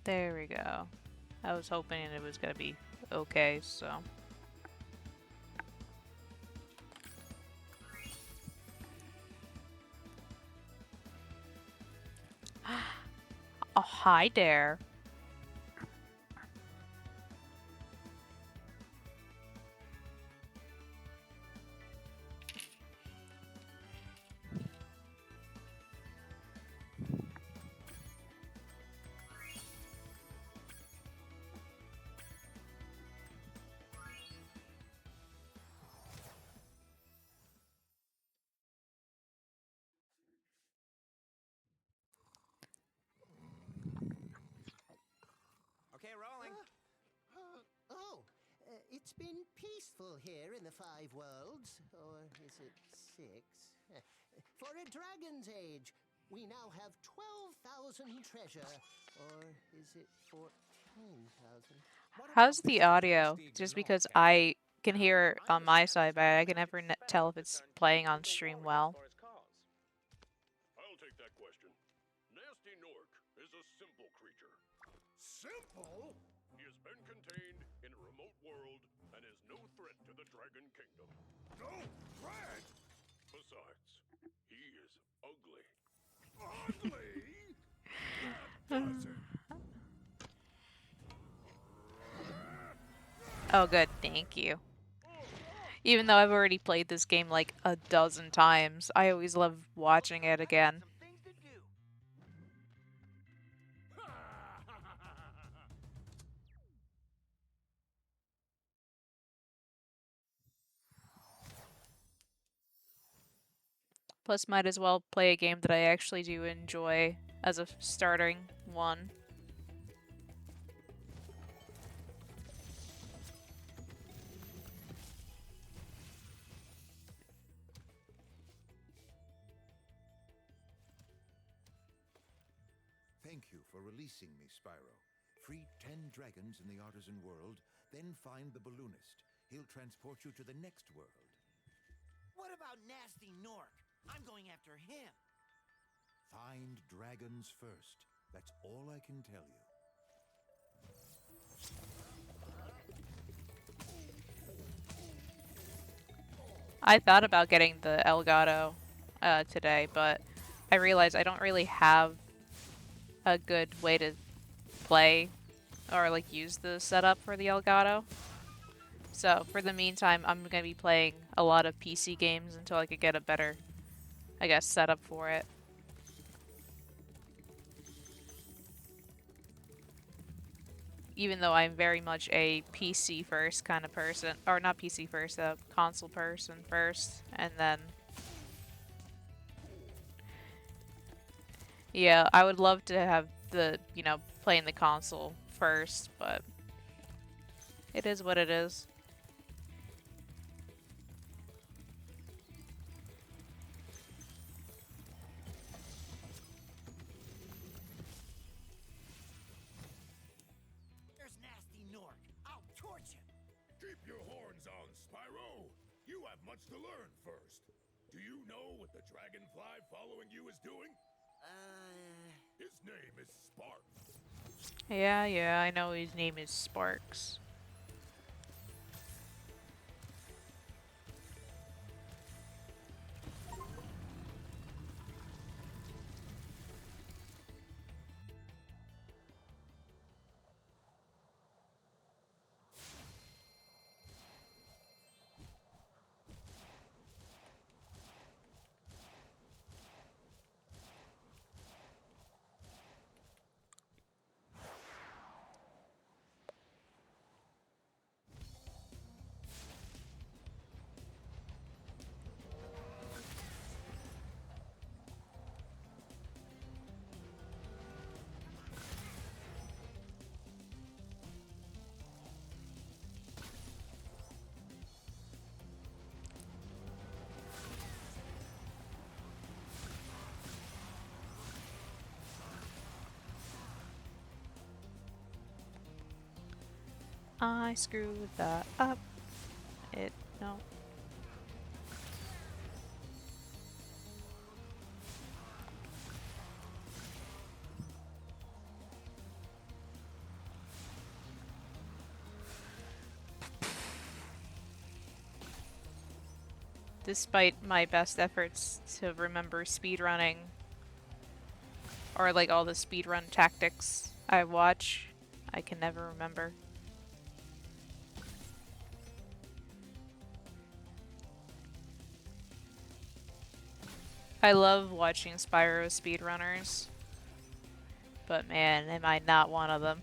There we go. I was hoping it was gonna be okay, so. Oh, hi there. Okay, rolling. It's been peaceful here in the Five Worlds. Or is it six? For a dragon's age, we now have 12,000 treasure. Or is it 14,000? How's the audio? Just because I can hear it on my side, but I can never tell if it's playing on stream well. I'll take that question. Nasty Nork is a simple creature. Simple? He has been contained in a remote world and is no threat to the Dragon Kingdom. No threat? Besides, he is ugly. Ugly? That does it. Oh, good. Thank you. Even though I've already played this game like a dozen times, I always love watching it again. Plus, might as well play a game that I actually do enjoy as a starting one. Thank you for releasing me, Spyro. Free 10 dragons in the artisan world, then find the balloonist. He'll transport you to the next world. What about Nasty Nork? I'm going after him. Find dragons first. That's all I can tell you. I thought about getting the Elgato today, but I realized I don't really have a good way to play or like use the setup for the Elgato. So for the meantime, I'm gonna be playing a lot of PC games until I could get a better, I guess, setup for it. Even though I'm very much a PC first kind of person, or not PC first, a console person first, and then yeah, I would love to have the, playing the console first, but it is what it is. There's Nasty Nork. I'll torch him. Keep your horns on, Spyro. You have much to learn first. Do you know what the dragonfly following you is doing? His name is Spark. Yeah, I know his name is Sparks. I screwed that up. No. Despite my best efforts to remember speedrunning, or like all the speedrun tactics I watch, I can never remember. I love watching Spyro speedrunners, but man, am I not one of them.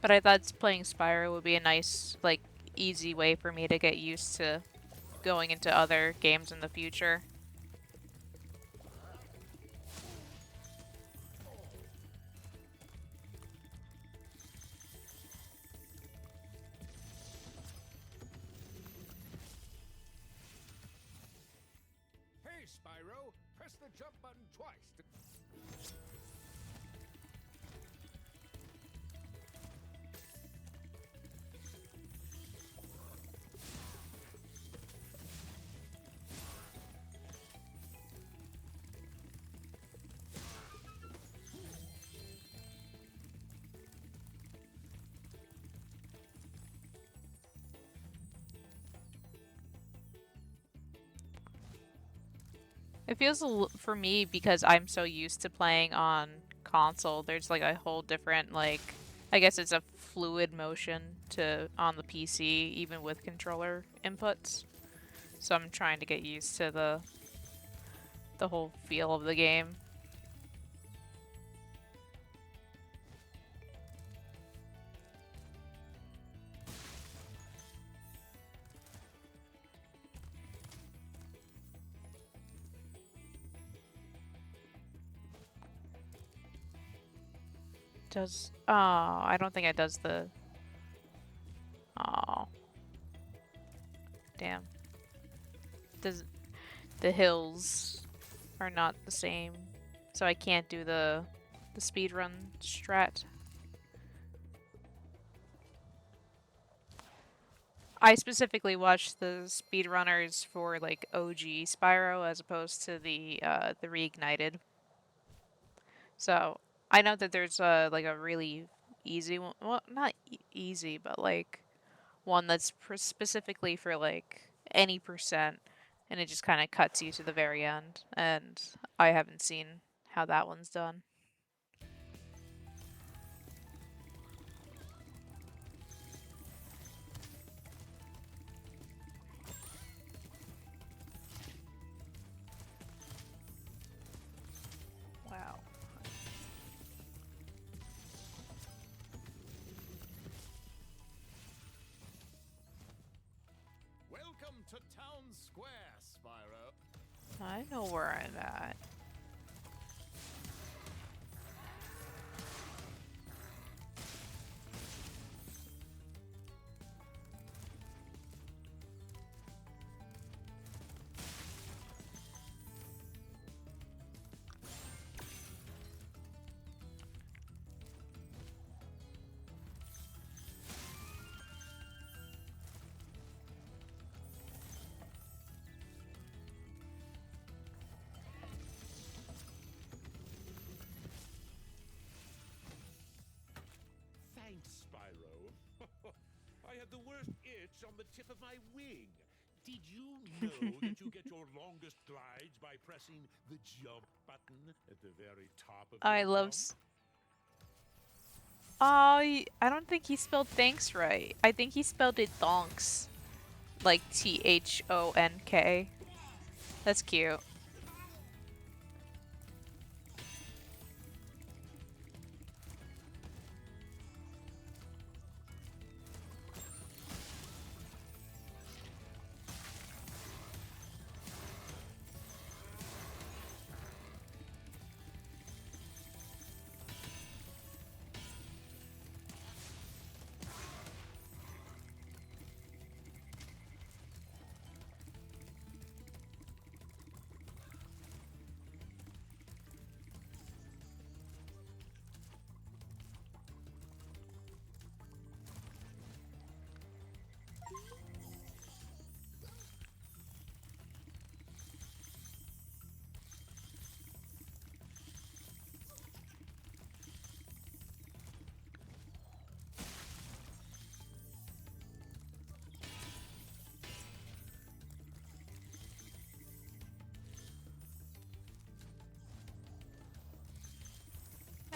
But I thought playing Spyro would be a nice, like, easy way for me to get used to going into other games in the future. Hey, Spyro! Press the jump button twice to... It feels for me, because I'm so used to playing on console, there's like a whole different, like, I guess it's a fluid motion to on the PC, even with controller inputs. So I'm trying to get used to the whole feel of the game. Does I don't think it does the oh damn. Does the hills are not the same, so I can't do the speedrun strat. I specifically watched the speedrunners for like OG Spyro as opposed to the Reignited. So I know that there's like a really easy one. Well, not easy, but like one that's specifically for like any percent, and it just kind of cuts you to the very end. And I haven't seen how that one's done. Wow. Welcome to Town Square, Spyro. I know where I'm at. Thanks, Spyro. I had the worst itch on the tip of my wing. Did you know that you get your longest glides by pressing the jump button at the very top of I your love. jump? Oh, I don't think he spelled thanks right. I think he spelled it thonks, like THONK. That's cute.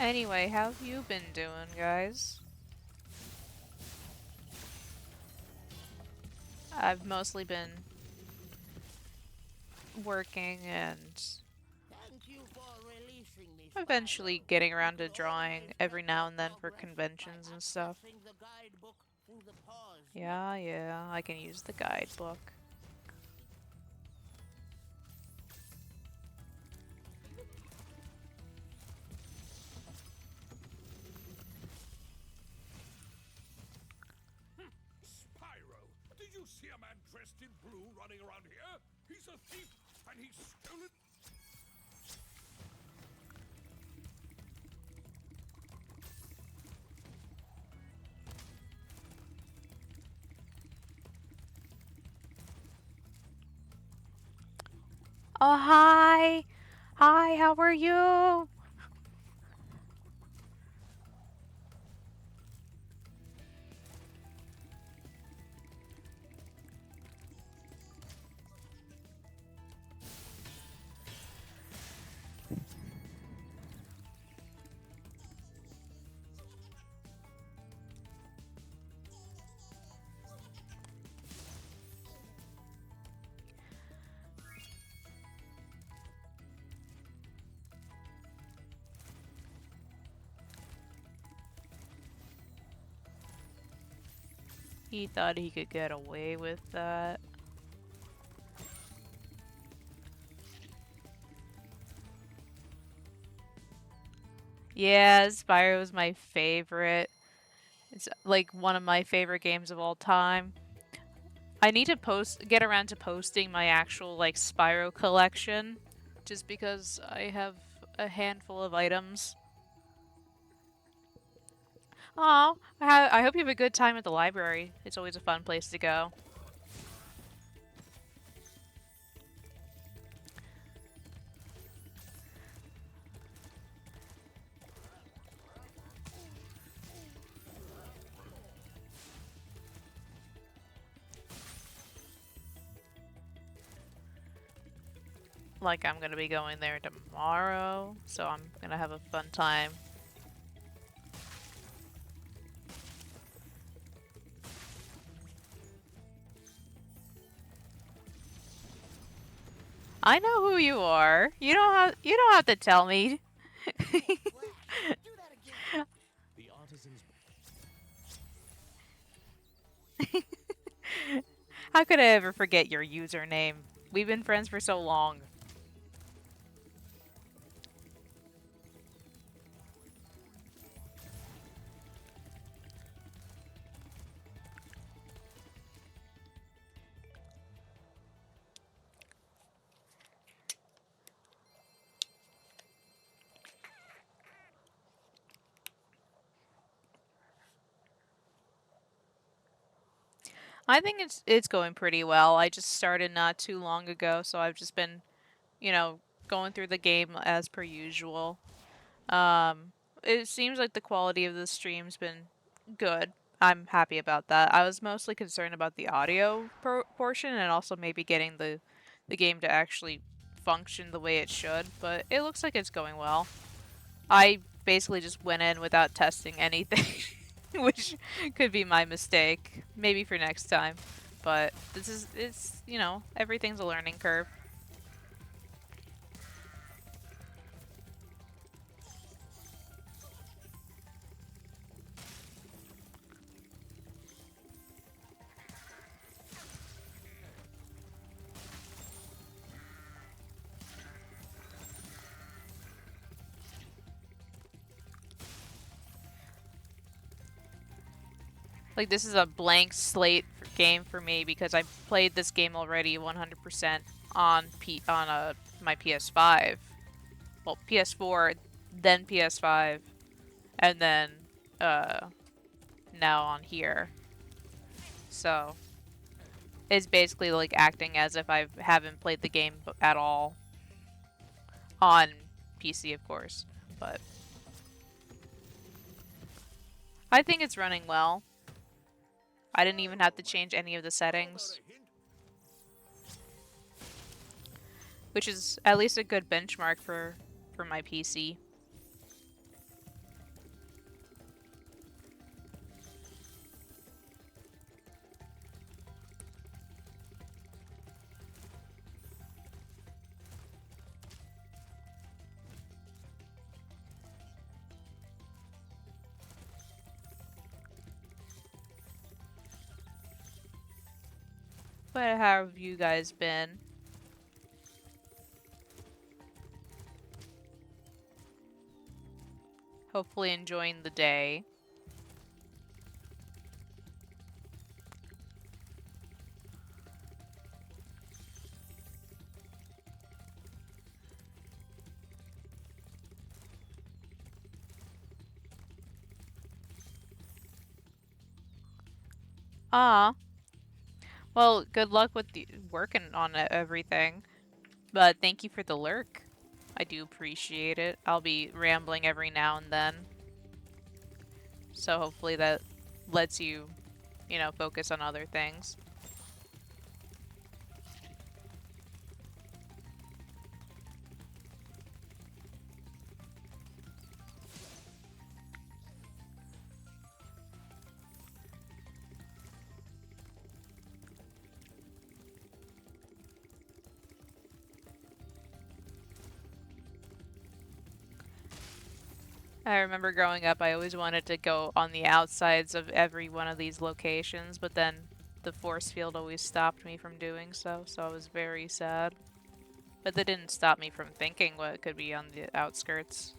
Anyway, how have you been doing, guys? I've mostly been working and Thank you for releasing me, eventually Spyro. getting around It to will drawing always every get now your and then for progress conventions by and stuff. accessing the guidebook through the pause Yeah, menu. yeah, I can use the guidebook. Spyro, did you see a man dressed in blue running around here? He's a thief, and he's stolen. Oh, hi! Hi, how are you? He thought he could get away with that. Yeah, Spyro's my favorite. It's like one of my favorite games of all time. I need to get around to posting my actual like Spyro collection, just because I have a handful of items. Oh, I hope you have a good time at the library. It's always a fun place to go. Like, I'm gonna be going there tomorrow, so I'm gonna have a fun time. I know who you are. You don't have to tell me. Flash, do that again. The artisans. How could I ever forget your username? We've been friends for so long. I think it's going pretty well. I just started not too long ago, so I've just been, you know, going through the game as per usual. Um, it seems like the quality of the stream's been good. I'm happy about that. I was mostly concerned about the audio portion and also maybe getting the game to actually function the way it should, but it looks like it's going well. I basically just went in without testing anything, which could be my mistake. Maybe for next time. But it's, you know, everything's a learning curve. Like, this is a blank slate game for me because I've played this game already 100% on my PS5. Well, PS4, then PS5, and then uh now on here. So, it's basically like acting as if I haven't played the game at all on PC, of course. But I think it's running well. I didn't even have to change any of the settings, which is at least a good benchmark for my PC. But how have you guys been? Hopefully enjoying the day. Ah, well, good luck with working on everything. But thank you for the lurk. I do appreciate it. I'll be rambling every now and then. So hopefully that lets you, focus on other things. I remember growing up, I always wanted to go on the outsides of every one of these locations, but then the force field always stopped me from doing so I was very sad. But that didn't stop me from thinking what could be on the outskirts.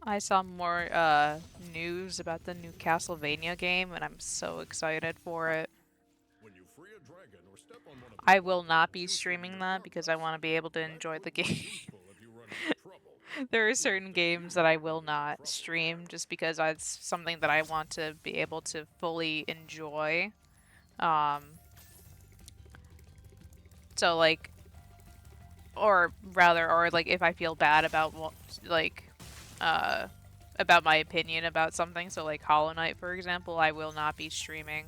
I saw more news about the new Castlevania game, and I'm so excited for it. When you free a dragon or step on one of I its will not bones, be you can streaming gain that because I want to be able to That enjoy the could prove game. useful if you run into trouble. There are Like certain games that defeating I a will foe in not trouble. stream just because it's something that I want to be able to fully enjoy. Um, so like, or like if I feel bad about like, uh, about my opinion about something. So like Hollow Knight, for example, I will not be streaming,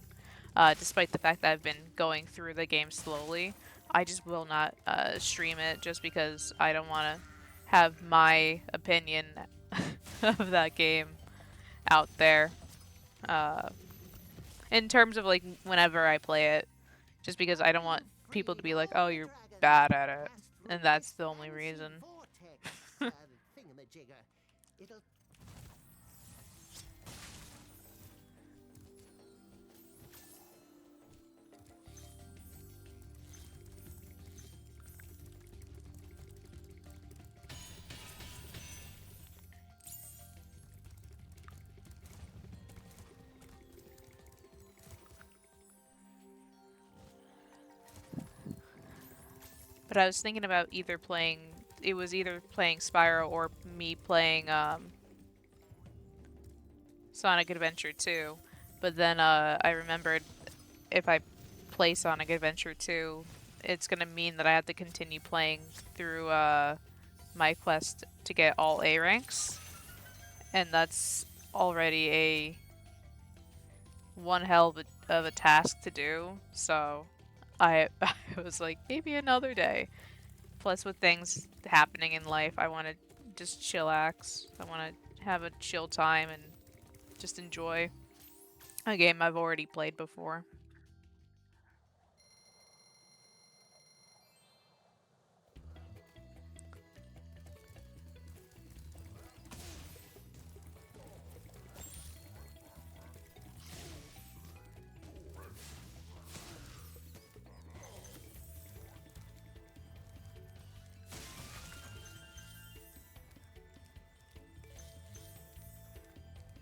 despite the fact that I've been going through the game slowly. I just will not stream it just because I don't want to have my opinion of that game out there. Uh, in terms of like whenever I play it, just because I don't want people to be like, "Oh, you're bad at it," and that's the only reason. Thingamajigger. It'll But I was thinking about either playing. It was either playing Spyro or me playing Sonic Adventure 2. But then I remembered if I play Sonic Adventure 2, it's gonna mean that I have to continue playing through my quest to get all A ranks, and that's already a one hell of a task to do. So I I was like, maybe another day. Plus, with things happening in life, I want to just chillax. I want to have a chill time and just enjoy a game I've already played before.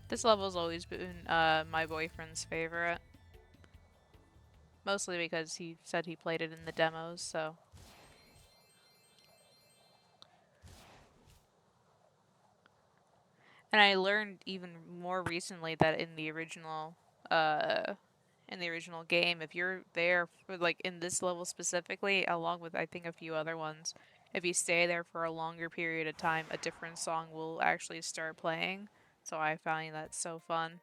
This level's always been my boyfriend's favorite. Mostly because he said he played it in the demos, so. And I learned even more recently that uh, in the original game, if you're there for like in this level specifically, along with I think a few other ones, if you stay there for a longer period of time, a different song will actually start playing. So I found that so fun.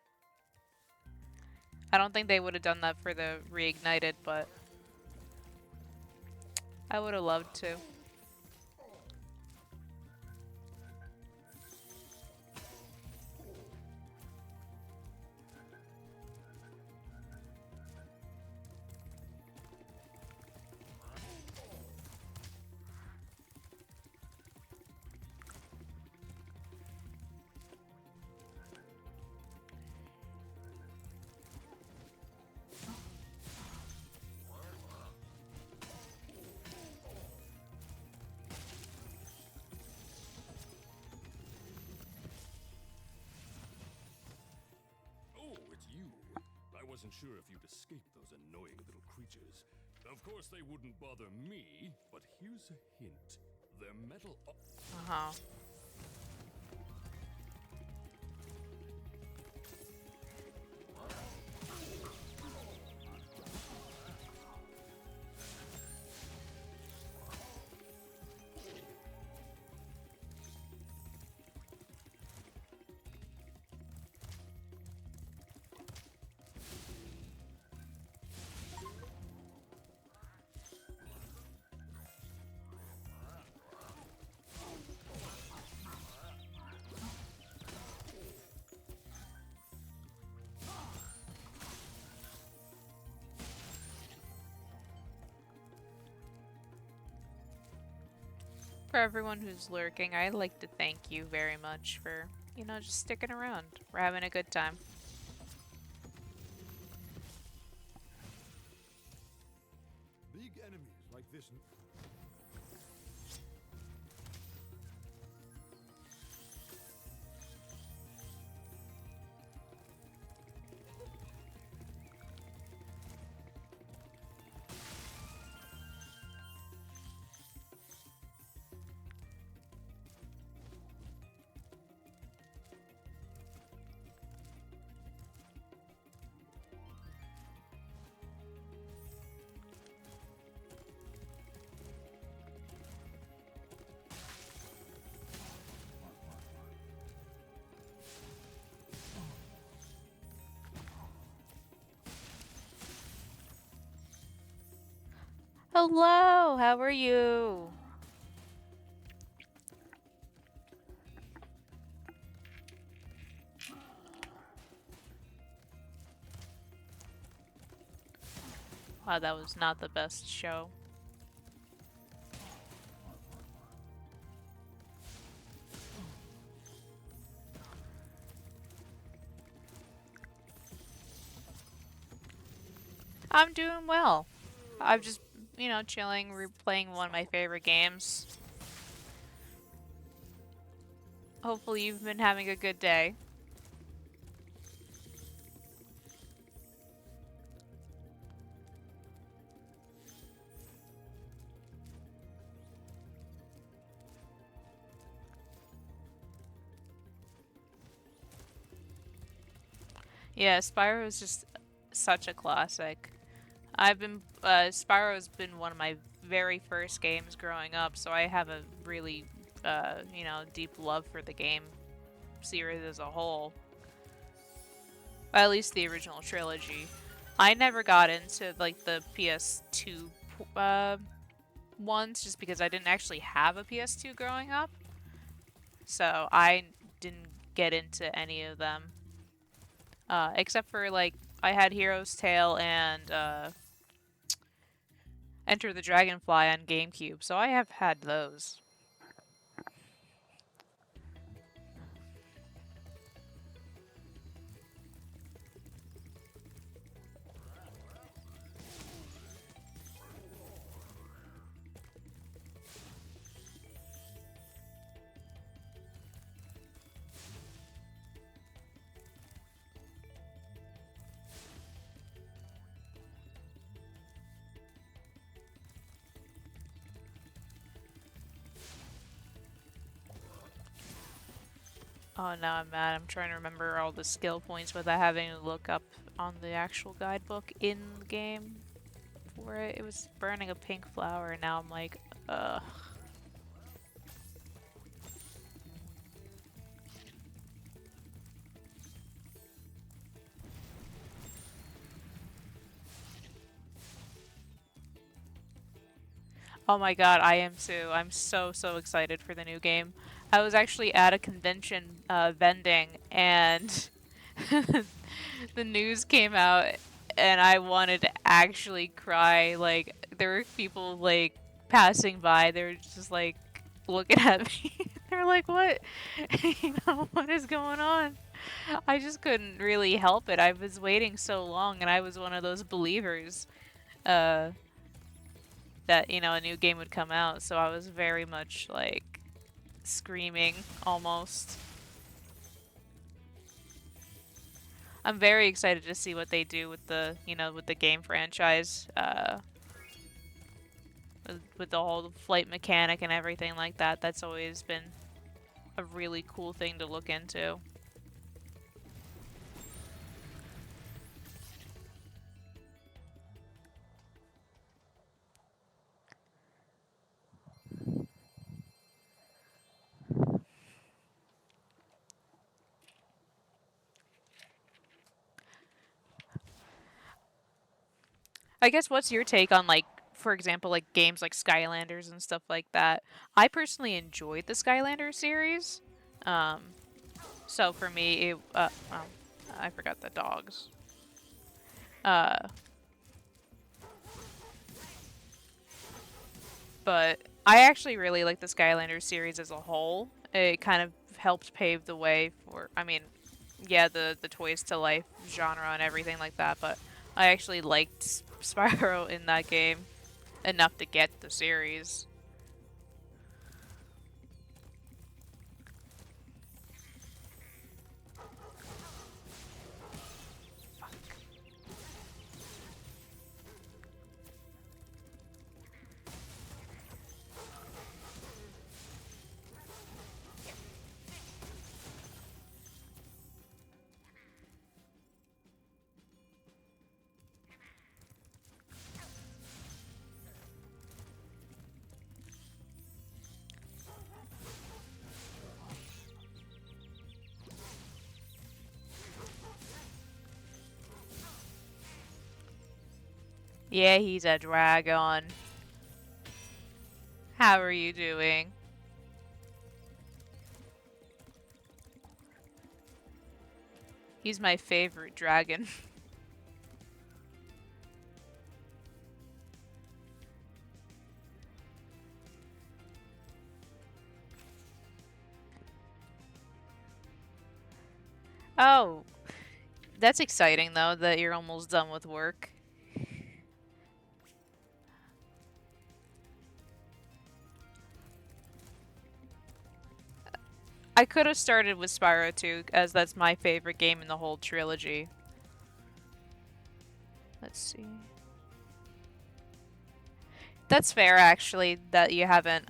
I don't think they would have done that for the Reignited, but I would have loved to. I wasn't sure if you'd escape those annoying little creatures. Of course, they wouldn't bother me, but here's a hint. Their metal... Uh-huh. For everyone who's lurking, I'd like to thank you very much for, just sticking around. We're having a good time. Big enemies like this... Hello, how are you? Wow, that was not the best show. I'm doing well. I've just, chilling, replaying one of my favorite games. Hopefully you've been having a good day. Yeah, Spyro is just such a classic. Spyro's been one of my very first games growing up, so I have a really, deep love for the game series as a whole. At least the original trilogy. I never got into, like, the PS2, ones, just because I didn't actually have a PS2 growing up. So I didn't get into any of them. Except for, like, I had Hero's Tale and, Enter the Dragonfly on GameCube, so I have had those. Oh, now I'm mad. I'm trying to remember all the skill points without having to look up on the actual guidebook in the game for it. It was burning a pink flower, and now I'm like, ugh. Oh my god, I am too. I'm so excited for the new game. I was actually at a convention vending, and the news came out, and I wanted to actually cry. Like, there were people, like, passing by. They were just, like, looking at me. They were like, what? What is going on? I just couldn't really help it. I was waiting so long, and I was one of those believers. That, a new game would come out, so I was very much, like, screaming, almost. I'm very excited to see what they do with the, with the game franchise, with the whole flight mechanic and everything like that. That's always been a really cool thing to look into. I guess what's your take on, like, for example, like games like Skylanders and stuff like that? I personally enjoyed the Skylanders series. Um, so for me, well, I forgot the dogs. Uh, but I actually really like the Skylanders series as a whole. It kind of helped pave the way for, I mean, yeah, the Toys to Life genre and everything like that, but I actually liked Spyro in that game enough to get the series. Yeah, he's a dragon. How are you doing? He's my favorite dragon. Oh, that's exciting though that you're almost done with work. I could have started with Spyro 2, as that's my favorite game in the whole trilogy. Let's see. That's fair, actually, that you haven't,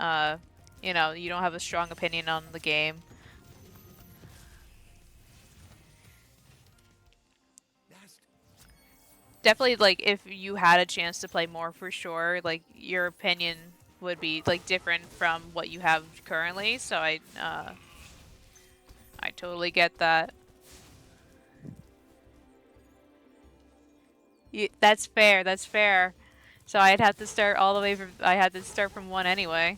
you don't have a strong opinion on the game. Definitely, like, if you had a chance to play more for sure, like, your opinion would be, like, different from what you have currently, so I totally get that. That's fair, that's fair. So I'd have to start all the way from, I had to start from 1 anyway.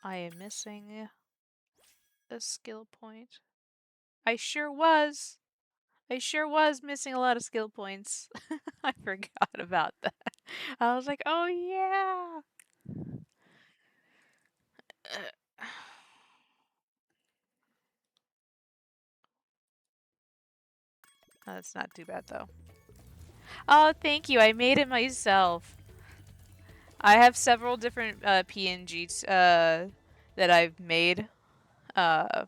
I am missing a skill point. I sure was. I sure was missing a lot of skill points. I forgot about that. I was like, oh yeah. That's not too bad though. Oh, thank you. I made it myself. I have several different PNGs that I've made. Uh,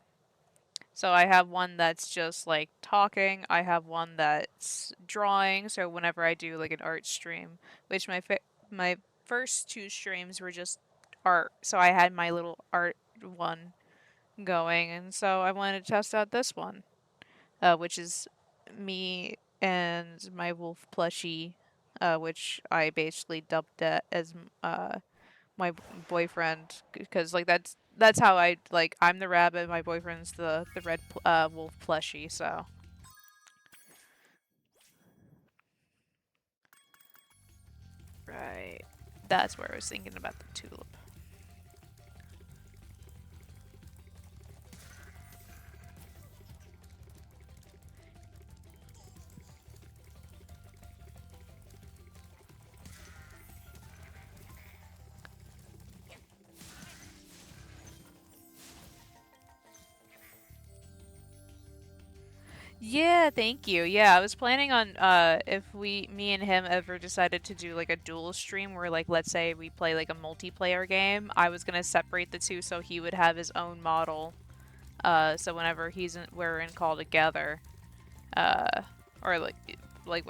so I have one that's just like talking. I have one that's drawing. So whenever I do like an art stream, which my first 2 streams were just art. So I had my little art one going, and so I wanted to test out this one, which is me and my wolf plushie, which I basically dubbed as my boyfriend, because like that's how I like. I'm the rabbit. My boyfriend's the red wolf plushie. So right, that's where I was thinking about the tulip. Yeah, thank you. Yeah, I was planning on if me and him ever decided to do like a dual stream where like let's say we play like a multiplayer game, I was gonna separate the two so he would have his own model. So whenever we're in call together, uh, or like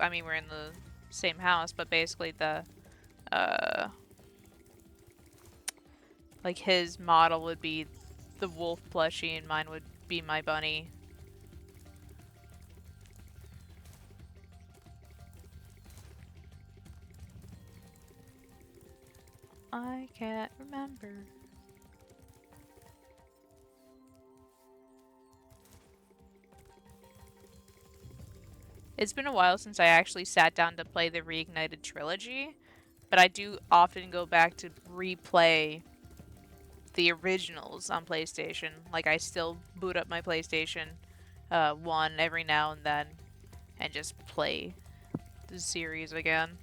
I mean we're in the same house, but basically the uh like his model would be the wolf plushie and mine would be my bunny. I can't remember. It's been a while since I actually sat down to play the Reignited Trilogy, but I do often go back to replay the originals on PlayStation. Like, I still boot up my PlayStation 1 every now and then and just play the series again.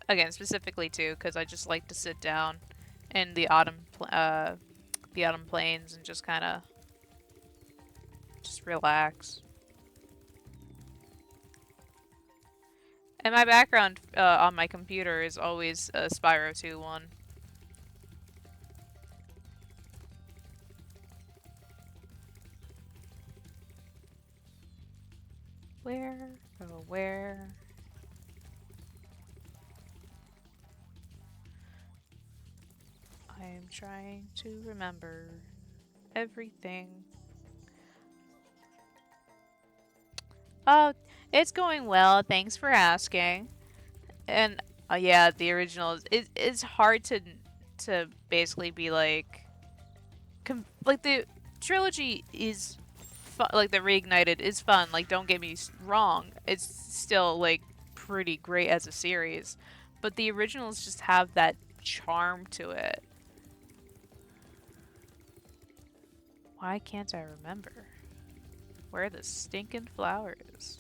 Again, specifically too, because I just like to sit down in the autumn plains and just kind of just relax. And my background on my computer is always Spyro 2.1. Where? Oh, where? I am trying to remember everything. Oh, it's going well. Thanks for asking. And yeah, the original it's hard to basically be like like the trilogy is like the Reignited is fun. Like don't get me wrong, it's still like pretty great as a series, but the originals just have that charm to it. Why can't I remember where the stinking flower is?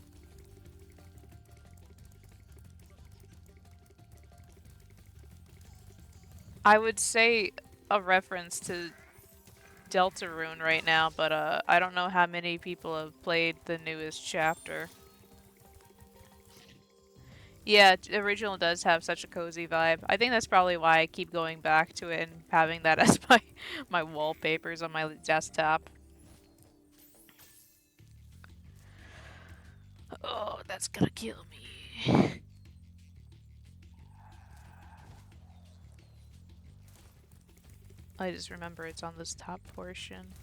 I would say a reference to Deltarune right now, but I don't know how many people have played the newest chapter. Yeah, the original does have such a cozy vibe. I think that's probably why I keep going back to it and having that as my wallpapers on my desktop. Oh, that's gonna kill me. I just remember it's on this top portion.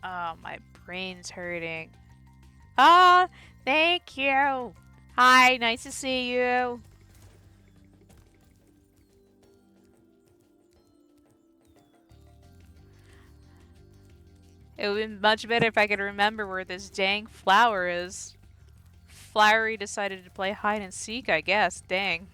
Oh, my brain's hurting. Ah, thank you. Hi, nice to see you. It would be much better if I could remember where this dang flower is. Flowery decided to play hide and seek, I guess. Dang.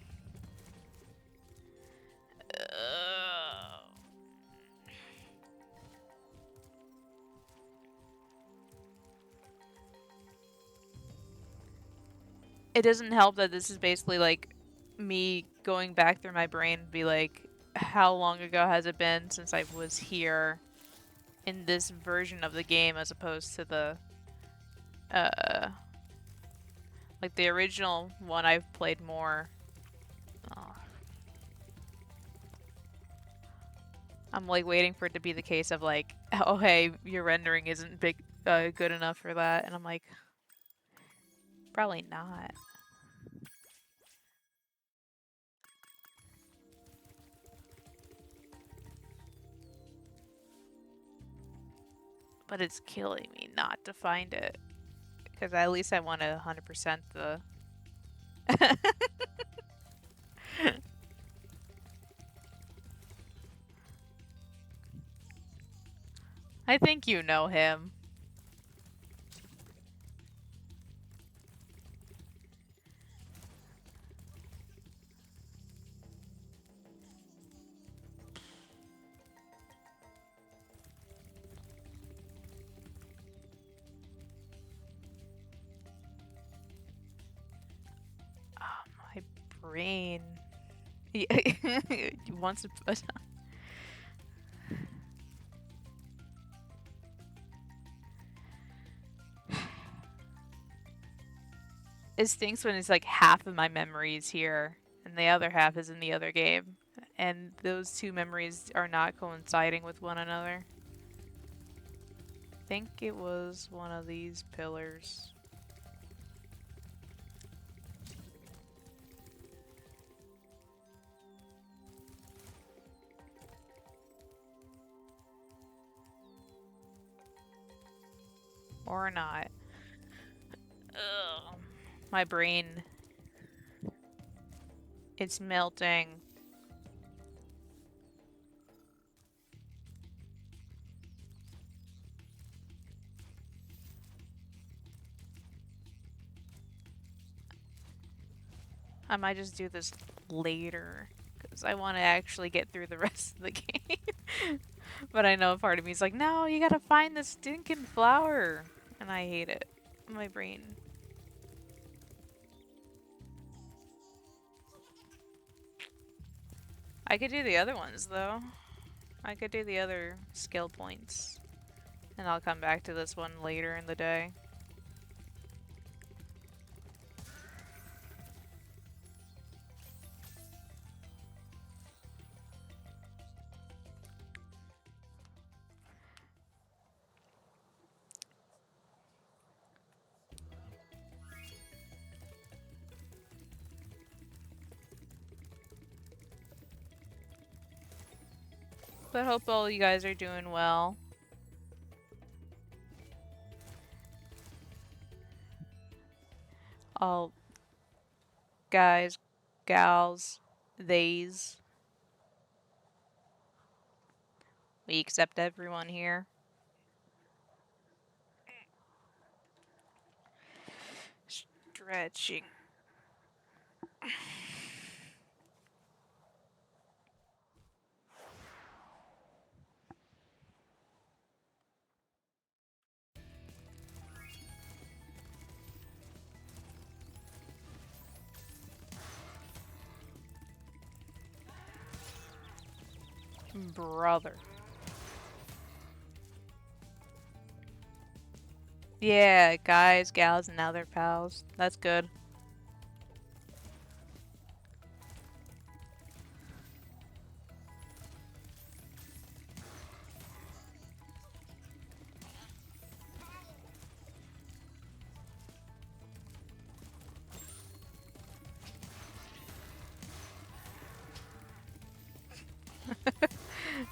it doesn't help that this is basically like me going back through my brain and be like, how long ago has it been since I was here in this version of the game as opposed to the like the original one I've played more. Oh. I'm like waiting for it to be the case of like, oh hey, your rendering isn't good enough for that, and I'm like, probably not. But it's killing me not to find it. Because at least I want to 100% the... I think you know him. Oh, my brain. Once a It stinks when it's like half of my memory is here and the other half is in the other game. And those two memories are not coinciding with one another. I think it was one of these pillars. Or not. Ugh. My brain. It's melting. I might just do this later. Because I want to actually get through the rest of the game. But I know part of me is like, no, you gotta find the stinking flower. And I hate it. My brain. I could do the other ones, though. I could do the other skill points. And I'll come back to this one later in the day. But hope all you guys are doing well. All guys, gals, theys. We accept everyone here. Stretching. Brother. Yeah, guys, gals, and now they're pals. That's good.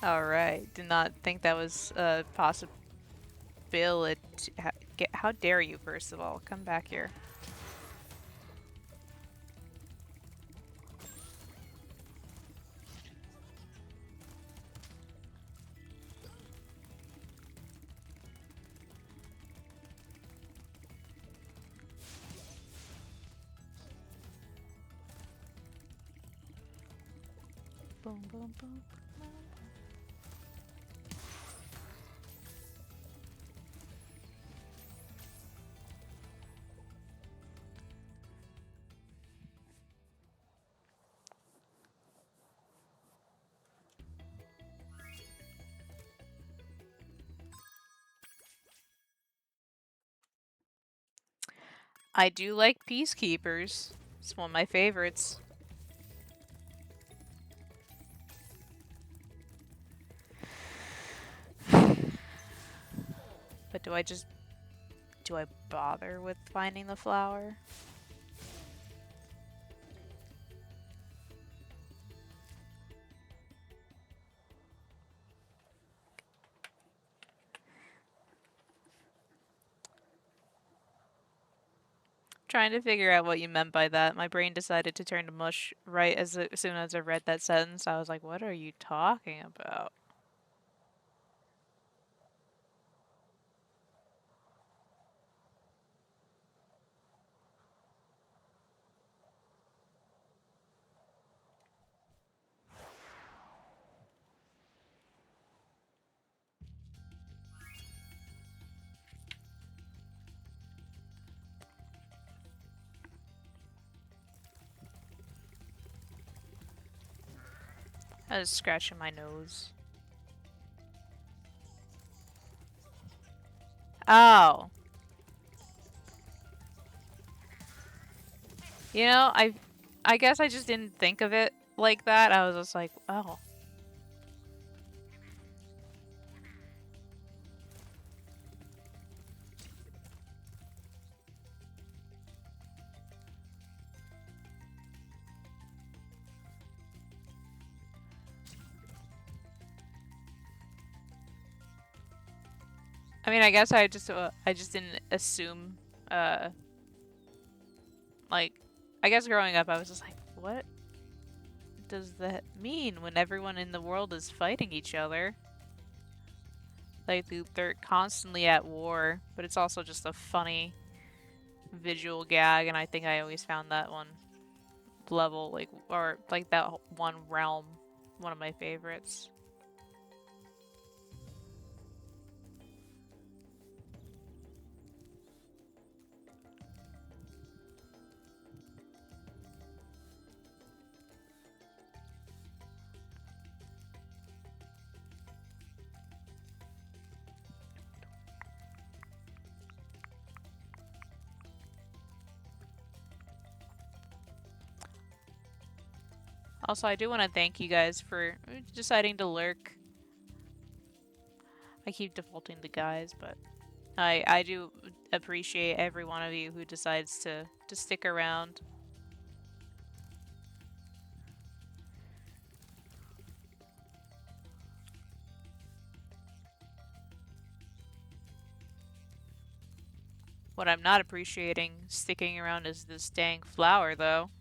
Alright, did not think that was a possibility. How dare you, first of all? Come back here. Boom, boom, boom. I do like Peacekeepers. It's one of my favorites. But do I bother with finding the flower? Trying to figure out what you meant by that. My brain decided to turn to mush right as soon as I read that sentence. I was like, what are you talking about? I was scratching my nose. Oh. You know, I guess I just didn't think of it like that. I was just like, oh. I mean, I guess I just didn't assume like I guess growing up I was just like, what does that mean when everyone in the world is fighting each other? Like they're constantly at war, but it's also just a funny visual gag, and I think I always found that one level or that one realm one of my favorites. Also, I do want to thank you guys for deciding to lurk. I keep defaulting to guys, but I do appreciate every one of you who decides to stick around. What I'm not appreciating sticking around is this dang flower, though.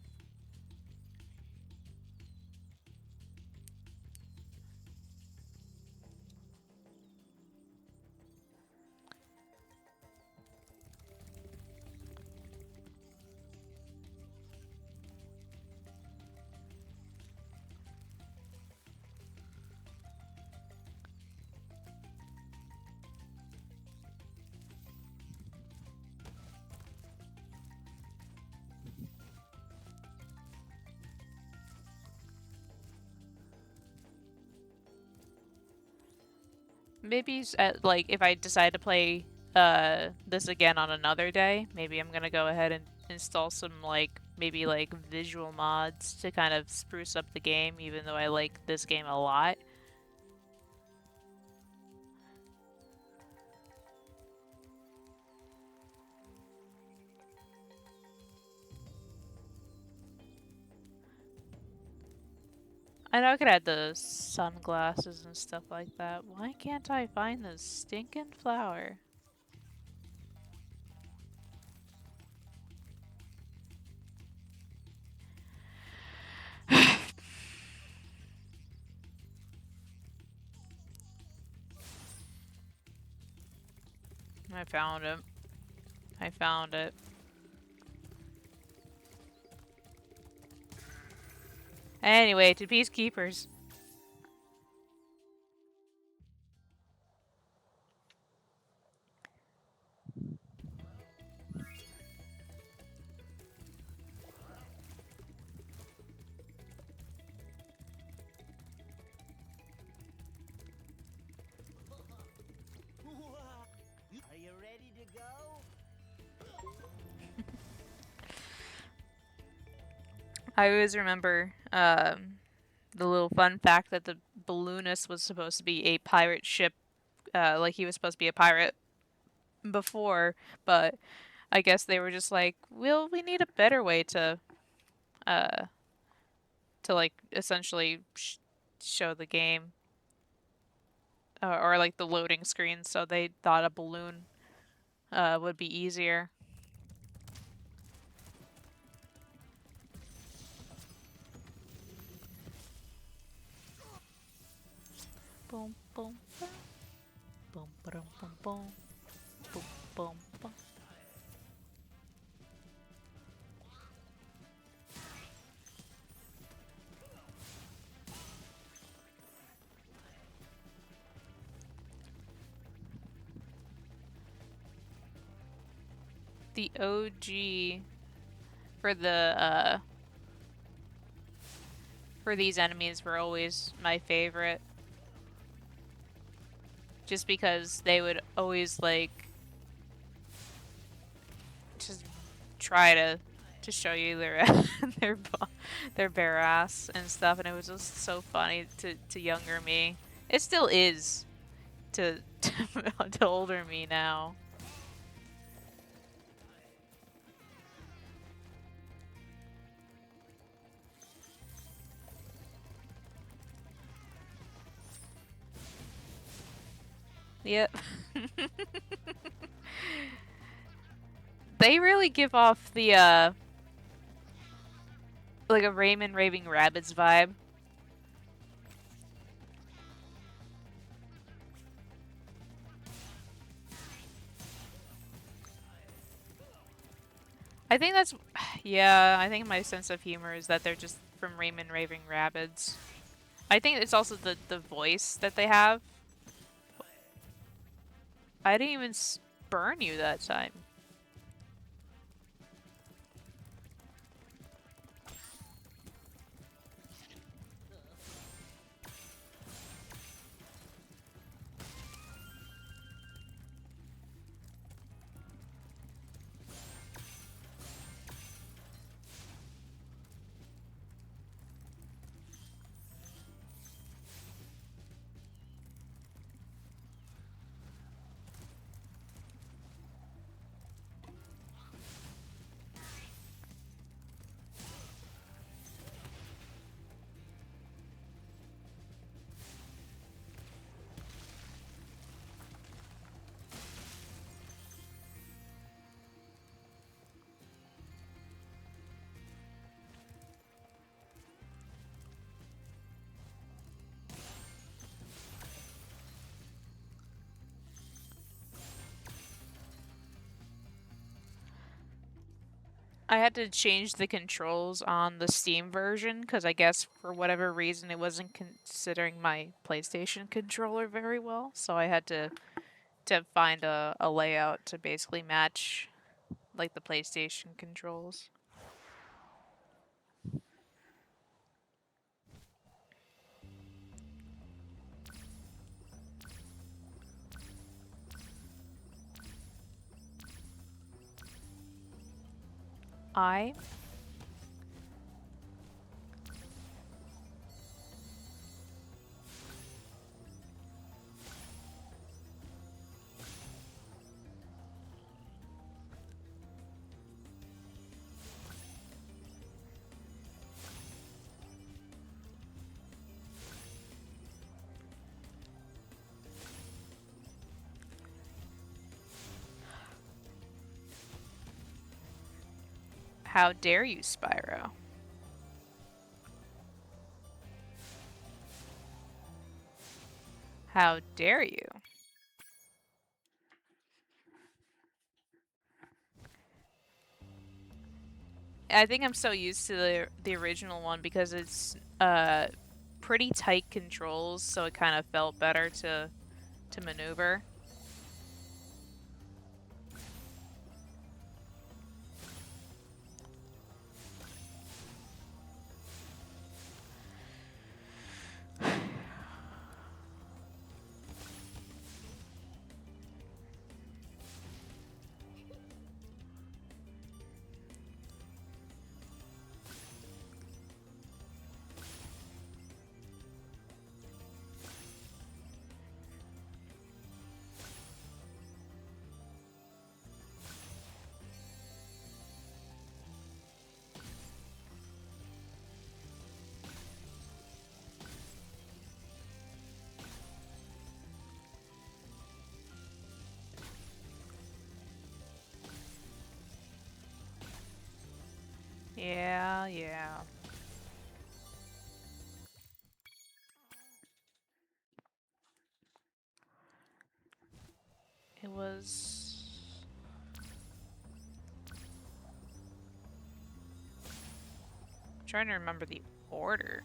Maybe like if I decide to play this again on another day, maybe I'm gonna go ahead and install some maybe visual mods to kind of spruce up the game, even though I like this game a lot. I know I could add the sunglasses and stuff like that. Why can't I find this stinking flower? I found it. I found it. Anyway, to Peacekeepers. Are you ready to go? I always remember the little fun fact that the balloonist was supposed to be a pirate ship, like he was supposed to be a pirate before, but I guess they were just like, well, we need a better way uh, to like essentially show the game, or like the loading screen, so they thought a balloon would be easier. Boom, boom, boom, boom, boom, boom, boom, boom, boom, boom. The OG for the for these enemies were always my favorite. Just because they would always like just try to show you their their their bare ass and stuff, and it was just so funny to younger me. It still is to older me now. Yep. They really give off the like a Raymond Raving Rabbids vibe. I think that's yeah, I think my sense of humor is that they're just from Raymond Raving Rabbids. I think it's also the voice that they have. I didn't even burn you that time. I had to change the controls on the Steam version because I guess for whatever reason it wasn't considering my PlayStation controller very well. So I had to find a layout to basically match like the PlayStation controls. I How dare you, Spyro? How dare you? I think I'm so used to the original one because it's pretty tight controls, so it kind of felt better to maneuver. Yeah, yeah. It was... I'm trying to remember the order.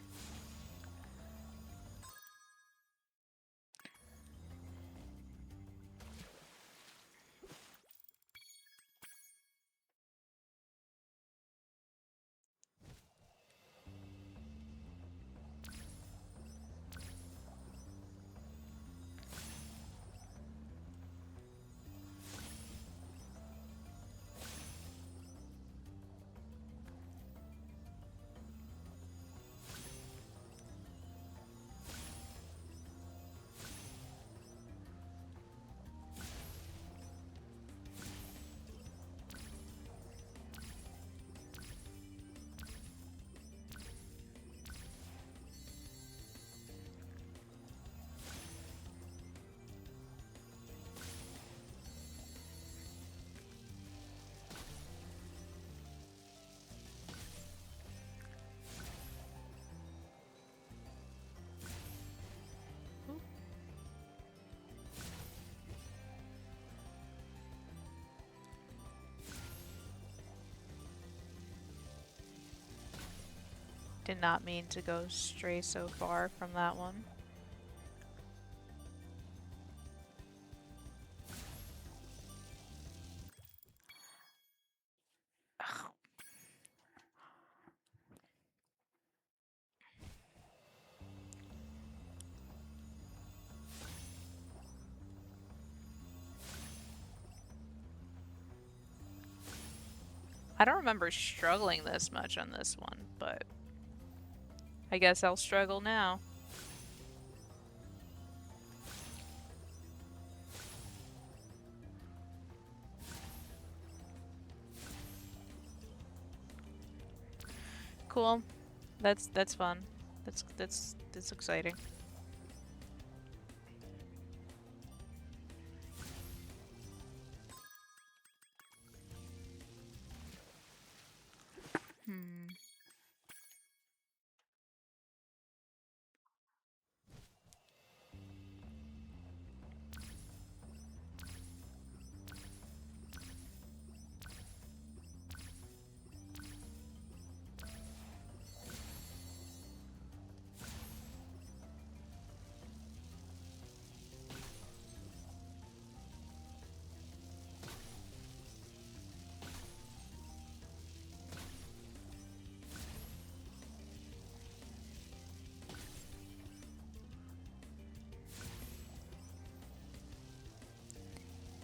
Did not mean to go stray so far from that one. Ugh. I don't remember struggling this much on this one, but I guess I'll struggle now. Cool. That's fun. That's exciting. Hmm.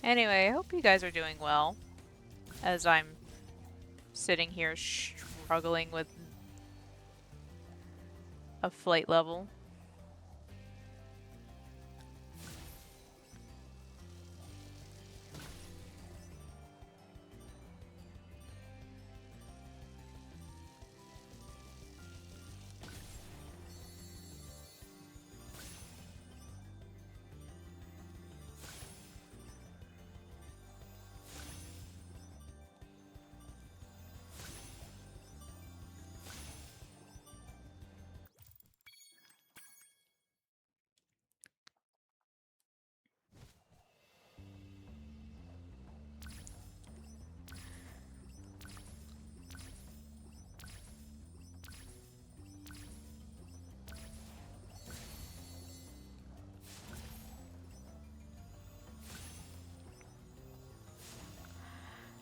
Anyway, I hope you guys are doing well as I'm sitting here struggling with a flight level.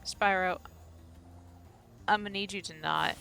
Spyro, I'm gonna need you to not.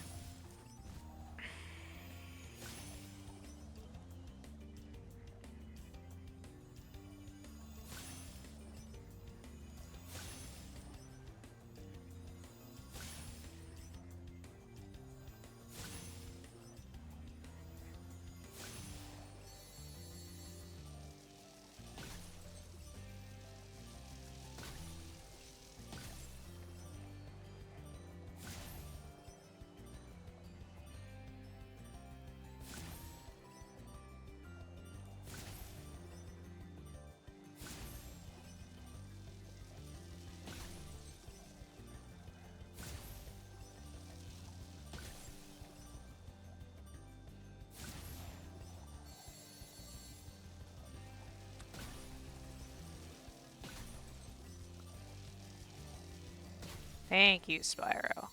Thank you, Spyro.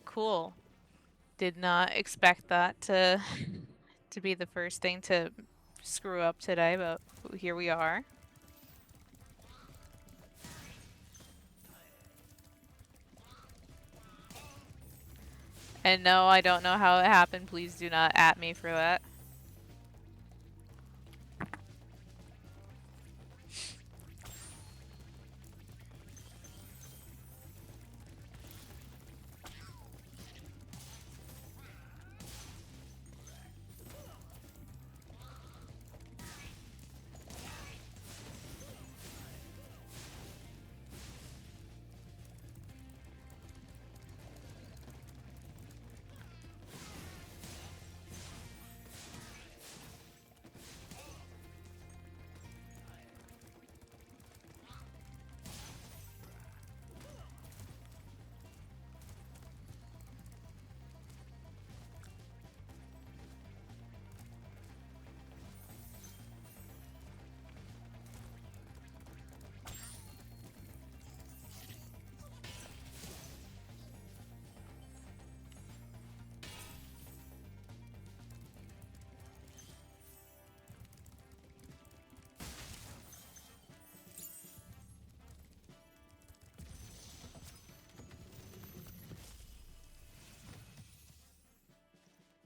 Cool. Did not expect that to to be the first thing to screw up today, but here we are. And no, I don't know how it happened. Please do not at me for that.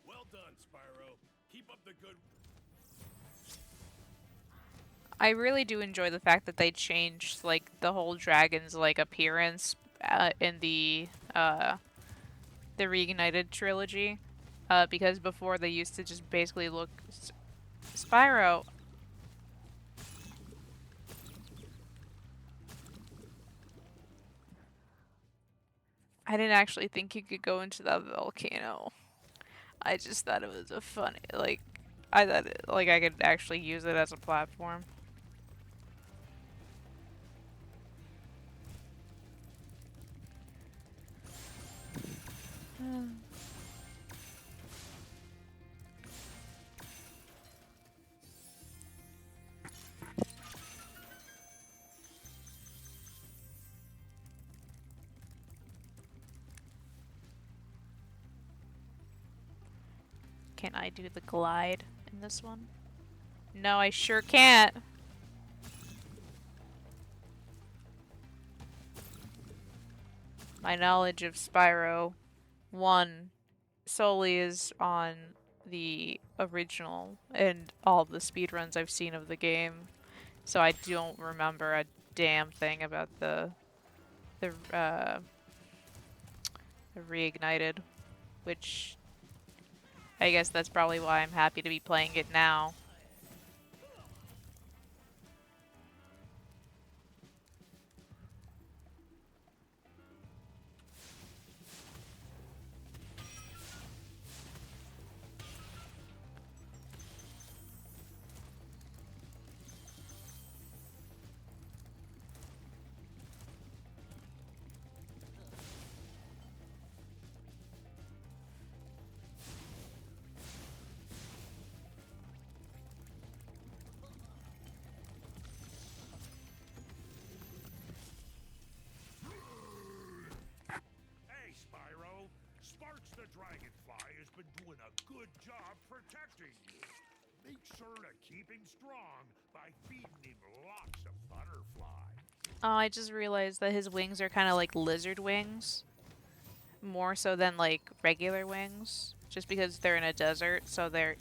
Well done, Spyro. Keep up the good. I really do enjoy the fact that they changed like the whole dragon's like appearance in the Reignited Trilogy. Because before they used to just basically look Spyro. I didn't actually think you could go into that volcano. I just thought it was a funny like I thought like I could actually use it as a platform. Can I do the glide in this one? No, I sure can't. My knowledge of Spyro 1 solely is on the original and all the speedruns I've seen of the game. So I don't remember a damn thing about the Reignited, which I guess that's probably why I'm happy to be playing it now. Hey, Spyro. Sparks the Dragonfly has been doing a good job protecting you. Make sure to keep him strong by feeding him lots of butterflies. Oh, I just realized that his wings are kind of like lizard wings, more so than like regular wings, just because they're in a desert, so they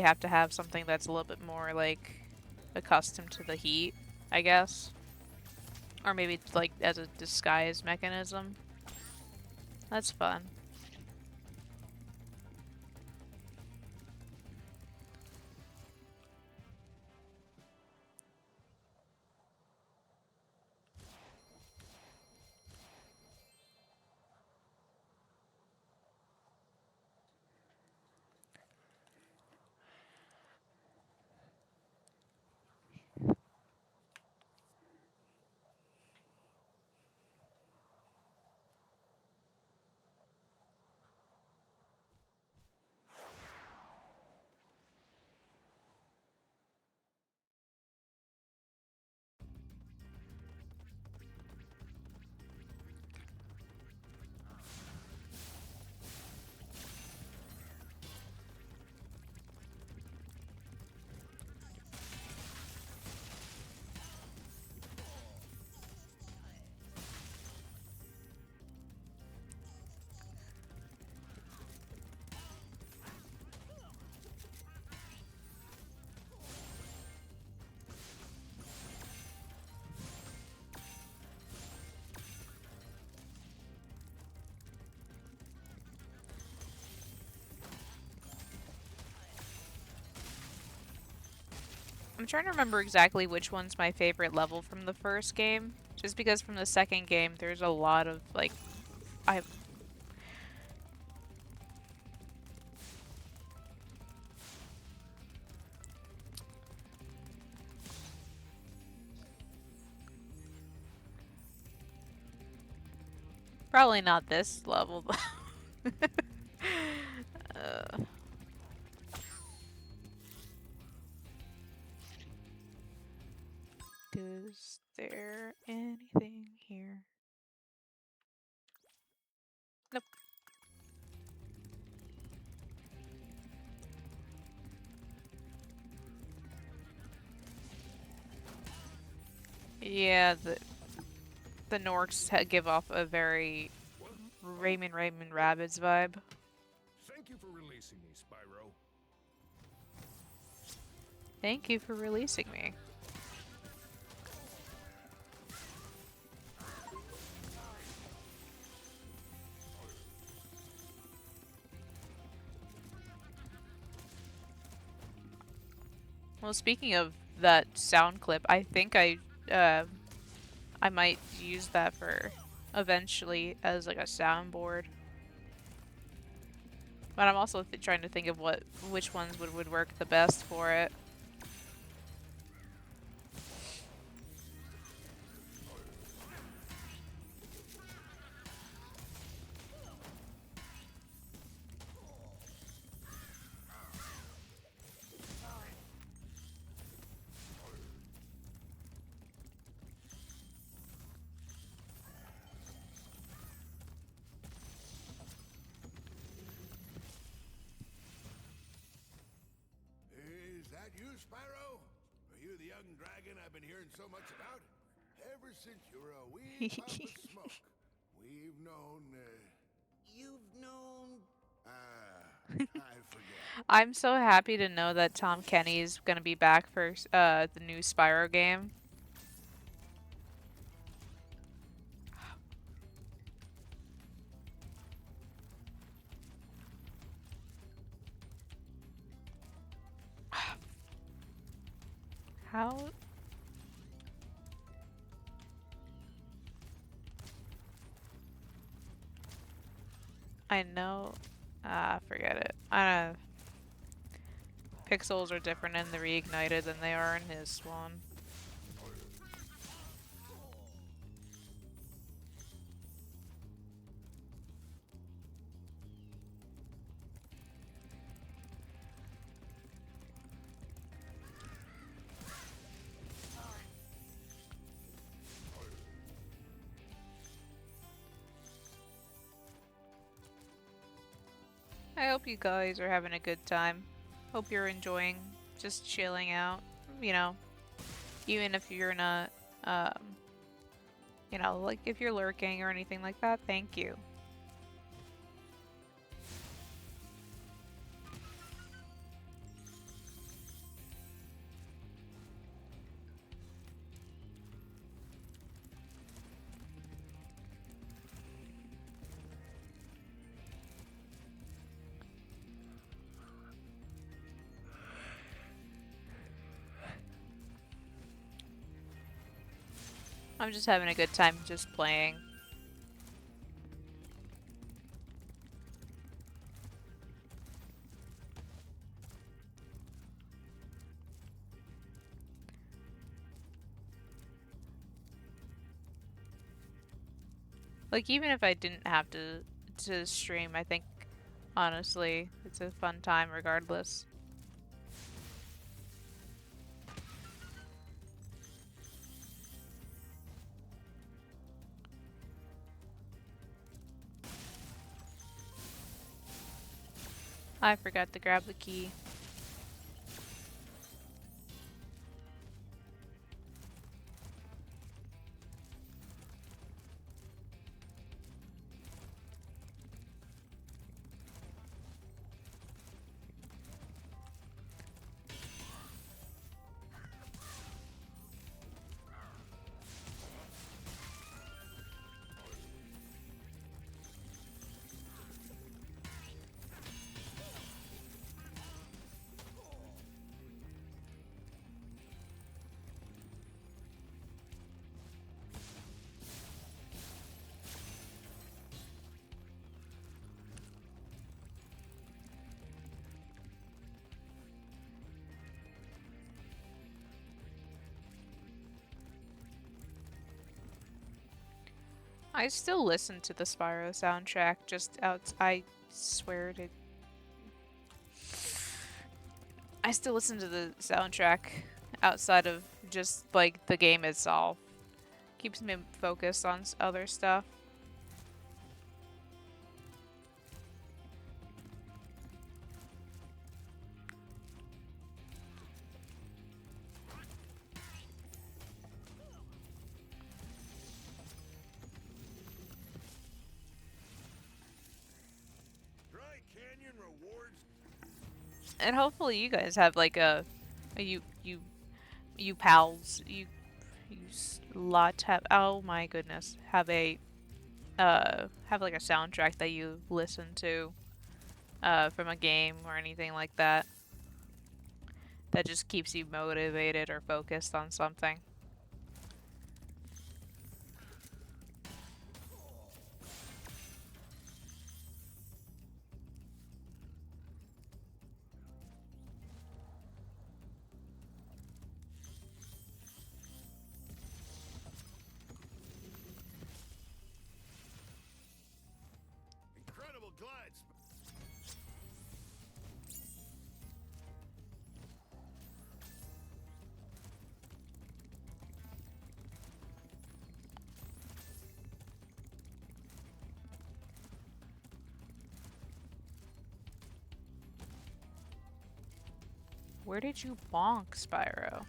have to have something that's a little bit more like accustomed to the heat, I guess. Or maybe like as a disguise mechanism. That's fun. I'm trying to remember exactly which one's my favorite level from the first game. Just because from the second game, there's a lot of, like, I... Probably not this level, though. uh... Is there anything here? Nope. Yeah, the Norks give off a very Raymond Rabbids vibe. Thank you for releasing me, Spyro. Thank you for releasing me. Well, speaking of that sound clip, I think I might use that for eventually as like a soundboard. But I'm also trying to think of which ones would work the best for it. Is that you, Spyro? Are you the young dragon I've been hearing so much about? Ever since you were a wee puff of smoke, we've known, You've known. I forget. I'm so happy to know that Tom Kenny's gonna be back for the new Spyro game. How? I know. Forget it. Pixels are different in the Reignited than they are in his one. I hope you guys are having a good time. Hope you're enjoying just chilling out. You know, even if you're not, you know, like if you're lurking or anything like that, thank you. I'm just having a good time just playing. Like even if I didn't have to stream, I think honestly it's a fun time regardless. I forgot to grab the key. I still listen to the Spyro soundtrack just out. I swear to. I still listen to the soundtrack outside of just like the game itself. Keeps me focused on other stuff. Dry Canyon rewards. And hopefully you guys have like a you pals you lot have, oh my goodness, have like a soundtrack that you listen to from a game or anything like that that just keeps you motivated or focused on something. Incredible glides. Where did you bonk, Spyro?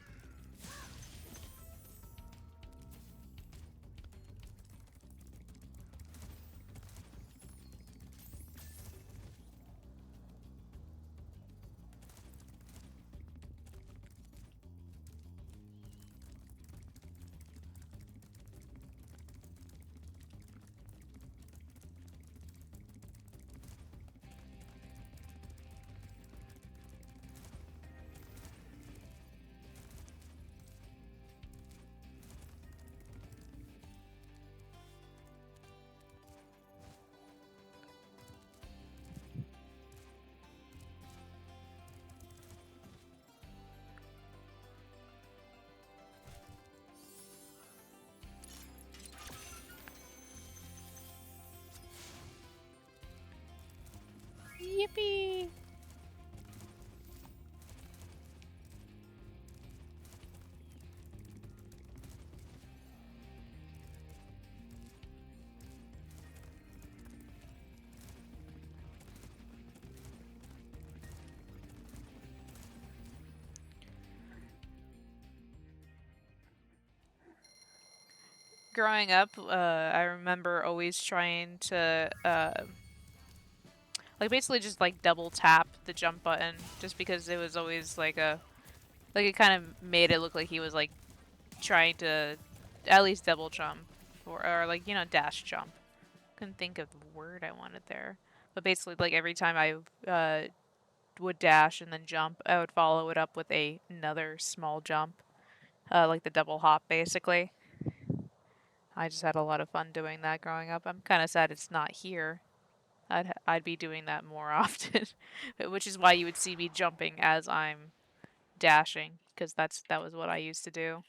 Yippee! Growing up, I remember always trying to, like basically just like double tap the jump button, just because it was always like it kind of made it look like he was like trying to at least double jump or like, you know, dash jump. Couldn't think of the word I wanted there. But basically, like every time I would dash and then jump, I would follow it up with another small jump, like the double hop, basically. I just had a lot of fun doing that growing up. I'm kind of sad it's not here. I'd be doing that more often, which is why you would see me jumping as I'm dashing, because that was what I used to do.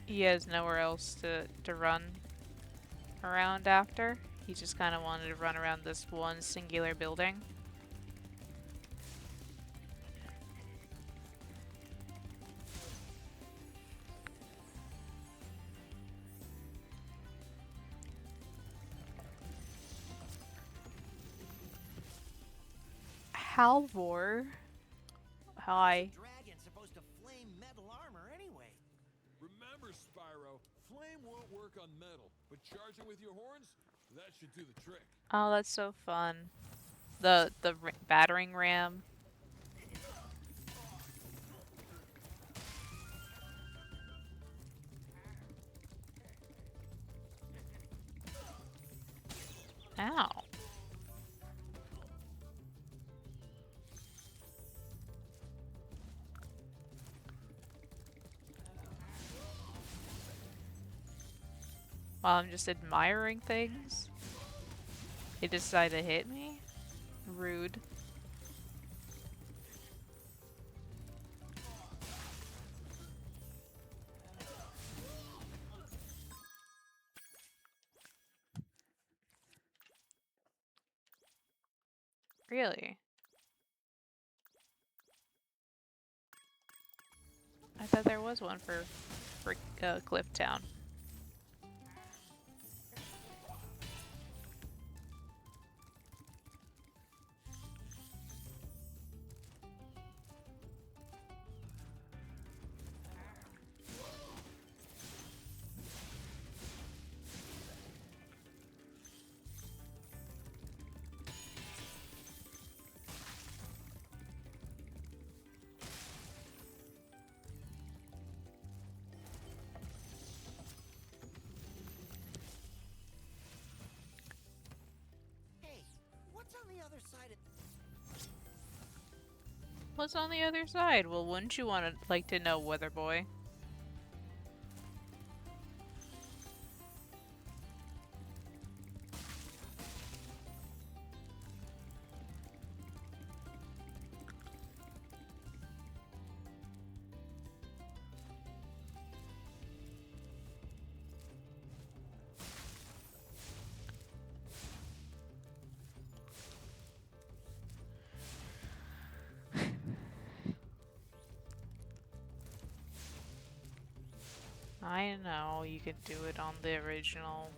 he has nowhere else to run around after. He just kind of wanted to run around this one singular building. Halvor? Hi. Dragon's supposed to flame metal armor anyway. Remember, Spyro, flame won't work on metal, but charging with your horns, that should do the trick. Oh, that's so fun. The battering ram. Ow. While I'm just admiring things, they decide to hit me? Rude. Really? I thought there was one for Cliff Town. Hey, what's on the other side of... What's on the other side? Well, wouldn't you want to like to know, Weather Boy? I know you could do it on the original.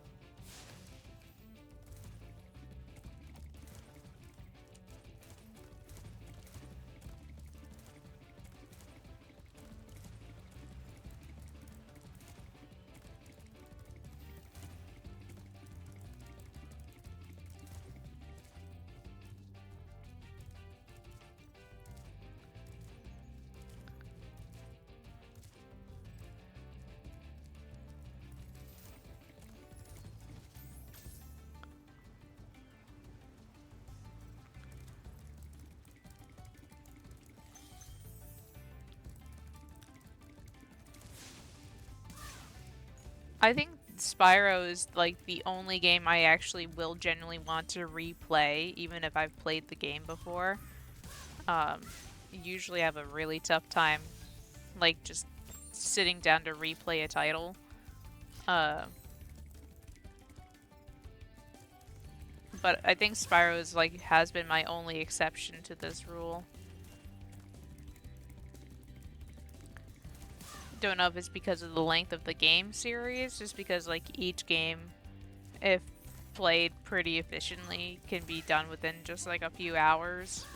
I think Spyro is like the only game I actually will genuinely want to replay, even if I've played the game before. Usually have a really tough time, like just sitting down to replay a title. But I think Spyro is like has been my only exception to this rule. Don't know if it's because of the length of the game series, just because like each game, if played pretty efficiently, can be done within just like a few hours.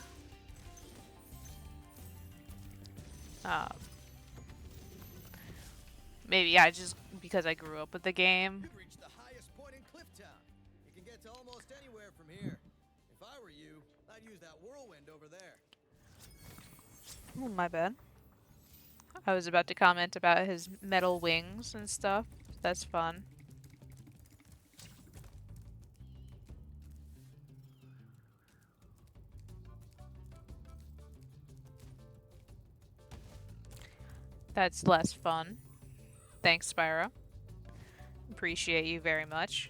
Maybe yeah, just because I grew up with the game. You've reached the highest point in Clifftown. You can get to almost anywhere from here. If I were you, I'd use that whirlwind over there. Oh, my bad. I was about to comment about his metal wings and stuff. That's fun. That's less fun. Thanks, Spyro. Appreciate you very much.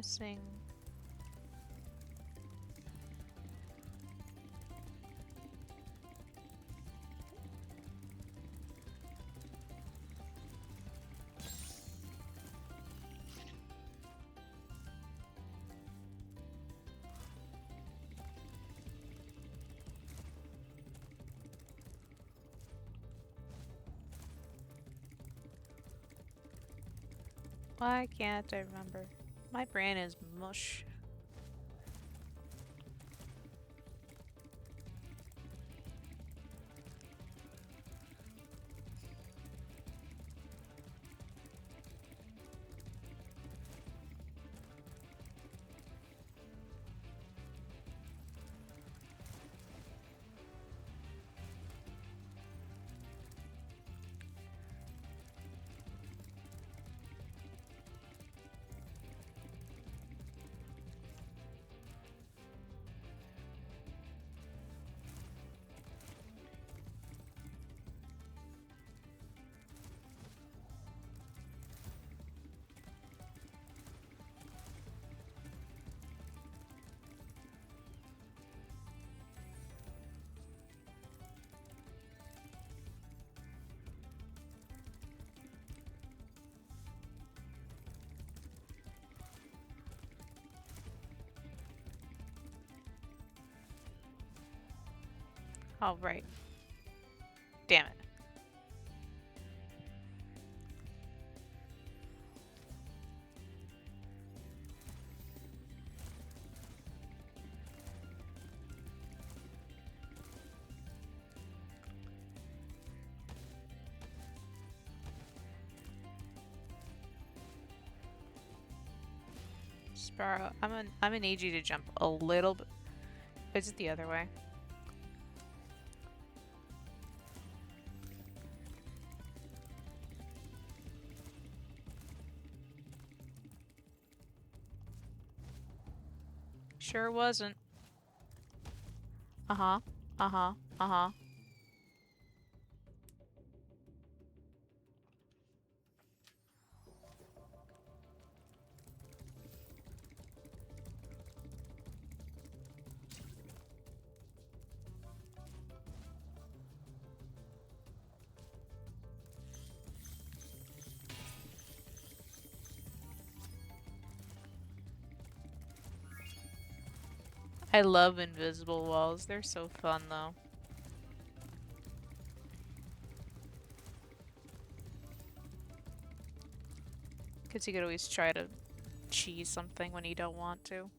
missing? Why can't I remember? My brain is mush. Oh, right. Damn it. Spyro, I'm gonna need you to jump a little bit. Is it the other way? Sure wasn't. Uh-huh. Uh-huh. Uh-huh. I love invisible walls. They're so fun, though. Because you could always try to cheese something when you don't want to.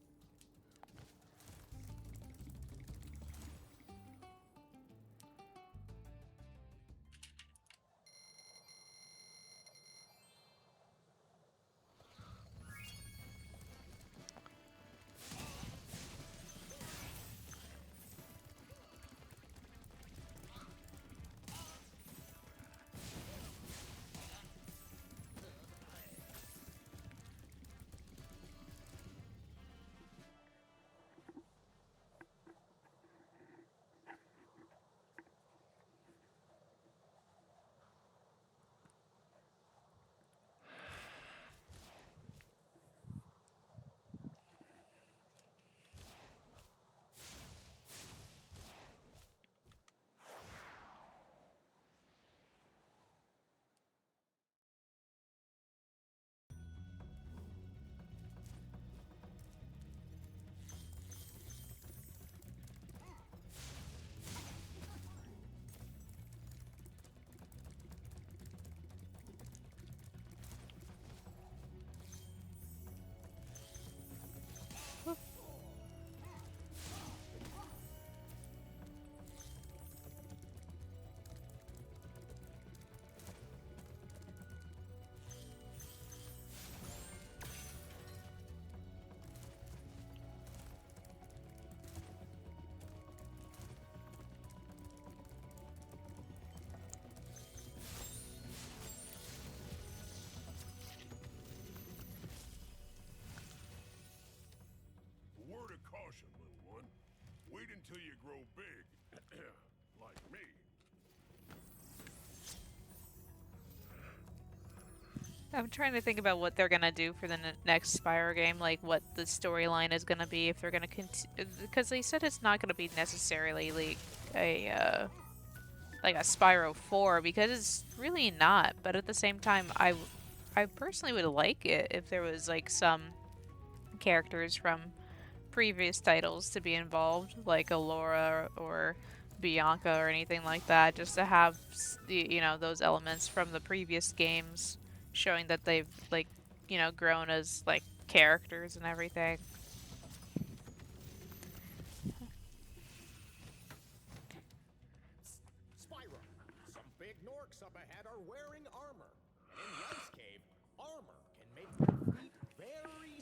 Word of caution, little one. Wait until you grow big. Like me. I'm trying to think about what they're gonna do for the next Spyro game, like what the storyline is gonna be, if they're gonna because they said it's not gonna be necessarily like a Spyro 4, because it's really not. But at the same time, I personally would like it if there was like some characters from previous titles to be involved, like Alora or Bianca or anything like that, just to have those elements from the previous games showing that they've like grown as like characters and everything. Spyro, some big Norks up ahead are wearing armor. And in the ice cave, armor can make your feet very...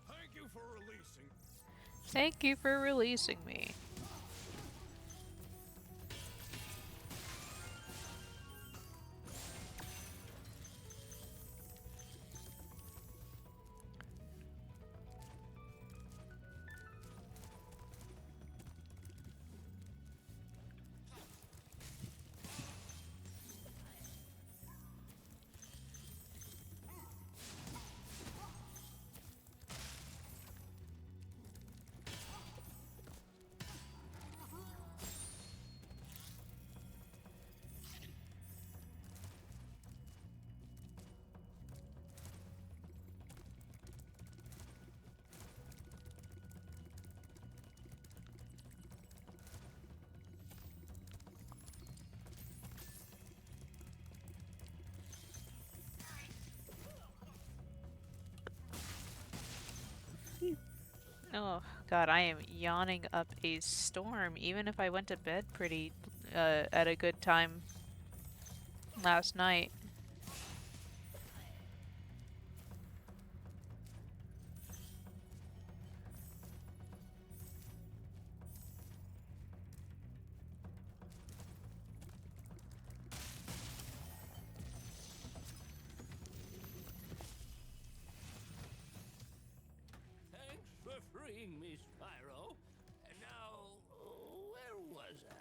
Thank you for releasing. Thank you for releasing me. Oh God, I am yawning up a storm. Even if I went to bed pretty at a good time last night. Thanks for freeing me, Spyro. And now, where was I?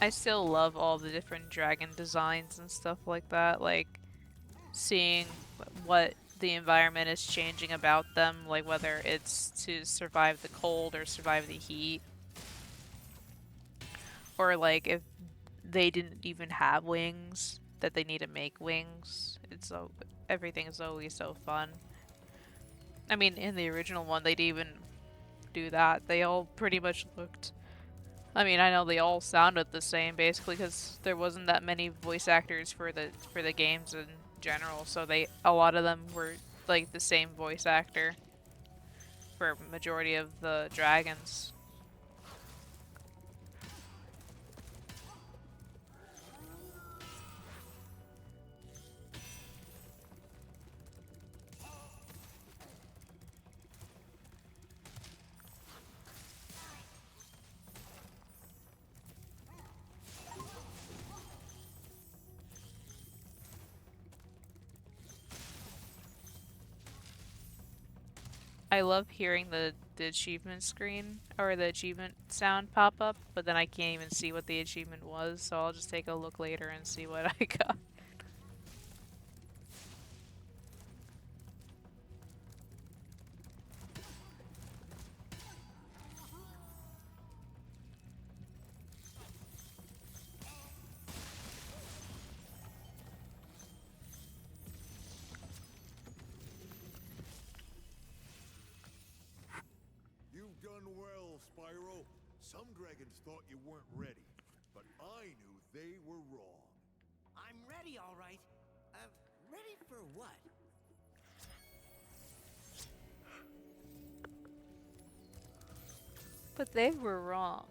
I still love all the different dragon designs and stuff like that, like seeing what the environment is changing about them, like whether it's to survive the cold or survive the heat, or like if they didn't even have wings, that they need to make wings. Everything is always so fun. I mean, in the original one, they'd even do that. They all pretty much looked. I mean, I know they all sounded the same basically because there wasn't that many voice actors for the games in general, so a lot of them were like the same voice actor for majority of the dragons. I love hearing the achievement screen or the achievement sound pop up, but then I can't even see what the achievement was, so I'll just take a look later and see what I got. You've done well, Spyro. Some dragons thought you weren't ready, but I knew they were wrong. I'm ready, all right. Ready for what? But they were wrong.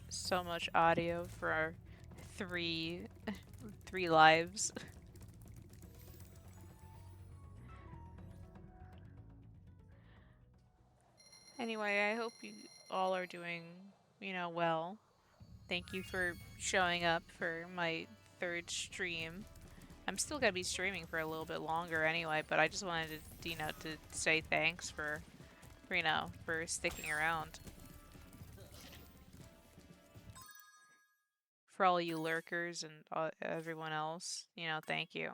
So much audio for three lives. Anyway, I hope you all are doing, well. Thank you for showing up for my third stream. I'm still gonna be streaming for a little bit longer anyway, but I just wanted to, to say thanks for sticking around. For all you lurkers and everyone else, thank you.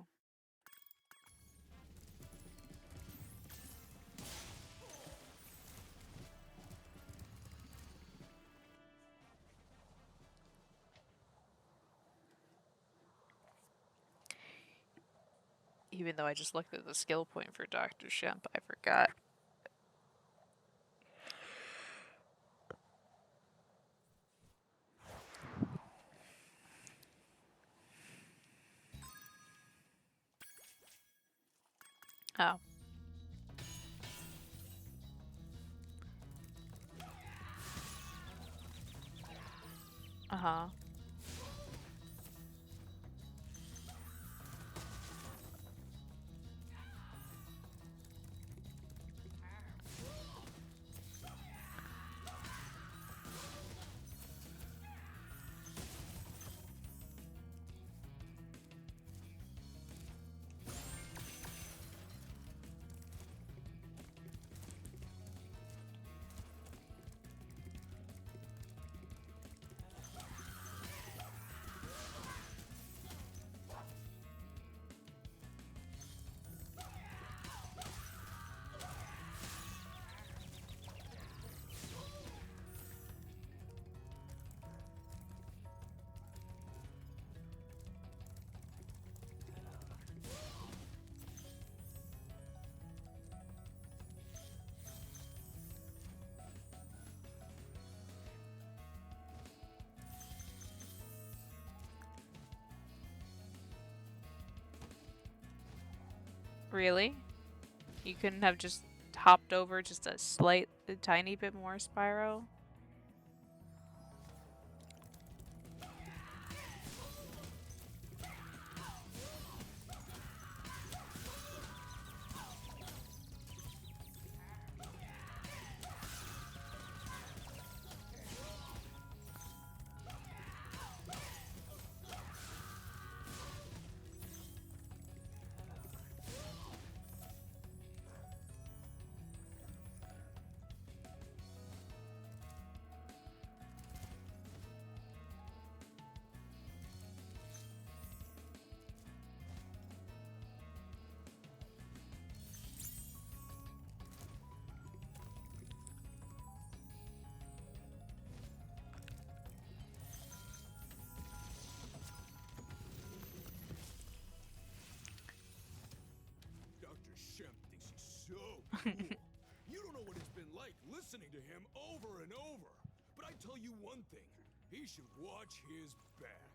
Even though I just looked at the skill point for Dr. Shemp, I forgot. Oh. Uh-huh. Really? You couldn't have just hopped over just a tiny bit more, Spyro? You don't know what it's been like listening to him over and over. But I tell you one thing, he should watch his back.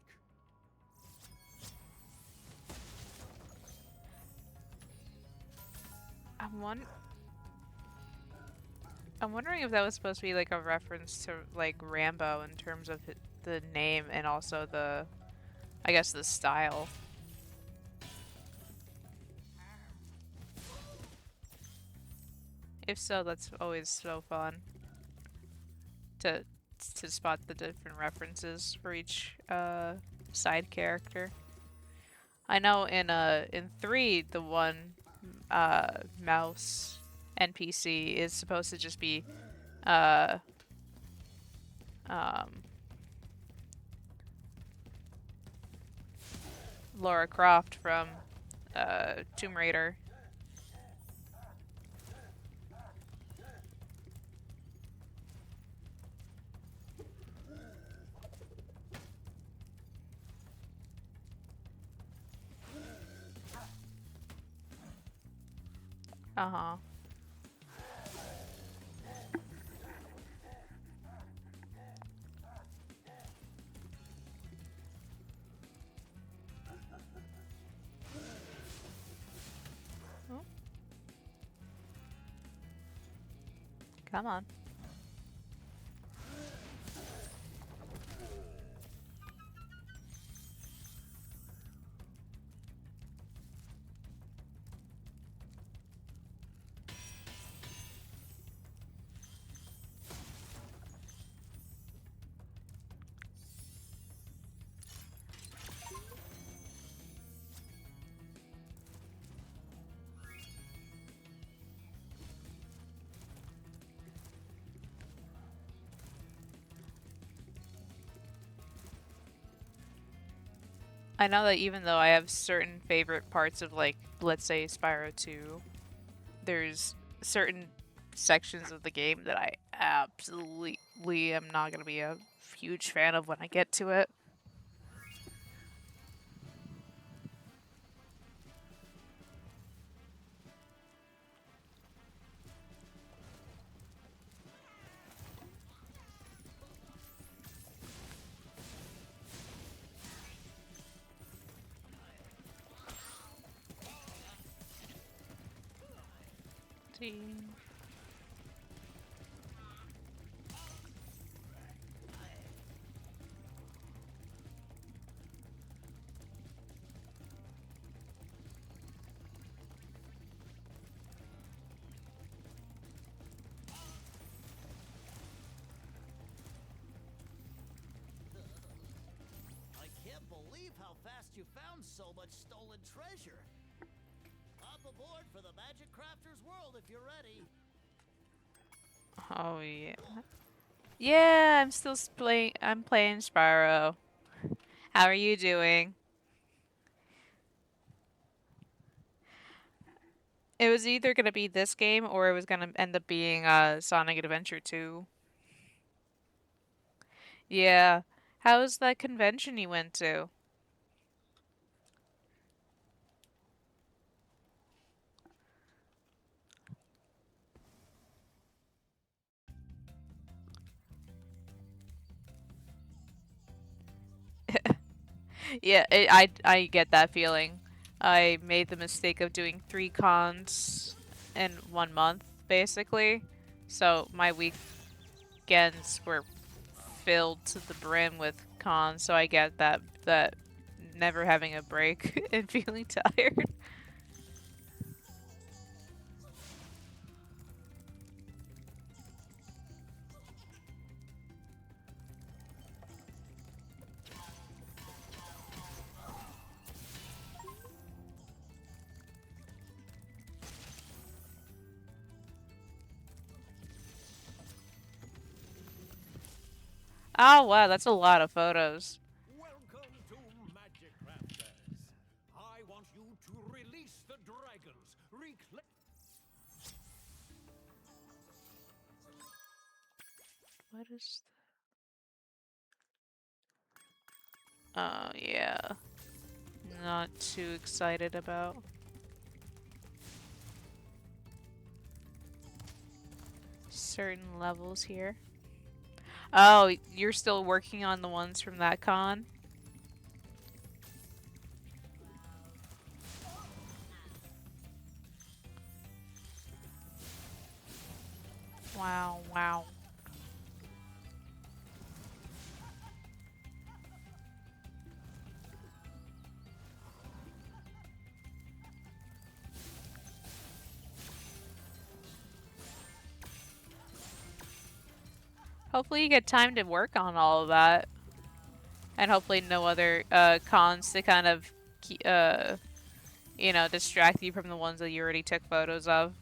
I'm wondering if that was supposed to be like a reference to like Rambo in terms of the name and also the, I guess, the style. If so, that's always so fun to spot the different references for each side character. I know in 3 the one mouse NPC is supposed to just be uh um Lara Croft from Tomb Raider. Uh-huh. Oh. Come on. I know that even though I have certain favorite parts of, like, let's say Spyro 2, there's certain sections of the game that I absolutely am not going to be a huge fan of when I get to it. See. I can't believe how fast you found so much stolen treasure. Hop aboard for the Magic Crafter's world if you're ready. Oh yeah. Yeah, I'm still playing. I'm playing Spyro. How are you doing? It was either gonna be this game or it was gonna end up being Sonic Adventure 2. Yeah. How was that convention you went to? Yeah, I get that feeling. I made the mistake of doing 3 cons in 1 month, basically. So my weekends were filled to the brim with cons, so I get that never having a break and feeling tired. Oh wow, that's a lot of photos. Welcome to Magic Crafters. I want you to release the dragons. What is Oh yeah. Not too excited about. certain levels here. Oh, you're still working on the ones from that con? Wow, wow. Hopefully you get time to work on all of that. And hopefully no other cons to kind of you know, distract you from the ones that you already took photos of.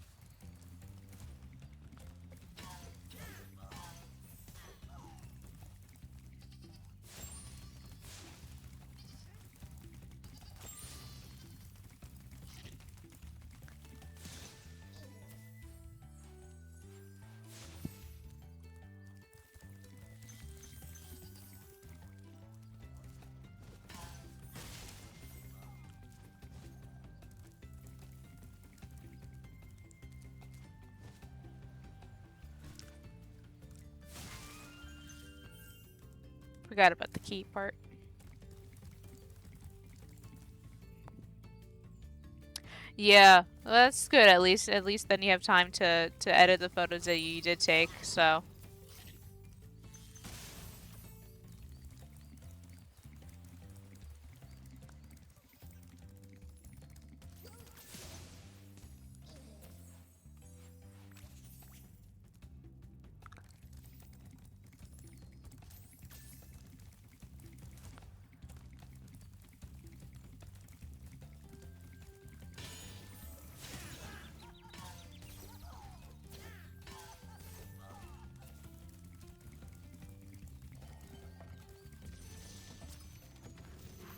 Forgot about the key part. Yeah, well, that's good at least. At least then you have time to edit the photos that you did take, so.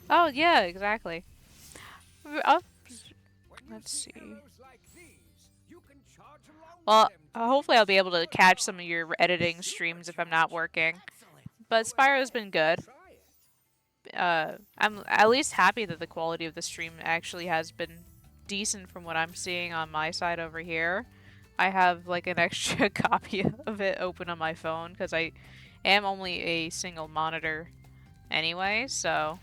Oh, yeah, exactly. Let's see. Well, hopefully I'll be able to catch some of your editing streams if I'm not working. But Spyro's been good. I'm at least happy that the quality of the stream actually has been decent from what I'm seeing on my side over here. I have like an extra copy of it open on my phone because I am only a single monitor anyway, so.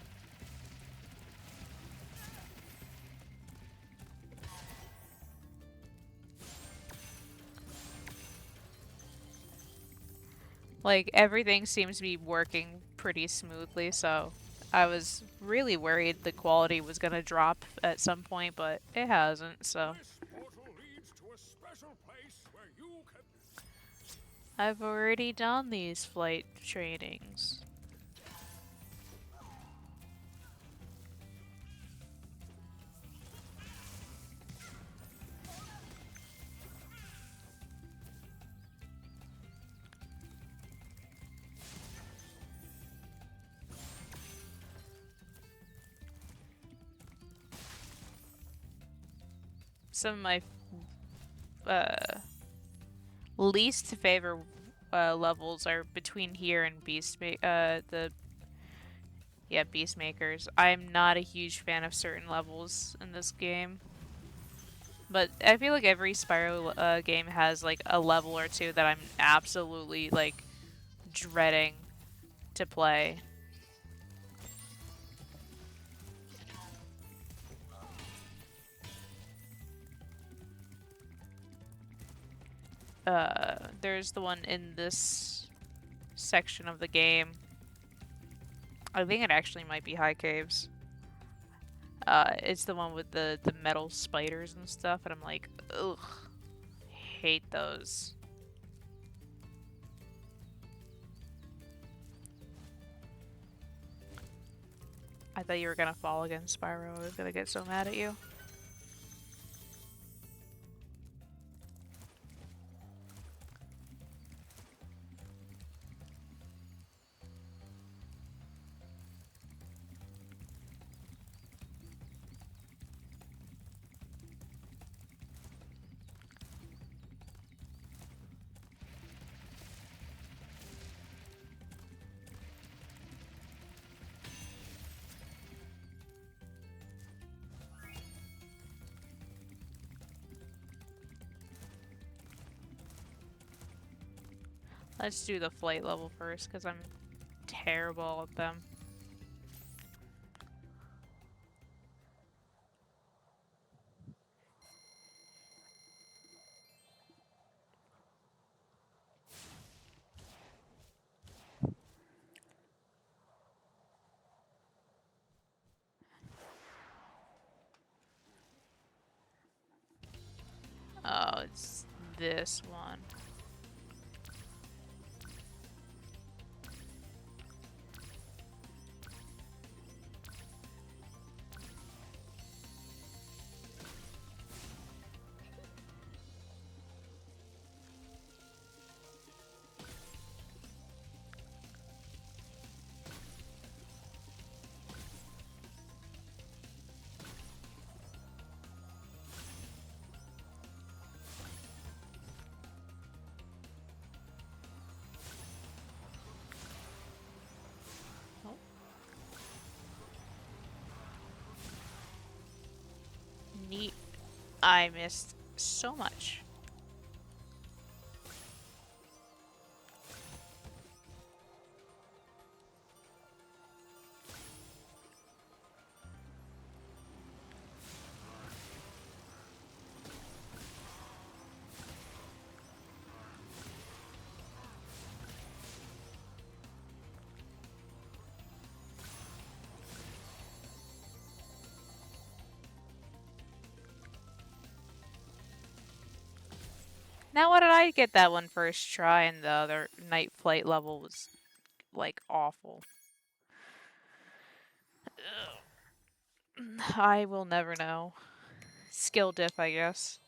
Like, everything seems to be working pretty smoothly, so I was really worried the quality was gonna drop at some point, but it hasn't, so. I've already done these flight trainings. Some of my least favorite levels are between here and Beastmakers. I'm not a huge fan of certain levels in this game. But I feel like every Spyro game has like a level or two that I'm absolutely like dreading to play. There's the one in this section of the game. I think it actually might be High Caves. It's the one with the metal spiders and stuff, and I'm like, ugh, hate those. I thought you were gonna fall again, Spyro. I was gonna get so mad at you. Let's do the flight level first, because I'm terrible at them. Oh, it's this one. Neat. I missed so much. Now, why did I get that one first try and the other night flight level was, like, awful? I will never know. Skill diff, I guess.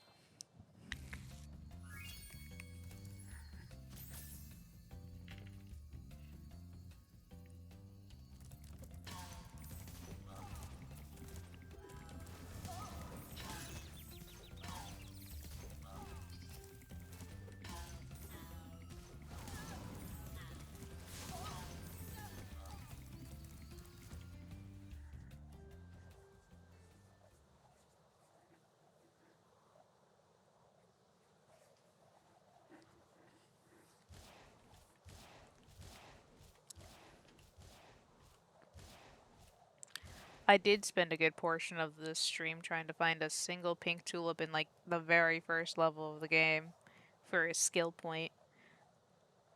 I did spend a good portion of this stream trying to find a single pink tulip in, like, the very first level of the game for a skill point,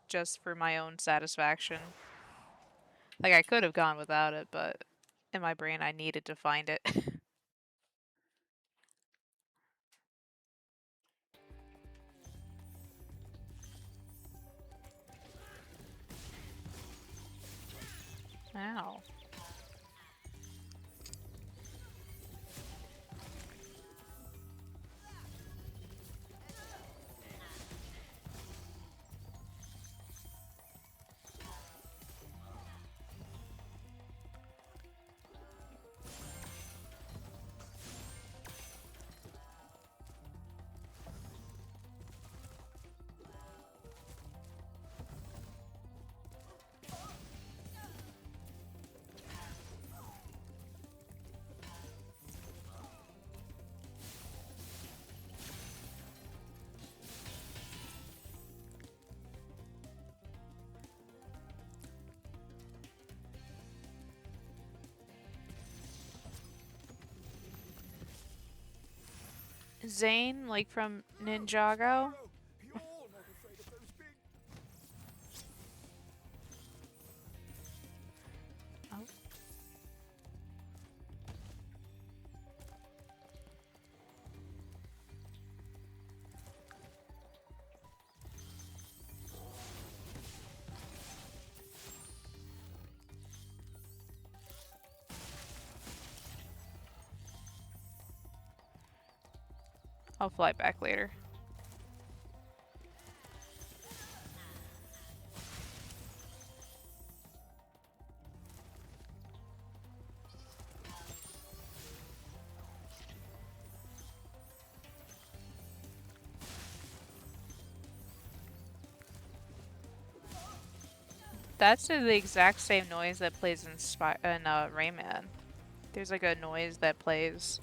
just for my own satisfaction. Like, I could have gone without it, but in my brain I needed to find it. Ow. Zane, like from Ninjago? You're not afraid of those big... Oh. I'll fly back later. That's the exact same noise that plays in Rayman. There's like a noise that plays,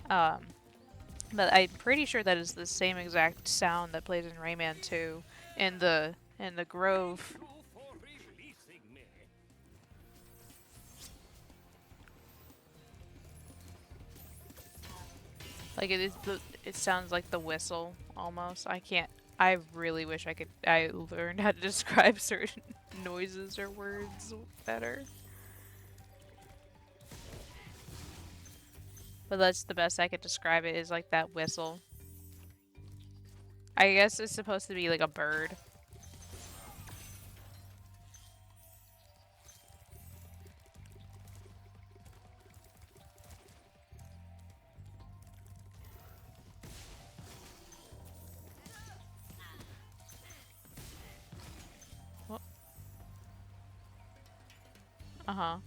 but I'm pretty sure that is the same exact sound that plays in Rayman 2 in the in the grove. Thank you for releasing me. Like it sounds like the whistle almost. I can't. I really wish I learned how to describe certain noises or words better. But that's the best I could describe it, is like that whistle. I guess it's supposed to be like a bird. What? Uh-huh.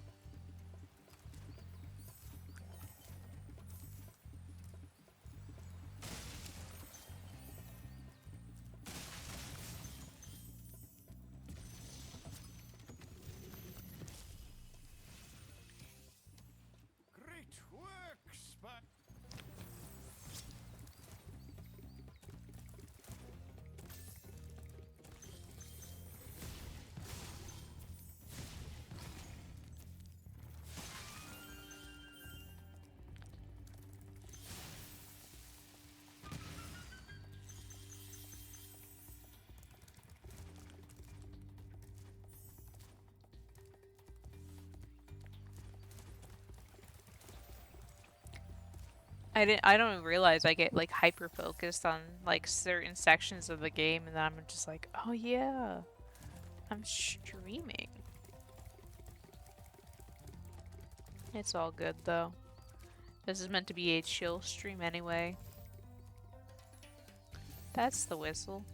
Great work, Spyro. I don't even realize I get like hyper focused on like certain sections of the game, and then I'm just like, oh yeah, I'm streaming. It's all good though. This is meant to be a chill stream anyway. That's the whistle.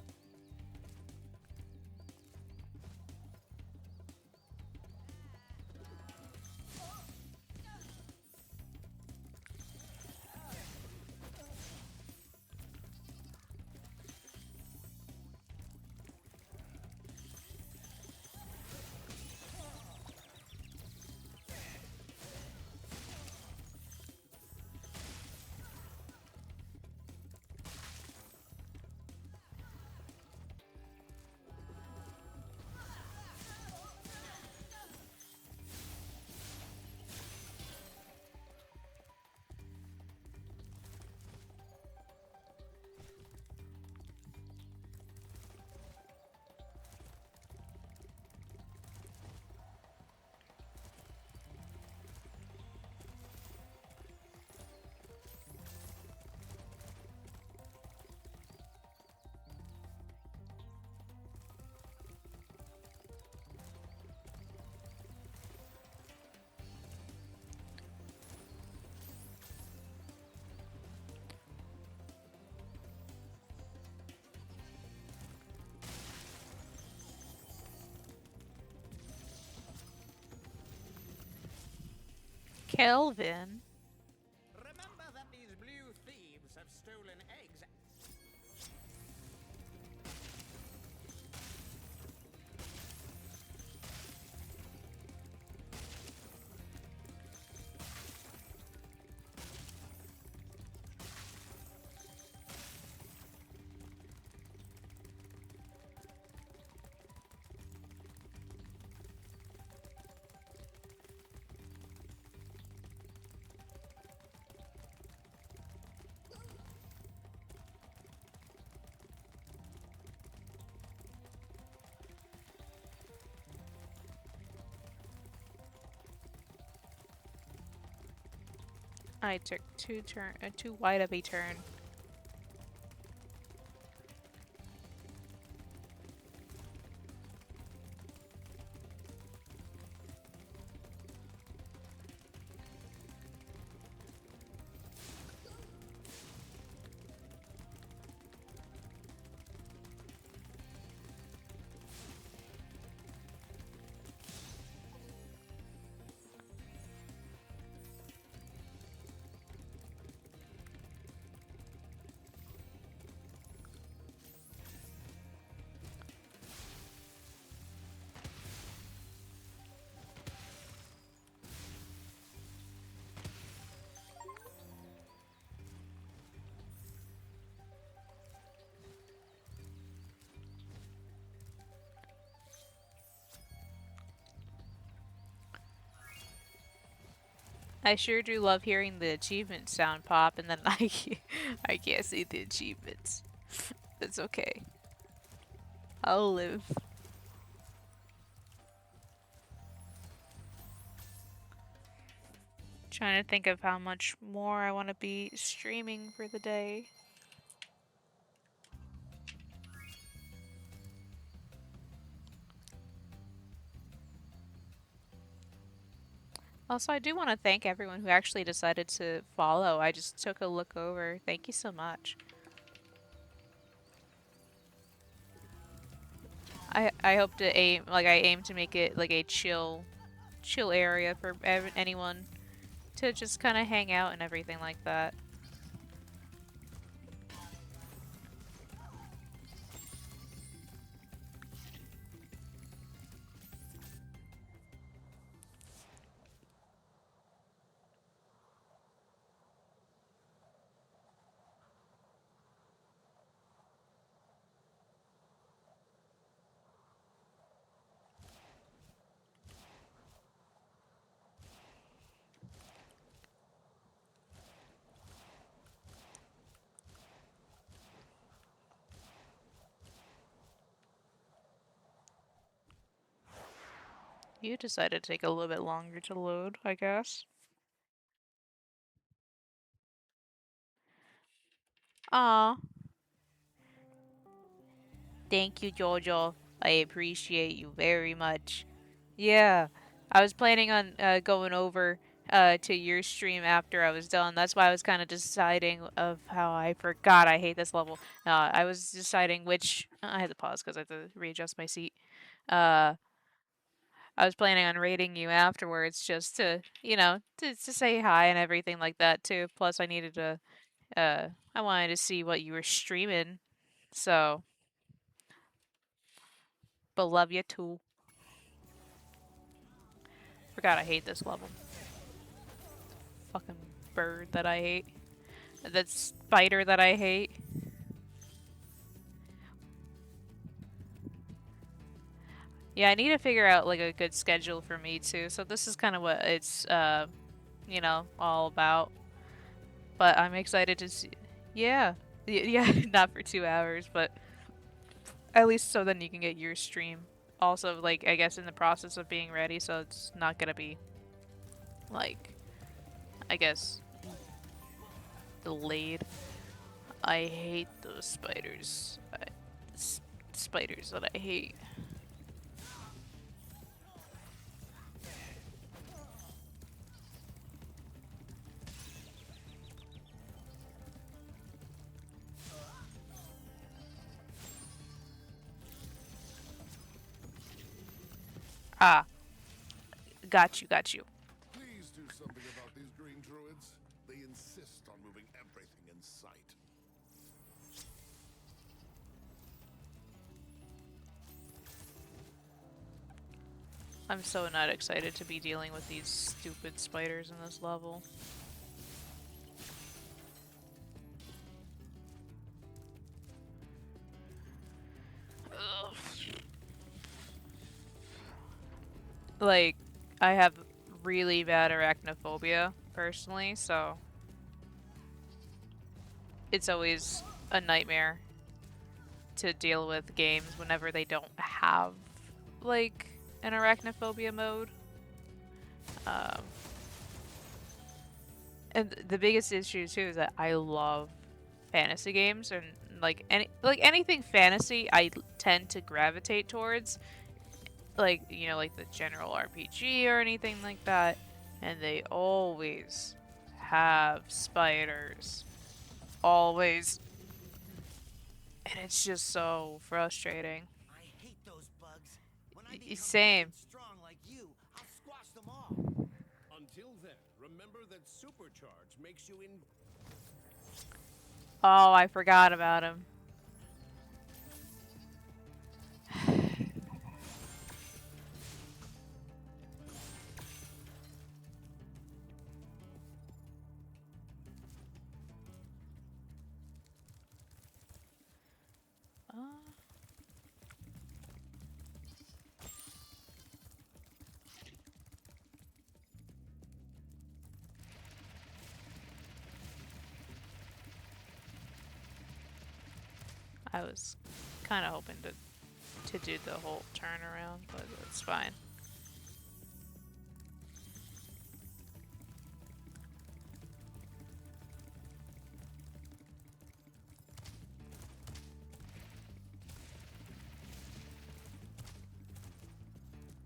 Kelvin. Remember that these blue thieves have stolen eggs. I took too wide of a turn. I sure do love hearing the achievement sound pop, and then I can't see the achievements. It's okay. I'll live. Trying to think of how much more I want to be streaming for the day. Also, I do want to thank everyone who actually decided to follow. I just took a look over. Thank you so much. I hope to aim, like, I aim to make it like a chill area for anyone to just kind of hang out and everything like that. You decided to take a little bit longer to load, I guess. Aw. Thank you, Jojo. I appreciate you very much. Yeah, I was planning on going over to your stream after I was done. That's why I was kind of deciding of how I forgot I hate this level. I was deciding which I had to pause because I had to readjust my seat. Uh, I was planning on rating you afterwards just to, to say hi and everything like that too. Plus, I needed to, I wanted to see what you were streaming. So, but love you too. Forgot I hate this level. Fucking bird that I hate. That spider that I hate. Yeah, I need to figure out like a good schedule for me too. So this is kind of what it's all about. But I'm excited to see. Yeah, yeah, not for 2 hours, but at least so then you can get your stream. Also, like I guess in the process of being ready, so it's not gonna be like, I guess, delayed. I hate those spiders. Spiders that I hate. Ah, got you, got you. Please do something about these green druids. They insist on moving everything in sight. I'm so not excited to be dealing with these stupid spiders in this level. Ugh. Like, I have really bad arachnophobia, personally, so it's always a nightmare to deal with games whenever they don't have, like, an arachnophobia mode. And the biggest issue too is that I love fantasy games, and anything fantasy I tend to gravitate towards, like like the general RPG or anything like that, and they always have spiders, always, and it's just so frustrating. I hate those bugs. When I become Same. strong like you, I'll squash them all. Until then, remember that supercharge makes you in. Oh, I forgot about him. I was kind of hoping to do the whole turnaround, but it's fine.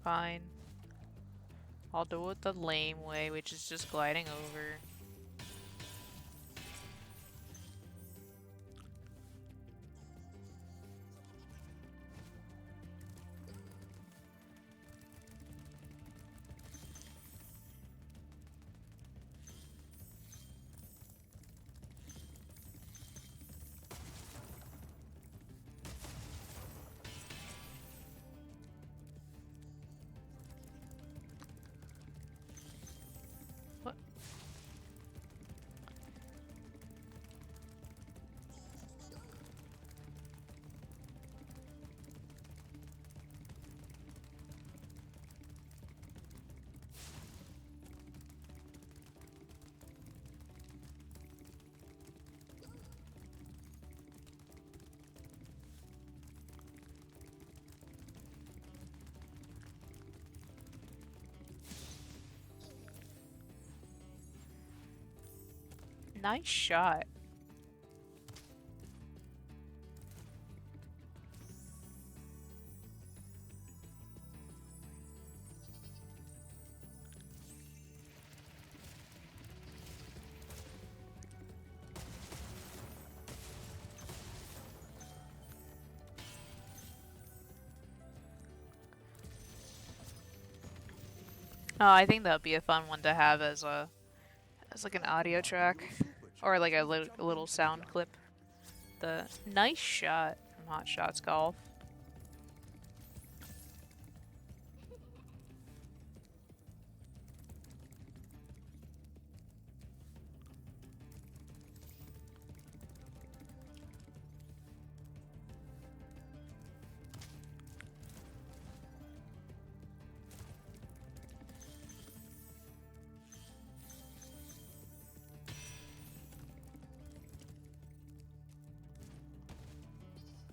Fine. I'll do it the lame way, which is just gliding over. What? Nice shot. Oh, I think that would be a fun one to have as like an audio track or like a little sound clip. The nice shot from Hot Shots Golf.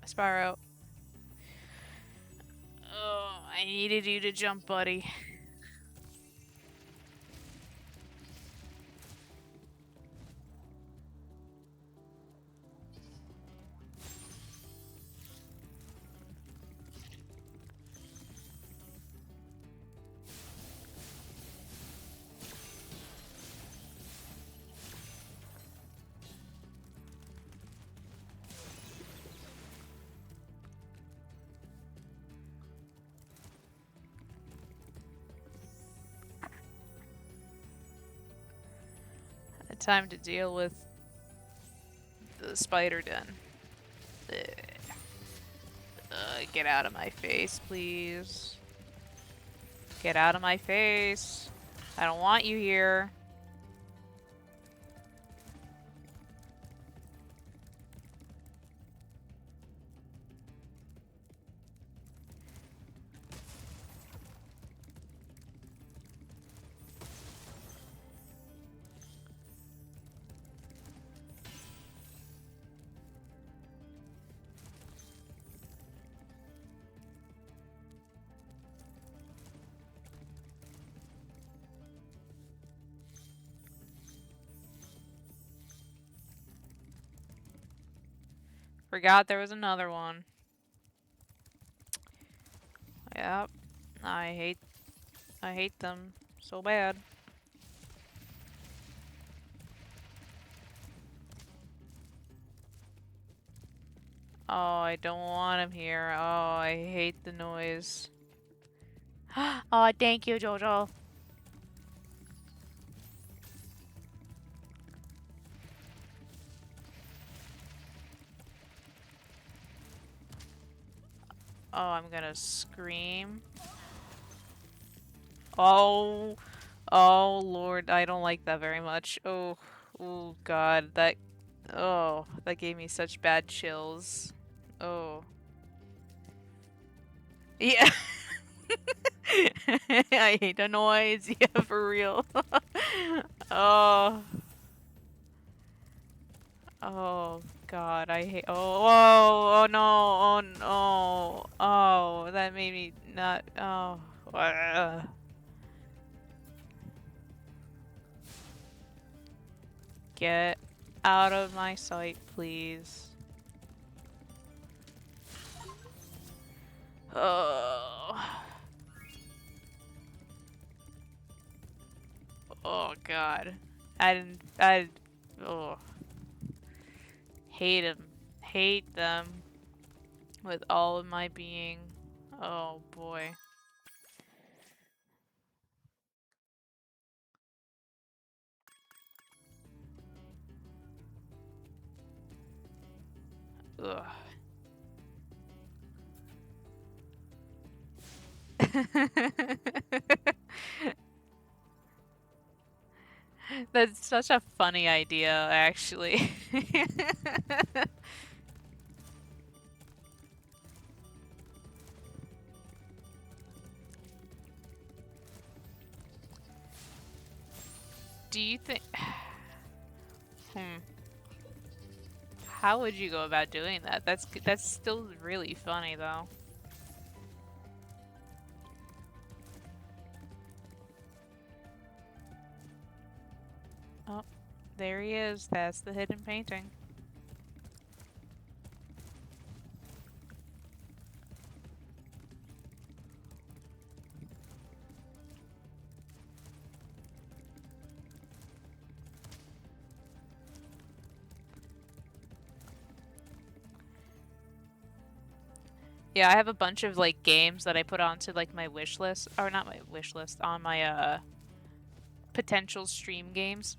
Spyro. Oh, I needed you to jump, buddy. Time to deal with the spider den. Get out of my face, please. Get out of my face. I don't want you here. Forgot there was another one. Yep. I hate them so bad. Oh, I don't want him here. Oh, I hate the noise. Oh, thank you, Jojo. Oh, I'm gonna scream. Oh, oh Lord, I don't like that very much. Oh, oh God, that gave me such bad chills. Oh. Yeah. I hate the noise. Yeah, for real. Oh. Oh, God, I hate. Oh no! Oh no! Oh, that made me not. Oh. Get out of my sight, please. Oh. Oh God. Oh. Hate him. Hate them. With all of my being. Oh boy. Ugh. That's such a funny idea, actually. Do you think... How would you go about doing that? That's still really funny, though. Oh, there he is. That's the hidden painting. Yeah, I have a bunch of like games that I put onto like my wish list, or not my wish list, on my potential stream games.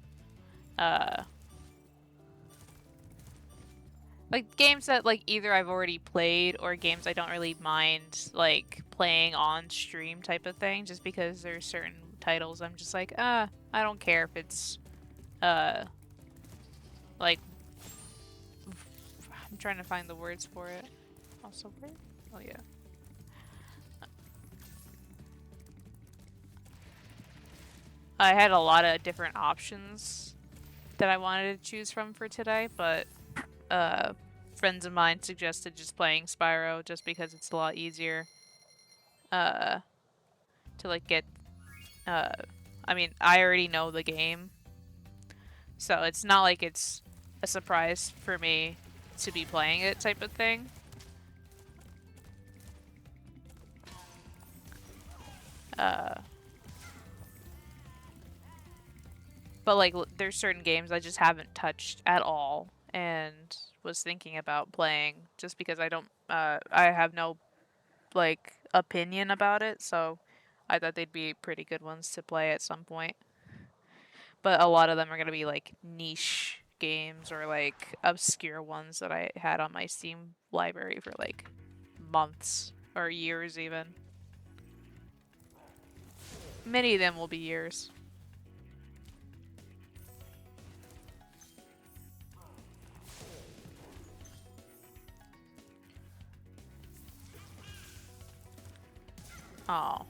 Like games that like either I've already played or games I don't really mind like playing on stream type of thing, just because there's certain titles I'm just like, I don't care if it's like I'm trying to find the words for it. Also, where? Oh yeah. I had a lot of different options that I wanted to choose from for today, but friends of mine suggested just playing Spyro just because it's a lot easier to like get I mean, I already know the game, so it's not like it's a surprise for me to be playing it type of thing. But like there's certain games I just haven't touched at all and was thinking about playing just because I don't I have no like opinion about it, so I thought they'd be pretty good ones to play at some point. But a lot of them are going to be like niche games or like obscure ones that I had on my Steam library for like months or years even. Many of them will be years. Oh.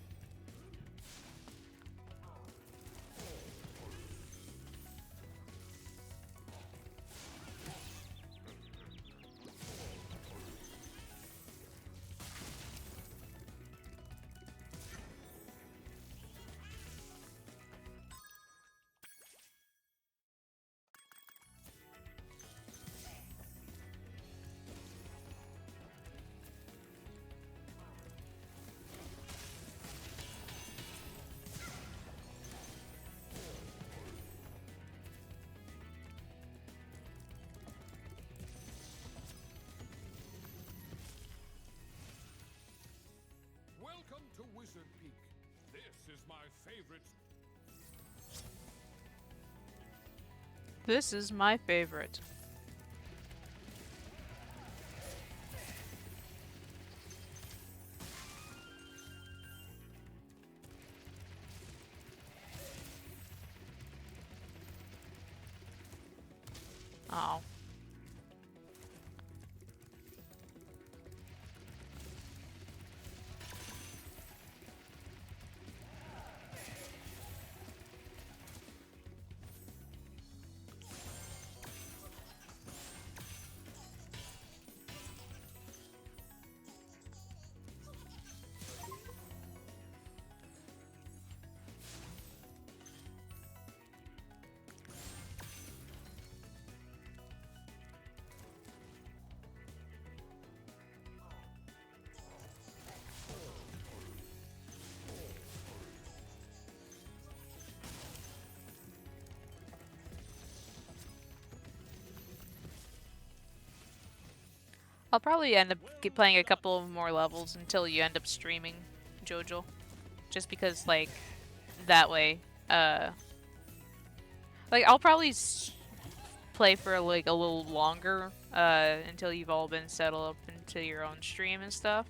Welcome to Wizard Peak. This is my favorite. This is my favorite. Oh. I'll probably end up playing a couple of more levels until you end up streaming JoJo. Just because, like, that way, like, I'll probably play for, like, a little longer, until you've all been settled up into your own stream and stuff.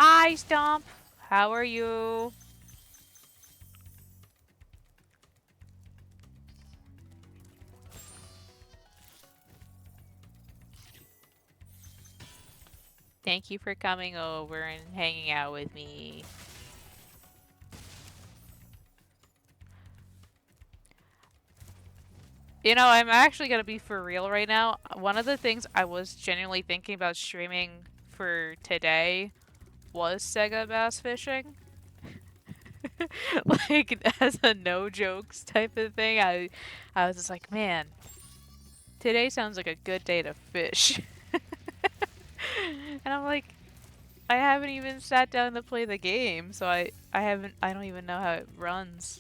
Hi, Stomp! How are you? Thank you for coming over and hanging out with me. You know, I'm actually gonna be for real right now. One of the things I was genuinely thinking about streaming for today was Sega Bass Fishing. Like, as a no jokes type of thing, I was just like, man, today sounds like a good day to fish. And I'm like, I haven't even sat down to play the game, so I don't even know how it runs.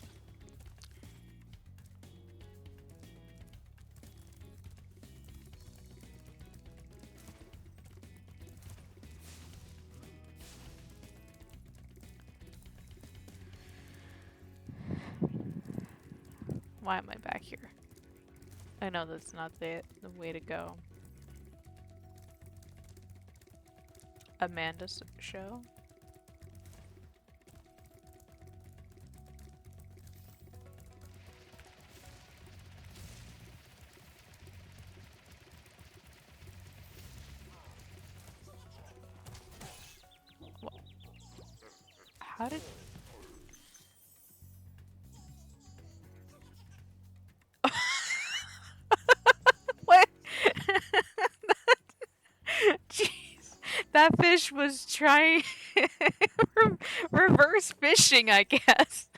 Why am I back here? I know that's not the way to go. Amanda's show? What? How did... What? Jeez. That fish was trying reverse fishing, I guess.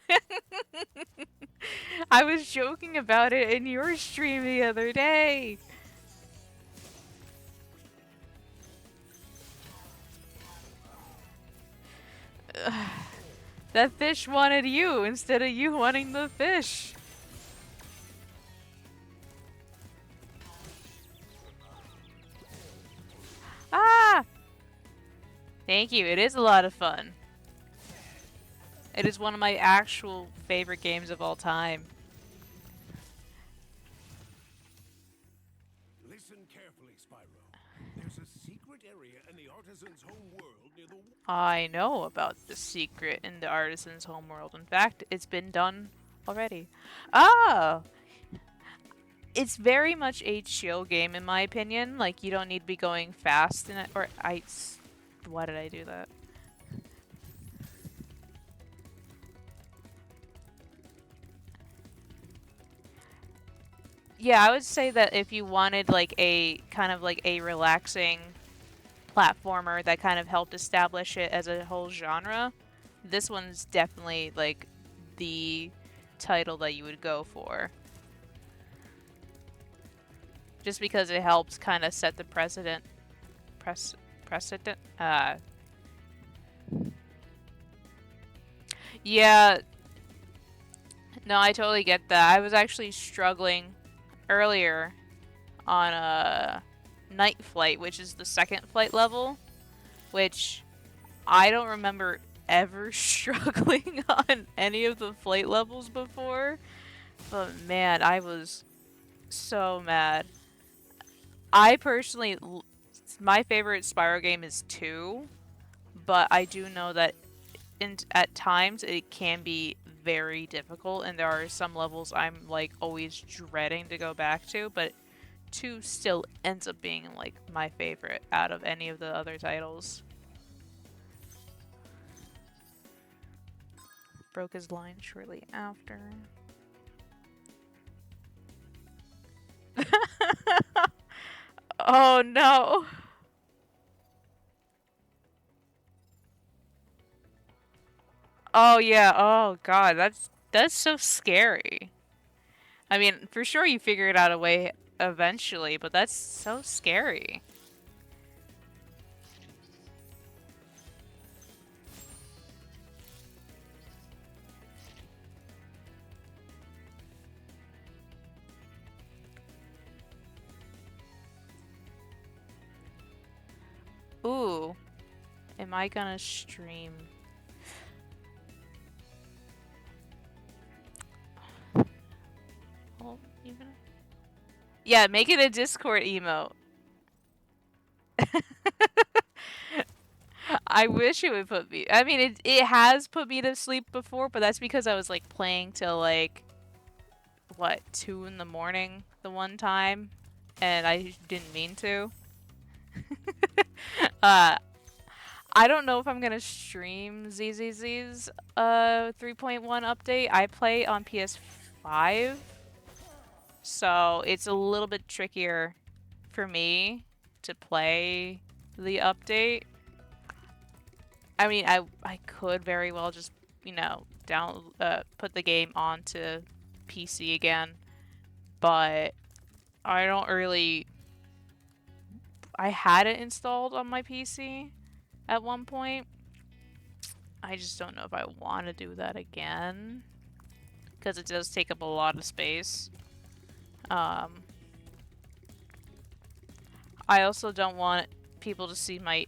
I was joking about it in your stream the other day. That fish wanted you instead of you wanting the fish. Ah! Thank you. It is a lot of fun. It is one of my actual favorite games of all time. Listen carefully, Spyro. There's a secret area in the artisan's home world near the... I know about the secret in the artisan's homeworld. In fact, it's been done already. Ah! It's very much a chill game in my opinion. Like, you don't need to be going fast in it. Or, why did I do that? Yeah, I would say that if you wanted like a kind of like a relaxing platformer that kind of helped establish it as a whole genre, this one's definitely like the title that you would go for. Just because it helps kind of set the precedent. Yeah. No, I totally get that. I was actually struggling earlier on Night Flight, which is the second flight level, which I don't remember ever struggling on any of the flight levels before. But man, I was so mad. I personally, my favorite Spyro game is 2, but I do know that at times it can be very difficult, and there are some levels I'm like always dreading to go back to, but 2 still ends up being like my favorite out of any of the other titles. Broke his line shortly after. Oh no! Oh yeah, oh god, that's so scary. I mean, for sure you figured out a way eventually, but that's so scary. am I gonna stream? Well, even... Yeah, make it a Discord emote. I wish it would put me... I mean, it has put me to sleep before, but that's because I was, like, playing till, like, what, 2 in the morning the one time? And I didn't mean to. I don't know if I'm gonna stream ZZZ's 3.1 update. I play on PS5, so it's a little bit trickier for me to play the update. I mean, I could very well just, you know, put the game onto PC again, but I don't really... I had it installed on my PC at one point. I just don't know if I want to do that again, because it does take up a lot of space. I also don't want people to see my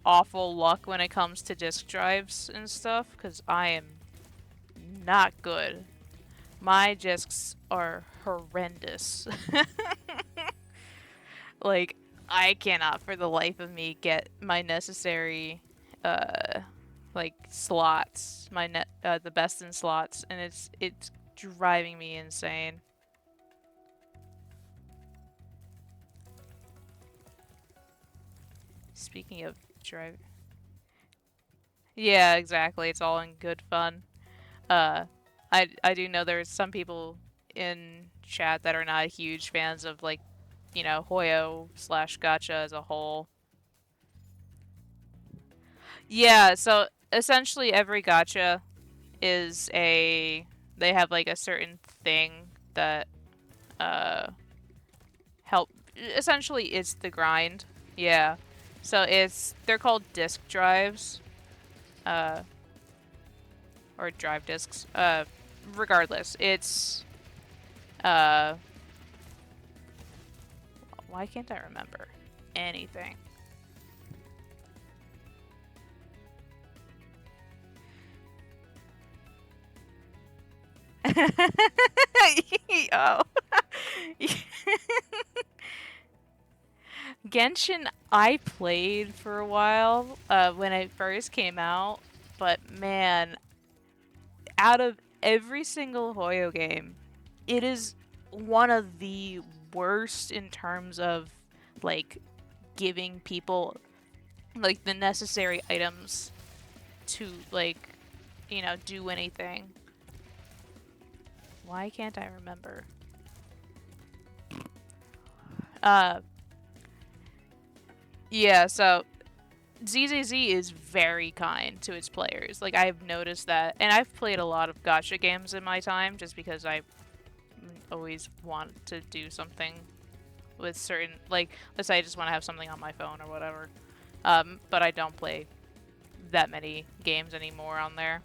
awful luck when it comes to disk drives and stuff, because I am not good. My disks are horrendous. Like, I cannot for the life of me get my necessary like slots, the best in slots, and it's driving me insane. Speaking of drive... Yeah, exactly. It's all in good fun. I do know there's some people in chat that are not huge fans of, like, you know, Hoyo/gacha as a whole. Yeah, so essentially every gacha is they have like a certain thing that help... Essentially it's the grind. Yeah. So they're called disk drives. Or drive disks. Regardless, it's why can't I remember anything? Oh. Genshin, I played for a while when it first came out, but man, out of every single Hoyo game, it is one of the worst in terms of, like, giving people, like, the necessary items to, like, you know, do anything. Why can't I remember? Yeah, so ZZZ is very kind to its players. Like, I've noticed that, and I've played a lot of gacha games in my time just because I always want to do something with certain, like, let's say I just want to have something on my phone or whatever. But I don't play that many games anymore on there,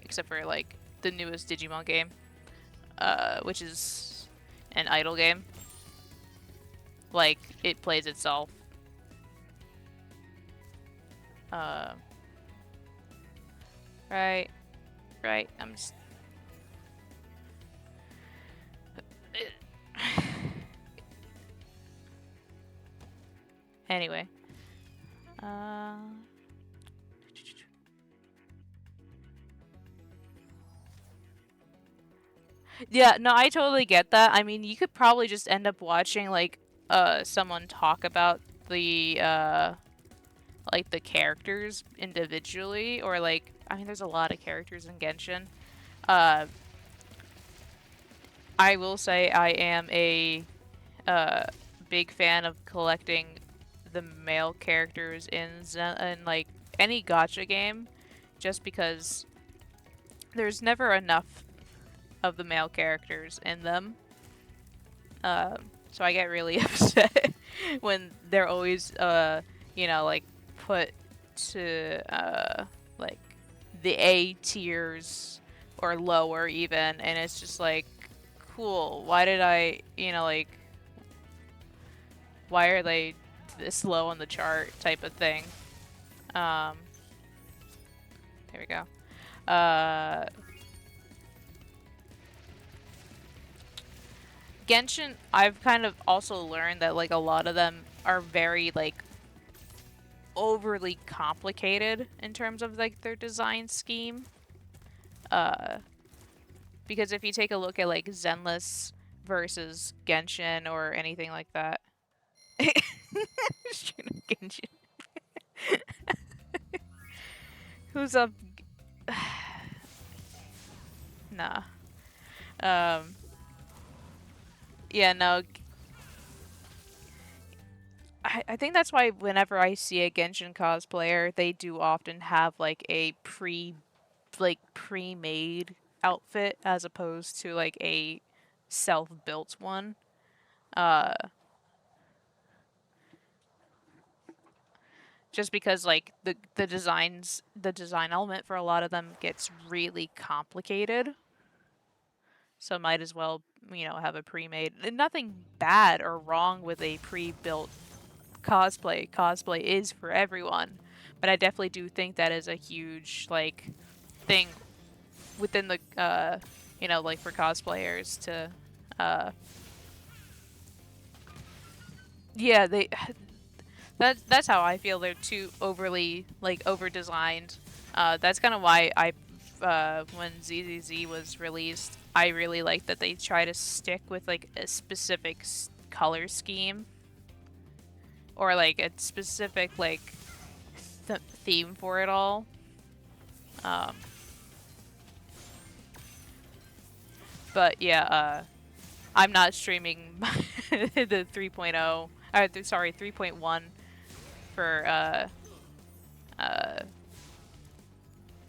except for, like, the newest Digimon game, which is an idle game. Like, it plays itself. Right, I'm just... Anyway. Yeah, no, I totally get that. I mean, you could probably just end up watching, like, someone talk about the, like, the characters individually, or, like, I mean, there's a lot of characters in Genshin. I will say I am a, big fan of collecting the male characters in like, any gacha game, just because there's never enough of the male characters in them. So I get really upset when they're always, you know, like, put to, like, the A tiers or lower even, and it's just like, cool, why did I, you know, like, why are they this low on the chart type of thing? Here we go. Genshin, I've kind of also learned that like a lot of them are very like overly complicated in terms of like their design scheme. Because if you take a look at like Zenless versus Genshin or anything like that. Straight up Genshin. Who's up? Nah. Yeah, no. I think that's why whenever I see a Genshin cosplayer, they do often have like a pre-made outfit as opposed to like a self-built one. Just because like the design element for a lot of them gets really complicated. So might as well, have a pre-made. And nothing bad or wrong with a pre-built cosplay. Cosplay is for everyone. But I definitely do think that is a huge like thing within the like for cosplayers to yeah, that's how I feel. They're too overly like over designed. That's kind of why when ZZZ was released, I really like that they try to stick with like a specific color scheme or like a specific like theme for it all. But yeah, I'm not streaming the 3.0. Sorry, 3.1 for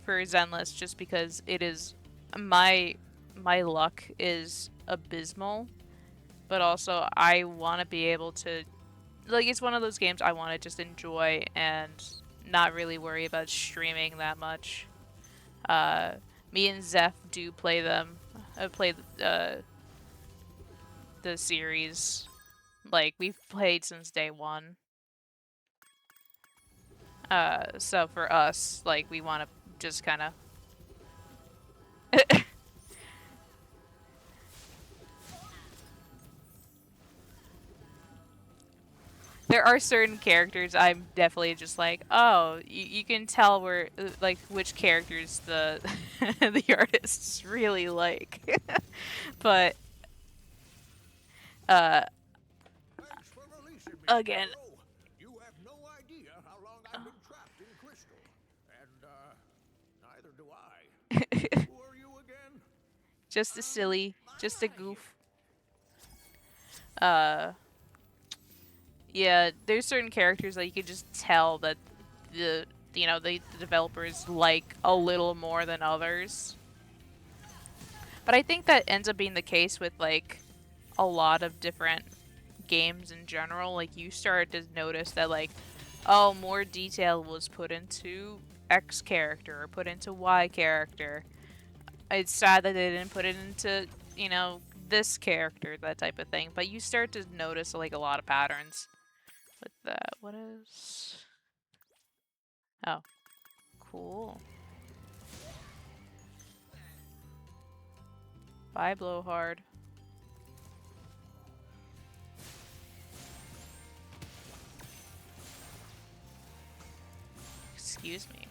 Zenless just because it is my luck is abysmal, but also I want to be able to like it's one of those games I want to just enjoy and not really worry about streaming that much. Me and Zeph do play them. Play the series. Like we've played since day one. So for us, like we want to just kind of there are certain characters I'm definitely just like, oh, you can tell where like which characters the the artists really like. But Thanks for releasing me, again, Spyro. You have no idea how long I've been trapped in Crystal. And, neither do I. Who are you again? just a silly, just a goof. Yeah, there's certain characters that you can just tell that the developers like a little more than others. But I think that ends up being the case with like a lot of different games in general. Like you start to notice that like, oh, more detail was put into X character or put into Y character. It's sad that they didn't put it into, this character, that type of thing. But you start to notice like a lot of patterns with that. What is... Oh, cool. Bye, Blowhard. Excuse me.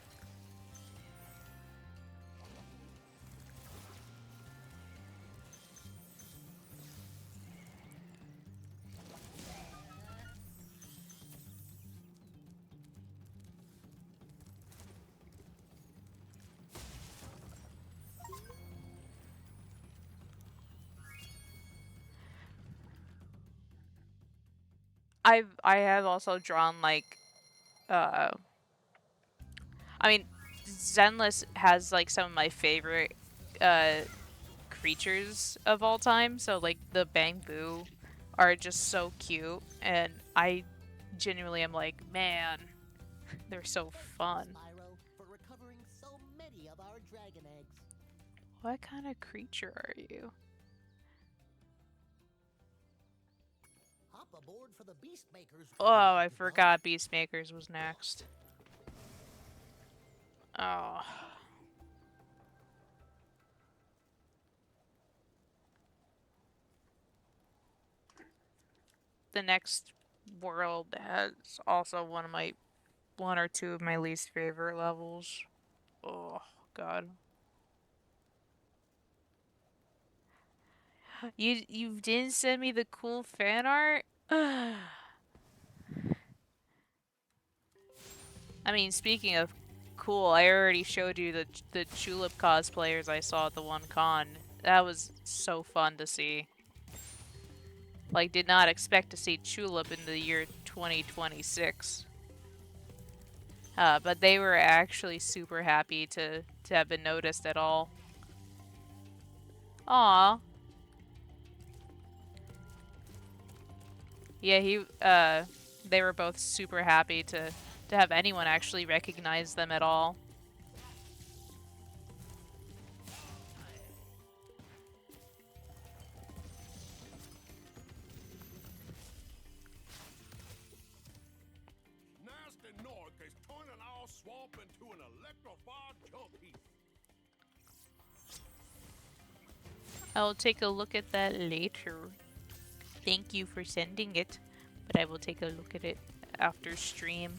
I have also drawn like I mean Zenless has like some of my favorite creatures of all time, so like the Bamboo are just so cute and I genuinely am like, man, they're so fun. Spyro, for recovering so many of our dragon eggs. What kind of creature are you? Hop aboard for the Beast Makers. Oh, I forgot Beastmakers was next. Oh. The next world has also one or two of my least favorite levels. Oh, God. You didn't send me the cool fan art? I mean, speaking of cool, I already showed you the Tulip cosplayers I saw at the one con. That was so fun to see. Like, did not expect to see Tulip in the year 2026. But they were actually super happy to have been noticed at all. Aw. Yeah, they were both super happy to have anyone actually recognize them at all. Nasty Nork is turning our swamp into an electrified junkie. I'll take a look at that later. Thank you for sending it, but I will take a look at it after stream.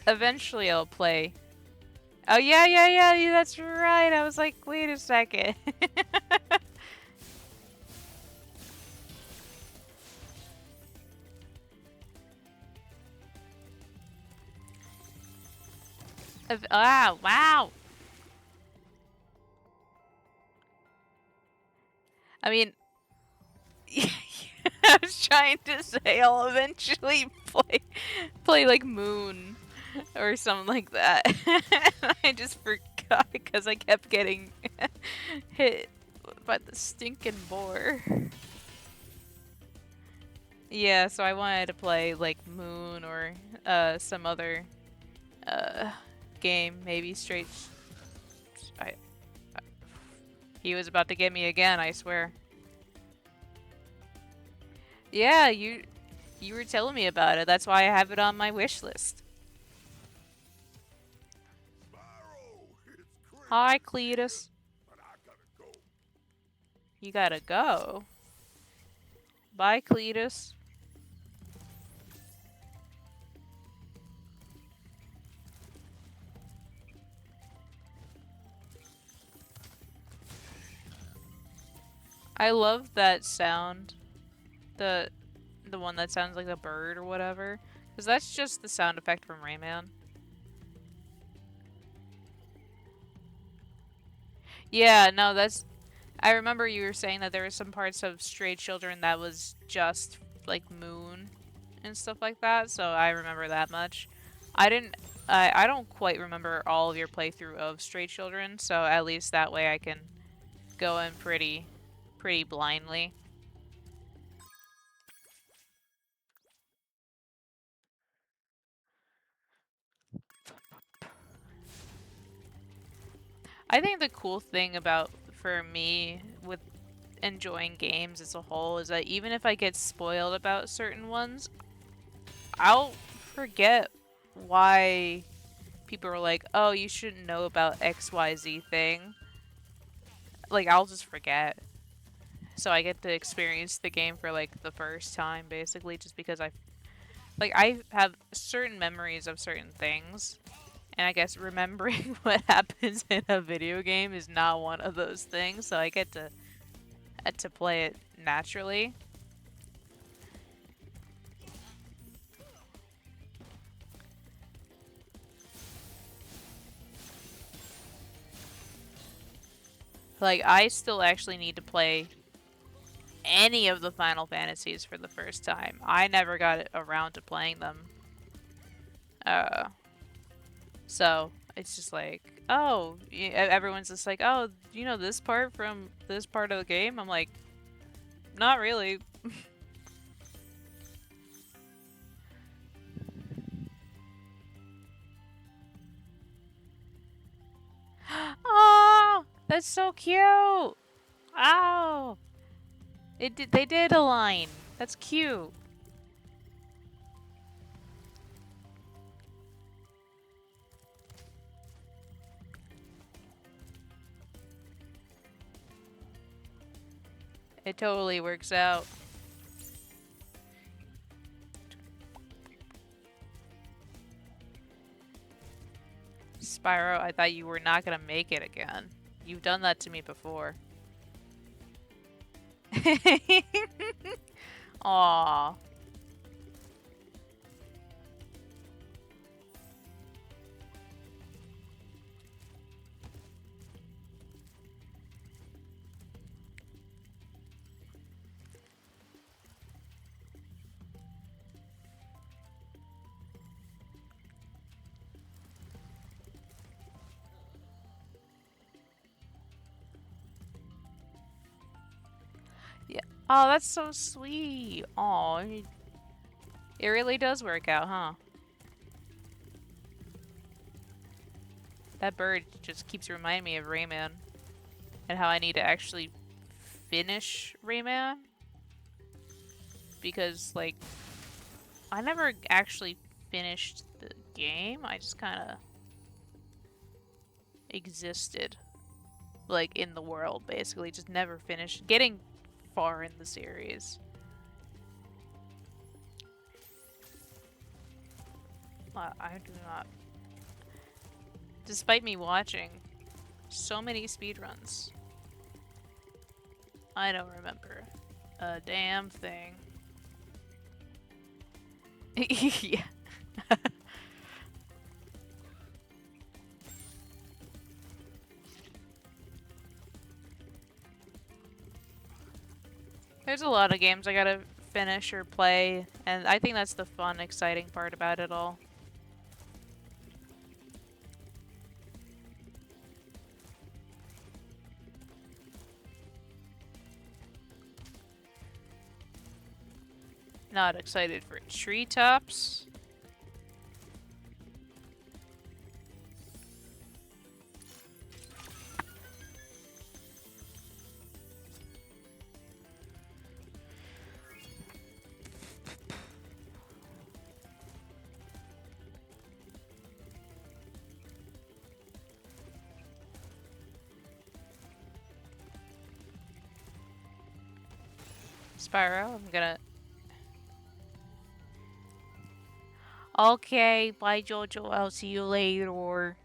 Eventually I'll play. Oh yeah, that's right. I was like, wait a second. Wow. I mean, I was trying to say I'll eventually play like Moon or something like that. I just forgot because I kept getting hit by the stinking boar. Yeah, so I wanted to play like Moon or some other game, maybe straight. I, he was about to get me again, I swear. Yeah, you were telling me about it. That's why I have it on my wish list. Spyro, it's crazy. Hi, Cletus. But I gotta go. You gotta go. Bye, Cletus. I love that sound. The one that sounds like a bird or whatever. Because that's just the sound effect from Rayman. Yeah, no, that's... I remember you were saying that there were some parts of Stray Children that was just, like, Moon and stuff like that, so I remember that much. I don't quite remember all of your playthrough of Stray Children, so at least that way I can go in pretty blindly. I think the cool thing about, for me, with enjoying games as a whole is that even if I get spoiled about certain ones, I'll forget why people are like, oh, you shouldn't know about XYZ thing. Like, I'll just forget. So I get to experience the game for, like, the first time, basically, just because I have certain memories of certain things. And I guess remembering what happens in a video game is not one of those things, so I get to play it naturally. Like, I still actually need to play any of the Final Fantasies for the first time. I never got around to playing them. So it's just like, oh, everyone's just like, oh, you know this part from this part of the game? I'm like, not really. That's so cute! Ow! They did align. That's cute. It totally works out. Spyro, I thought you were not gonna make it again. You've done that to me before. Aww. Yeah. Oh, that's so sweet. Aw. It really does work out, huh? That bird just keeps reminding me of Rayman. And how I need to actually finish Rayman. Because, like, I never actually finished the game. I just kind of existed. Like, in the world, basically. Just never finished getting far in the series. I do not. Despite me watching so many speedruns, I don't remember a damn thing. Yeah. There's a lot of games I gotta finish or play, and I think that's the fun, exciting part about it all. Not excited for treetops. Spyro, I'm gonna... Okay, bye Jojo, I'll see you later.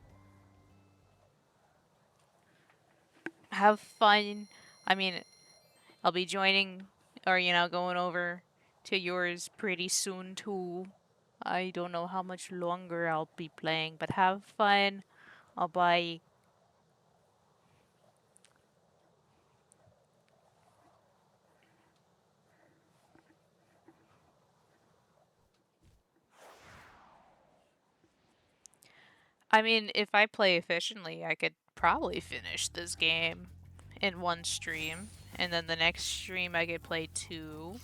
Have fun. I mean, I'll be joining, or, you know, going over to yours pretty soon too. I don't know how much longer I'll be playing, but have fun. Bye. I mean, if I play efficiently, I could probably finish this game in one stream. And then the next stream I could play 2.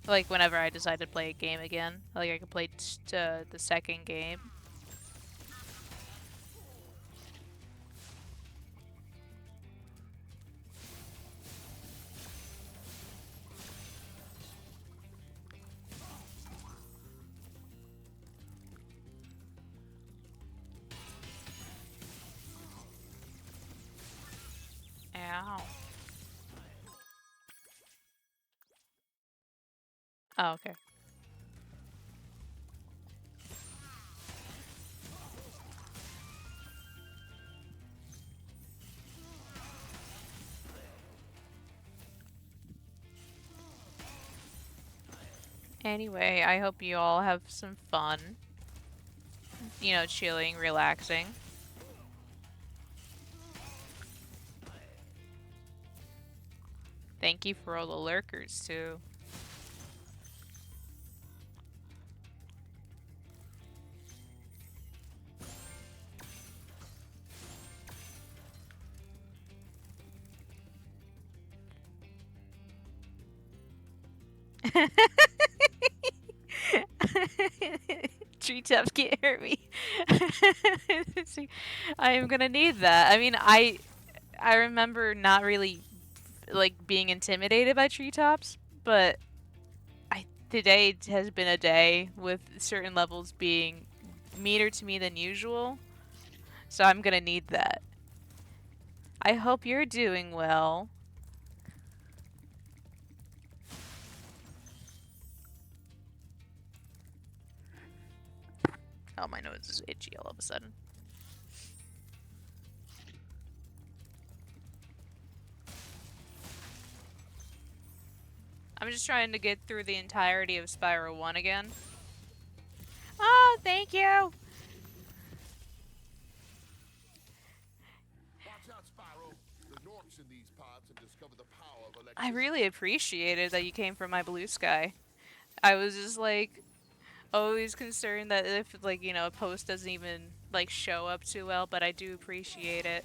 Like, whenever I decide to play a game again. Like, I could play the second game. Ow. Oh, okay. Anyway, I hope you all have some fun. You know, chilling, relaxing. Thank you for all the lurkers, too. Treetops can't hurt me. See, I am gonna need that. I mean, I remember not really like being intimidated by treetops, but today has been a day with certain levels being meaner to me than usual, so I'm gonna need that. I hope you're doing well. Oh, my nose is itchy all of a sudden. I'm just trying to get through the entirety of Spyro 1 again. Oh, thank you! Watch out, Spyro. The Norks in these parts have discovered the power of I electricity. really appreciated that you came from my blue sky. I was just like always concerned that if like, you know, a post doesn't even like show up too well, but I do appreciate it.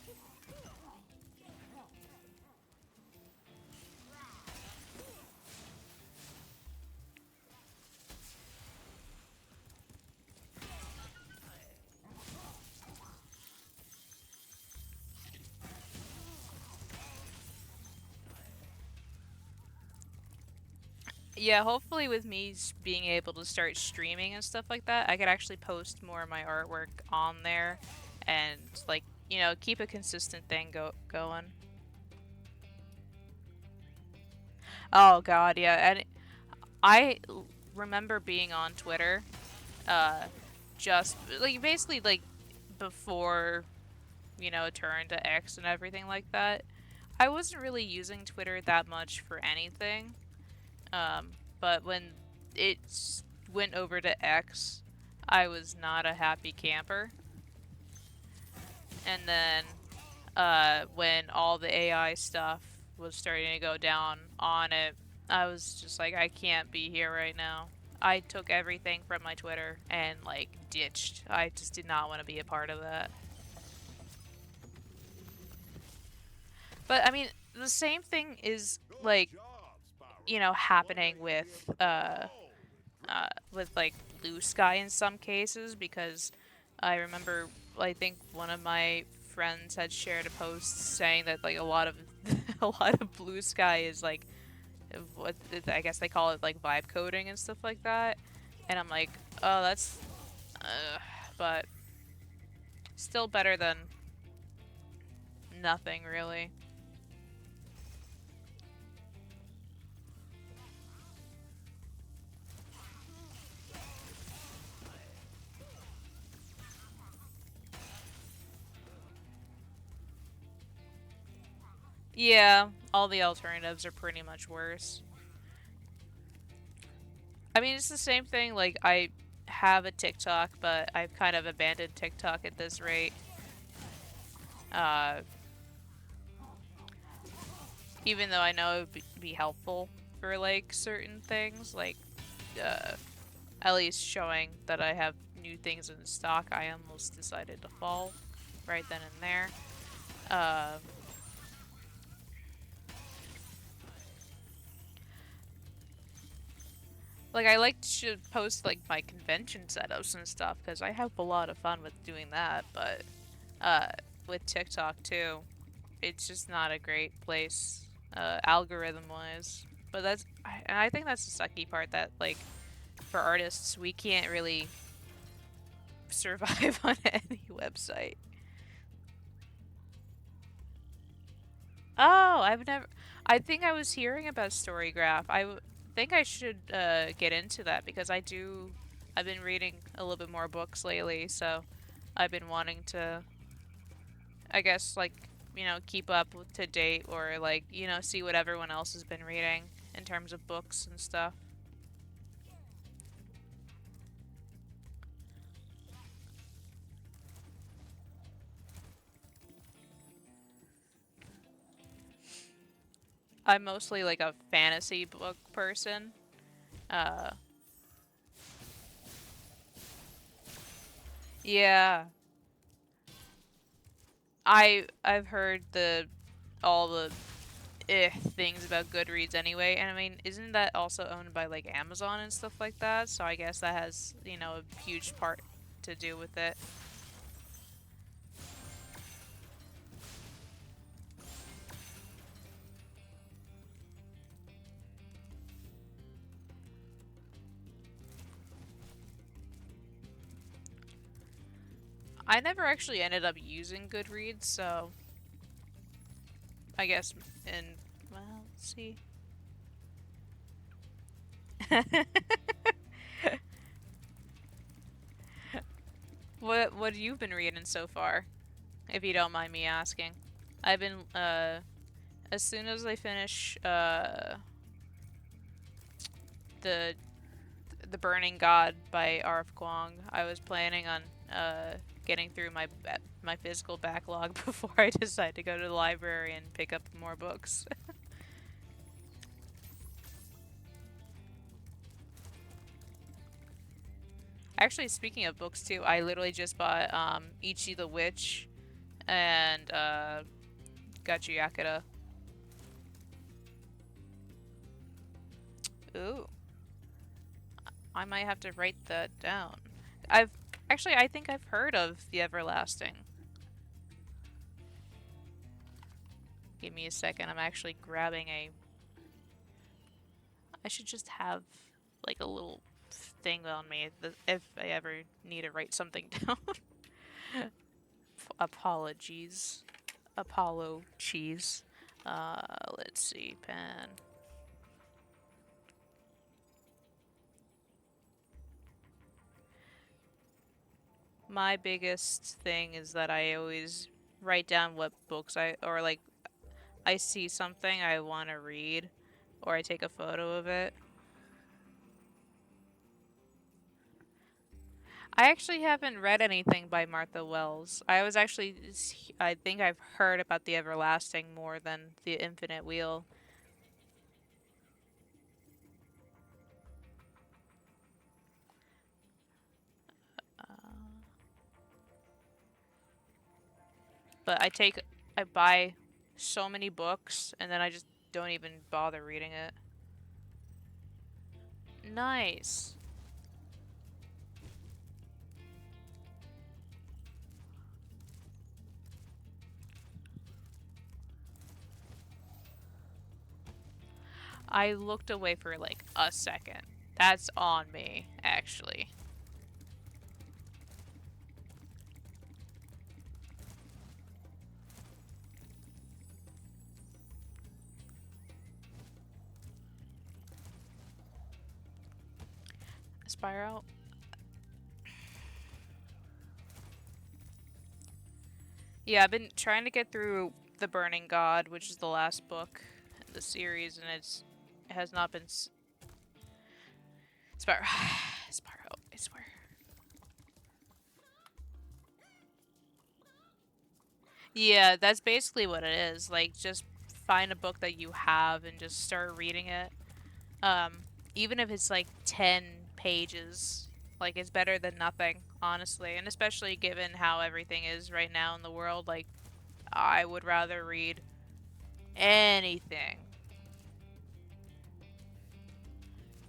Yeah, hopefully with me being able to start streaming and stuff like that, I could actually post more of my artwork on there and like, you know, keep a consistent thing going. Oh god, yeah. And remember being on Twitter uh just like basically like before, you know, it turned to X and everything like that. I wasn't really using Twitter that much for anything. But when it went over to X, I was not a happy camper. And then when all the AI stuff was starting to go down on it, I was just like, I can't be here right now. I took everything from my Twitter and like ditched. I just did not want to be a part of that. But I mean, the same thing is like, you know, happening with like blue sky in some cases, because I remember I think one of my friends had shared a post saying that like a lot of a lot of blue sky is like what I guess they call it like vibe coding and stuff like that, and I'm like, oh, that's but still better than nothing really. Yeah, all the alternatives are pretty much worse. I mean, it's the same thing, like, I have a TikTok, but I've kind of abandoned TikTok at this rate. Uh, Even though I know it would be helpful for, like, certain things, like, at least showing that I have new things in stock, I almost decided to fall right then and there. Like, I like to post, like, my convention setups and stuff, because I have a lot of fun with doing that, but, with TikTok, too, it's just not a great place, algorithm-wise. But and I think that's the sucky part, that, like, for artists, we can't really survive on any website. Oh, I think I was hearing about Storygraph. Think I should get into that, because I've been reading a little bit more books lately, so I've been wanting to, I guess, like, you know, keep up to date, or like, you know, see what everyone else has been reading in terms of books and stuff. I'm mostly like a fantasy book person. Uh, yeah. I've heard all the things about Goodreads anyway. And I mean, isn't that also owned by like Amazon and stuff like that? So I guess that has, you know, a huge part to do with it. I never actually ended up using Goodreads, so I guess well, let's see. What have you been reading so far, if you don't mind me asking? I've been as soon as I finish the Burning God by R.F. Kuang, I was planning on getting through my physical backlog before I decide to go to the library and pick up more books. Actually, speaking of books too, I literally just bought Ichi the Witch and Gachi Yakata. Ooh. I might have to write that down. I think I've heard of The Everlasting. Give me a second. I'm actually grabbing a... I should just have like a little thing on me if I ever need to write something down. Apologies. Apollo cheese. Let's see. Pen. My biggest thing is that I always write down what books I see something I want to read, or I take a photo of it. I actually haven't read anything by Martha Wells. I think I've heard about The Everlasting more than The Infinite Wheel. But I buy so many books, and then I just don't even bother reading it. Nice. I looked away for like a second. That's on me, actually. Spyro? Yeah, I've been trying to get through The Burning God, which is the last book in the series, and it has not been Spyro. Spyro, I swear. Yeah, that's basically what it is. Like, just find a book that you have and just start reading it. Um, Even if it's like 10 pages, like, it's better than nothing, honestly. And especially given how everything is right now in the world, like, I would rather read anything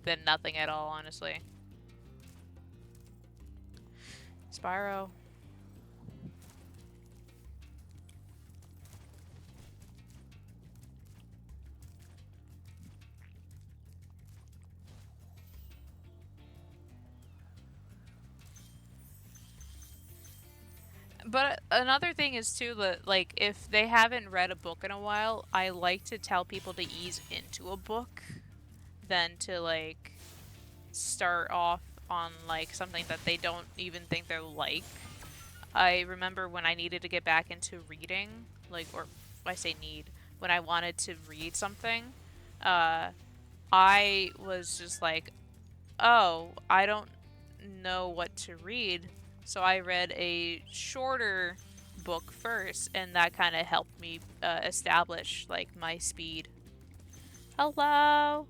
than nothing at all, honestly. Spyro. But another thing is too that like if they haven't read a book in a while, I like to tell people to ease into a book than to like start off on like something that they don't even think they'll like. I remember when I needed to get back into reading, like, or I say need, when I wanted to read something, uh, I was just like, oh, I don't know what to read. So I read a shorter book first, and that kind of helped me establish like my speed. Hello,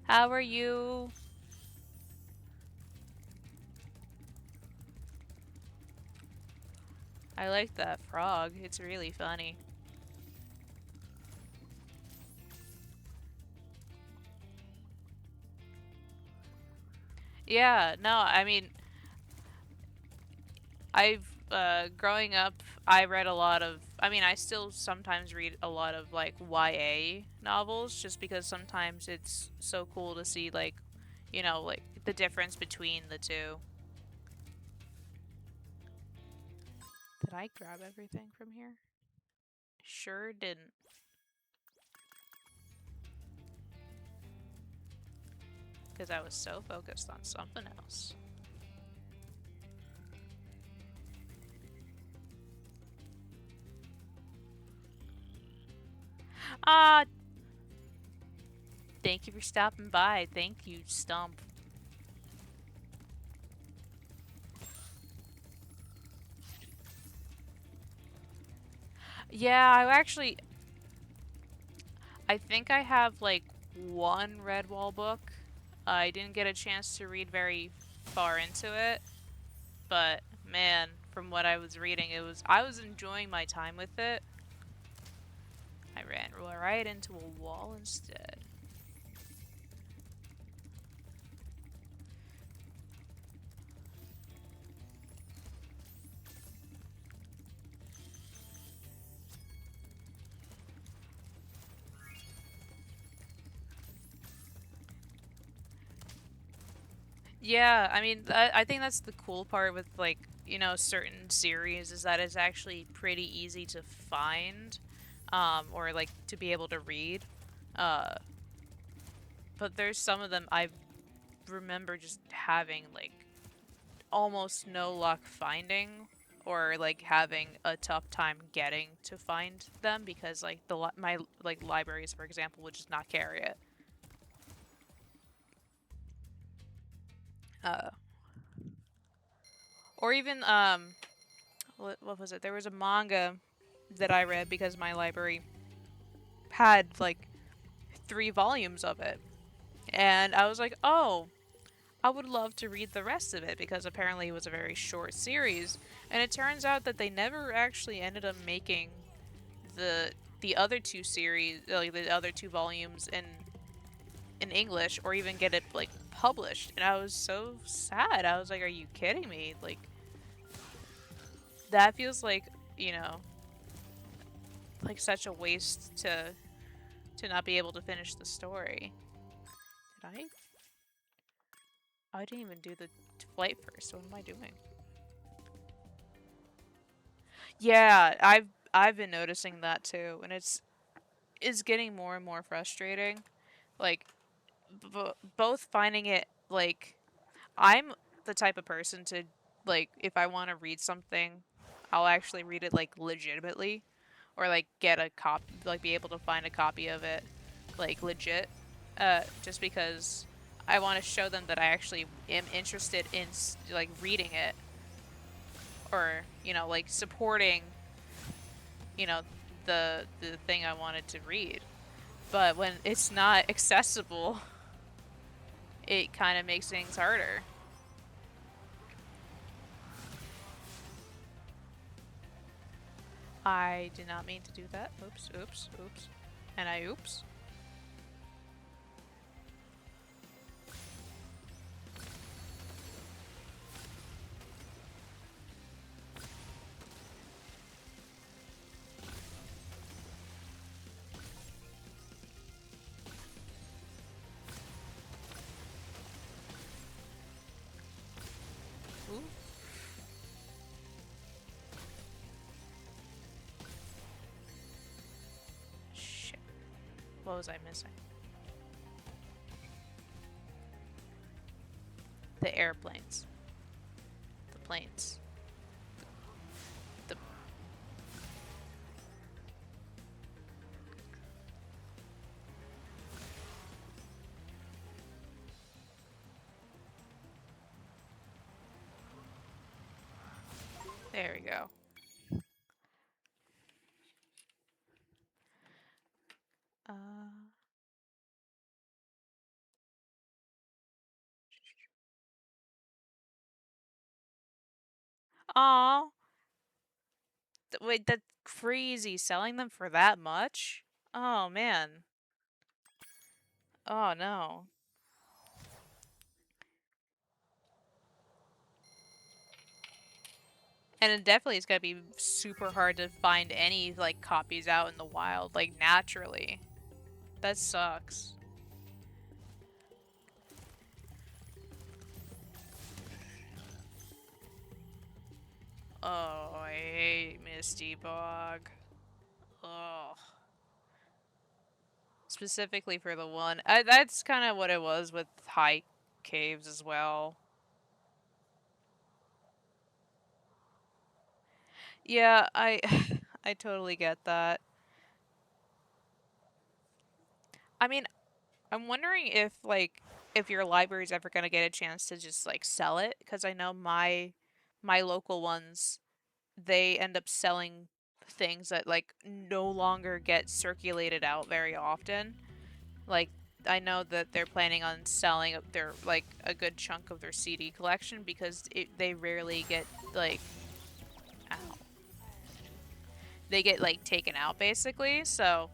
how are you? I like that frog. It's really funny. Yeah, no, I mean, growing up, I read a lot of, I mean, I still sometimes read a lot of, like, YA novels, just because sometimes it's so cool to see, like, like, the difference between the two. Did I grab everything from here? Sure didn't. Because I was so focused on something else. Ah, thank you for stopping by. Thank you, Stump. Yeah, I think I have like one Redwall book. I didn't get a chance to read very far into it, but man, from what I was reading, I was enjoying my time with it. I ran right into a wall instead. Yeah, I mean, I think that's the cool part with, like, certain series is that it's actually pretty easy to find, or, like, to be able to read. Uh, but there's some of them I remember just having, like, almost no luck finding, or, like, having a tough time getting to find them because, like, my, like, libraries, for example, would just not carry it. Uh, or even, what was it? There was a manga that I read because my library had like 3 volumes of it. And I was like, oh, I would love to read the rest of it because apparently it was a very short series. And it turns out that they never actually ended up making the the other two series, like the other 2 volumes in English or even get it like published. And I was so sad. I was like, are you kidding me? Like that feels like, you know, like such a waste to not be able to finish the story. Did I? Oh, I didn't even do the flight first. What am I doing? Yeah, I've been noticing that too, and it's getting more and more frustrating. Like both finding it like I'm the type of person to like if I want to read something, I'll actually read it like legitimately or like get a cop like be able to find a copy of it like legit just because I want to show them that I actually am interested in like reading it or like supporting you know the thing I wanted to read. But when it's not accessible, it kind of makes things harder. I did not mean to do that. Oops, oops, oops. And I oops. Ooh. Shit. What was I missing? The airplanes. The planes. The There we go. Uh. Aw. Wait, that's crazy. Selling them for that much? Oh, man. Oh, no. And it definitely is gonna be super hard to find any like copies out in the wild, like naturally. That sucks. Oh, I hate Misty Bog. Oh. Specifically for the one. That's kind of what it was with High Caves as well. Yeah, I totally get that. I mean, I'm wondering if like if your library's ever gonna get a chance to just like sell it, because I know my local ones, they end up selling things that like no longer get circulated out very often. Like I know that they're planning on selling their like a good chunk of their CD collection because they rarely get like ow, they get like taken out basically. So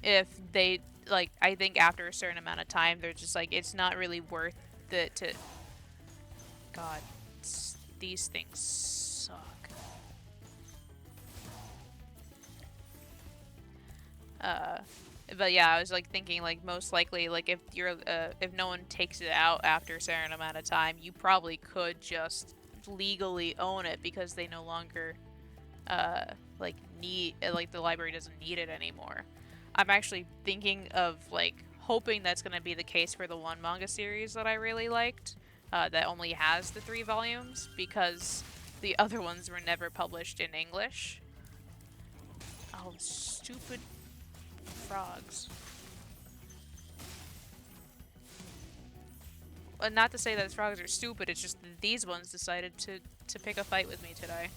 if they like I think after a certain amount of time they're just like it's not really worth it to God, these things suck. Uh but yeah, I was like thinking like most likely like if no one takes it out after a certain amount of time, you probably could just legally own it because they no longer uh like need like the library doesn't need it anymore. I'm actually thinking of like hoping that's going to be the case for the one manga series that I really liked that only has the 3 volumes because the other ones were never published in English. Oh, stupid frogs. Well, not to say that frogs are stupid, it's just that these ones decided to pick a fight with me today.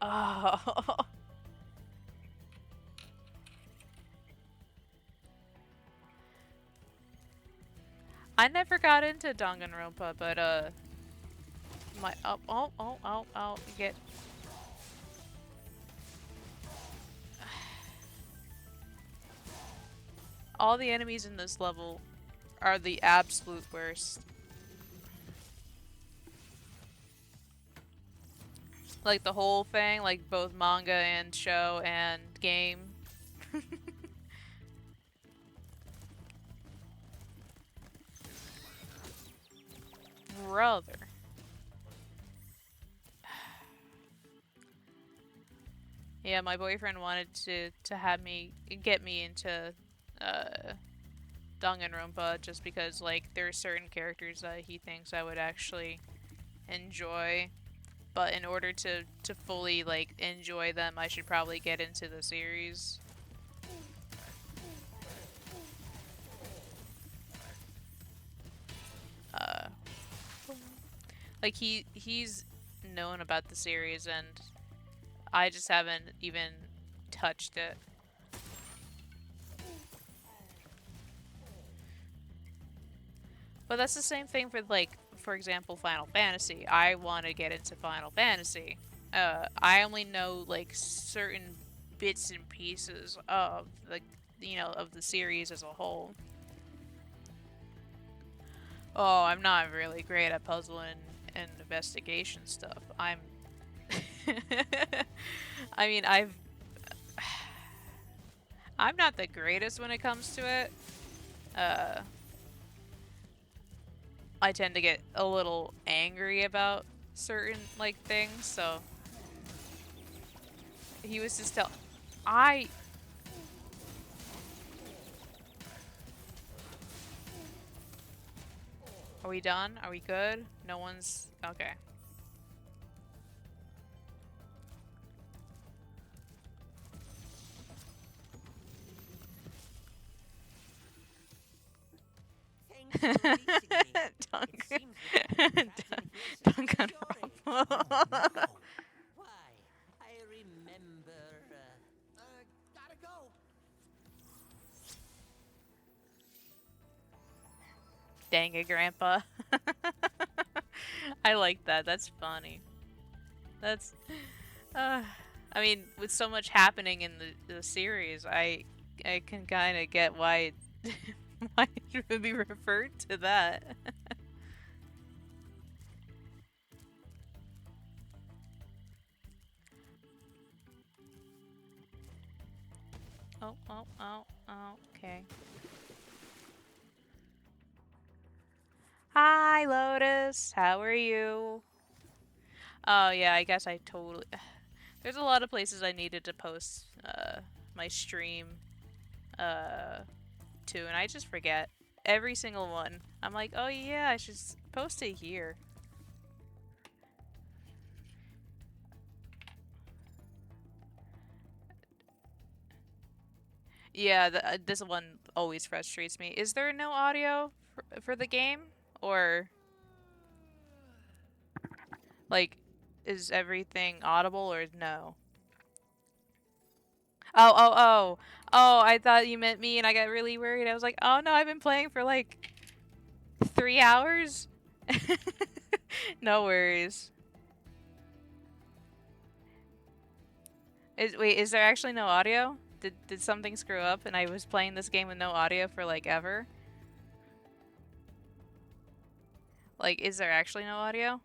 Oh. I never got into Danganronpa, but my get all the enemies in this level are the absolute worst. Like the whole thing, like both manga and show and game. Brother. Yeah, my boyfriend wanted to have me get me into uh Danganronpa just because like there are certain characters that he thinks I would actually enjoy. But in order to fully like enjoy them, I should probably get into the series. Uh like he's known about the series and I just haven't even touched it. But that's the same thing for like, for example, Final Fantasy. I want to get into Final Fantasy. I only know like certain bits and pieces of the, of the series as a whole. Oh, I'm not really great at puzzle and investigation stuff. I mean, I'm not the greatest when it comes to it. I tend to get a little angry about certain like things, so he was just I Are we done? Are we good? No one's okay. Danganronpa. Why, I remember. Gotta go. Dang it, Grandpa. I like that. That's funny. That's. Uh, I mean, with so much happening in the series, I can kind of get why why it would be referred to that. Oh, okay. Hi, Lotus. How are you? Oh, yeah, I guess I totally... There's a lot of places I needed to post my stream to, and I just forget. Every single one. I'm like, oh yeah, I should post it here. Yeah, this one always frustrates me. Is there no audio for the game? Or, like, is everything audible or no? Oh. Oh, I thought you meant me and I got really worried. I was like, oh no, I've been playing for like 3 hours? No worries. Wait, is there actually no audio? Did something screw up and I was playing this game with no audio for like ever? Like, is there actually no audio?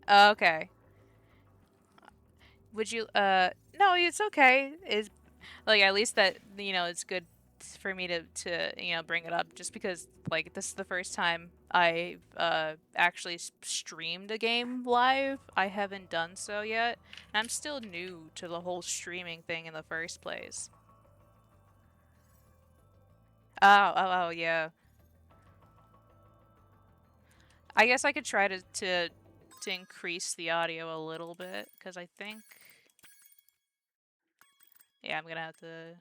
Okay. Would you, no, it's okay. It's, like, at least that, you know, it's good for me to, you know, bring it up just because, like, this is the first time I've, actually streamed a game live. I haven't done so yet. I'm still new to the whole streaming thing in the first place. Oh, yeah. I guess I could try to increase the audio a little bit, because I think... Yeah, I'm gonna have to...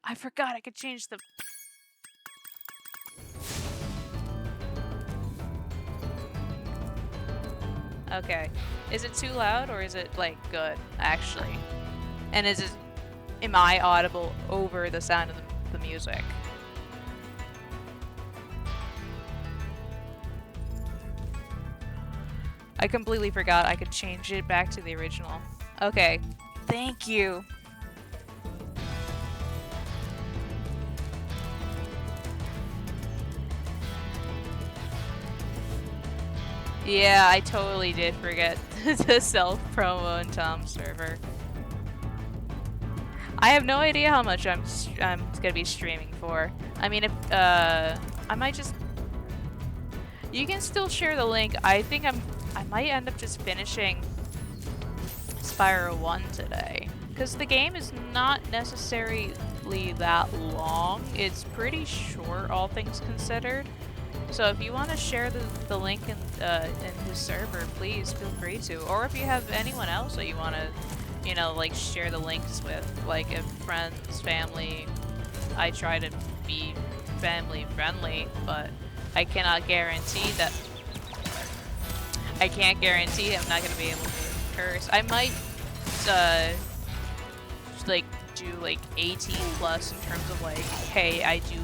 I forgot I could change the... Okay. Is it too loud, or is it, like, good, actually? And is it... Am I audible over the sound of the music? I completely forgot I could change it back to the original. Okay. Thank you. Yeah, I totally did forget to self-promo in Tom's server. I have no idea how much I'm gonna be streaming for. I mean, if, I might just... You can still share the link. I think I might end up just finishing Spyro 1 today. Because the game is not necessarily that long. It's pretty short, all things considered. So if you want to share the link in his server, please feel free to. Or if you have anyone else that you want to, you know, like, share the links with, like, if friends, family. I try to be family friendly, but I cannot guarantee that. I can't guarantee I'm not gonna be able to curse. I might, like, do like 18 plus in terms of like, hey, I do.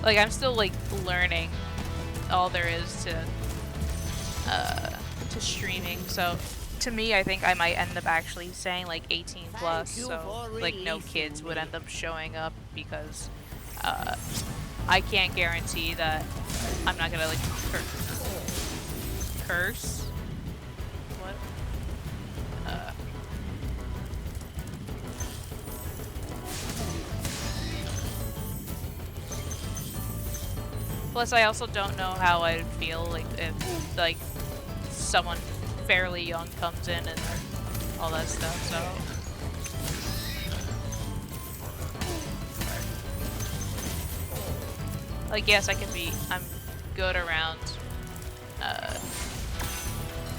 Like, I'm still, like, learning all there is to streaming, so to me, I think I might end up actually saying, like, 18 plus, so, like, no kids would end up showing up, because, I can't guarantee that I'm not gonna, like, curse? What? Plus, I also don't know how I'd feel, like, if, like, someone fairly young comes in and all that stuff, so... Like, yes, I'm good around,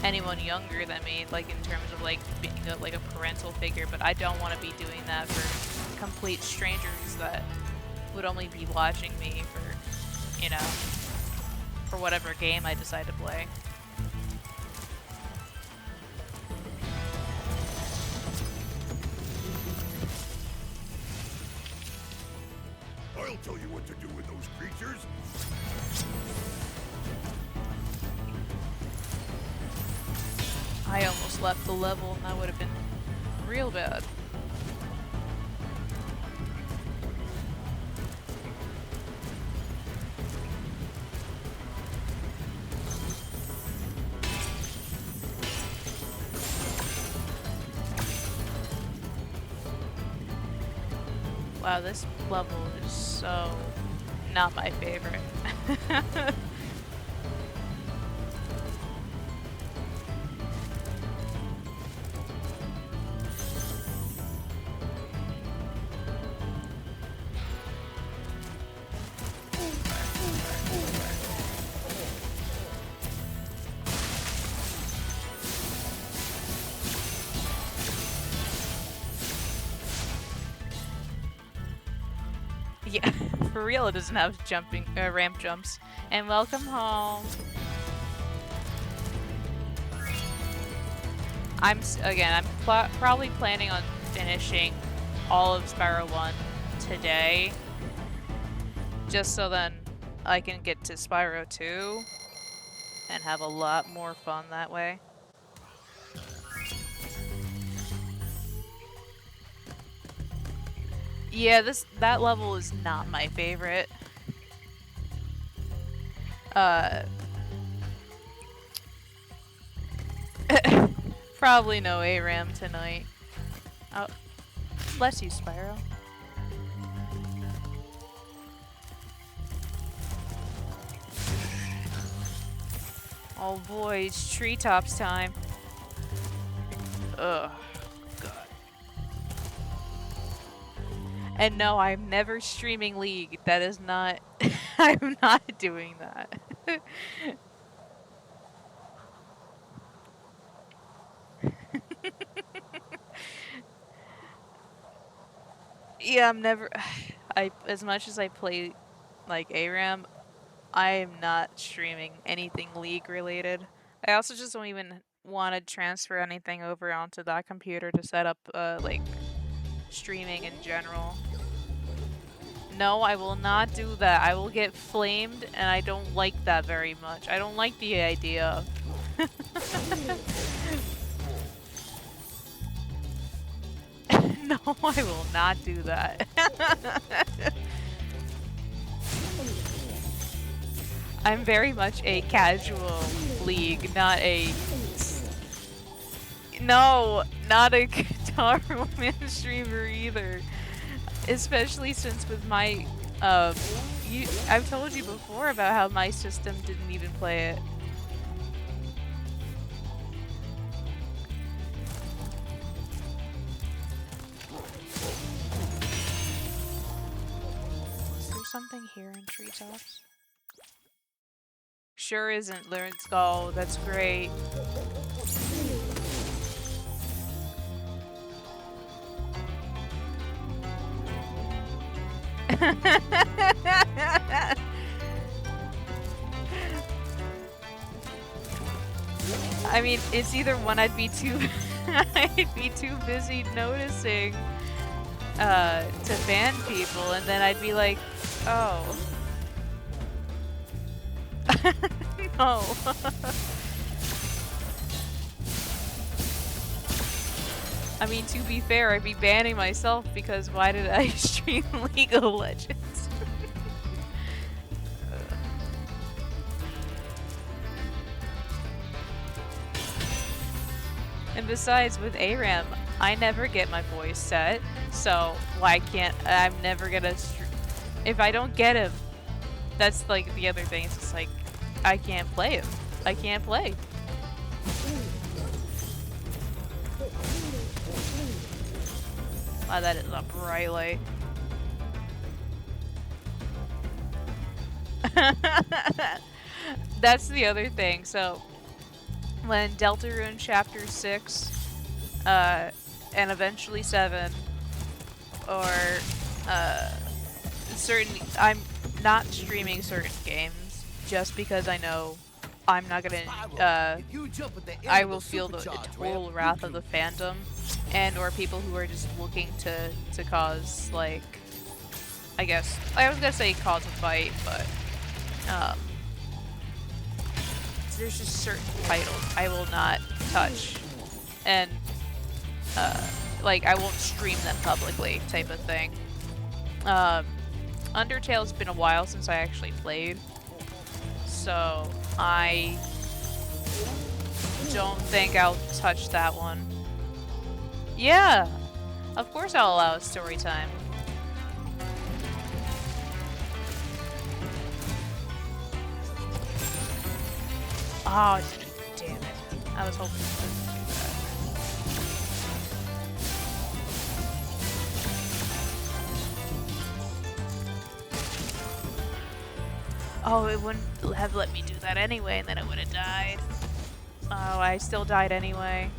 anyone younger than me, like, in terms of, like, being a parental figure, but I don't want to be doing that for complete strangers that would only be watching me for, you know, for whatever game I decide to play. I'll tell you what to do with those creatures. I almost left the level and that would have been real bad. Wow, this level is so not my favorite. Yeah, for real, it doesn't have jumping ramp jumps. And welcome home. I'm probably planning on finishing all of Spyro 1 today, just so then I can get to Spyro 2 and have a lot more fun that way. Yeah, that level is not my favorite. Probably no ARAM tonight. Oh, bless you, Spyro. Oh boy, it's treetops time. Ugh. God. And no, I'm never streaming League. That is not... I'm not doing that. Yeah, I'm never... as much as I play, like, ARAM, I am not streaming anything League related. I also just don't even want to transfer anything over onto that computer to set up, like, streaming in general. No, I will not do that. I will get flamed, and I don't like that very much. I don't like the idea. No, I will not do that. I'm very much a casual League, not a... No, not a guitar woman streamer either. Especially since with my... I've told you before about how my system didn't even play it. Is there something here in treetops? Sure isn't. Let's go. That's great. I mean, it's either one, I'd be too busy noticing to ban people, and then I'd be like, oh. No. I mean, to be fair, I'd be banning myself because why did I stream League of Legends? And besides, with ARAM, I never get my voice set, so why can't... I'm never gonna... If I don't get him, that's like the other thing, it's just like, I can't play him. I can't play. Wow, that is a bright light. That's the other thing, so... When Deltarune Chapter 6, and eventually 7, or, I'm not streaming certain games, just because I know I'm not gonna, I will feel the total wrath of the fandom, and or people who are just looking to cause, like, I guess I was gonna say call to fight, but there's just certain titles I will not touch, and like I won't stream them publicly, type of thing. Undertale's been a while since I actually played, so I don't think I'll touch that one. Yeah, of course I'll allow story time. Oh, damn it. I was hoping to do that. Oh, it wouldn't have let me do that anyway, and then it would have died. Oh, I still died anyway.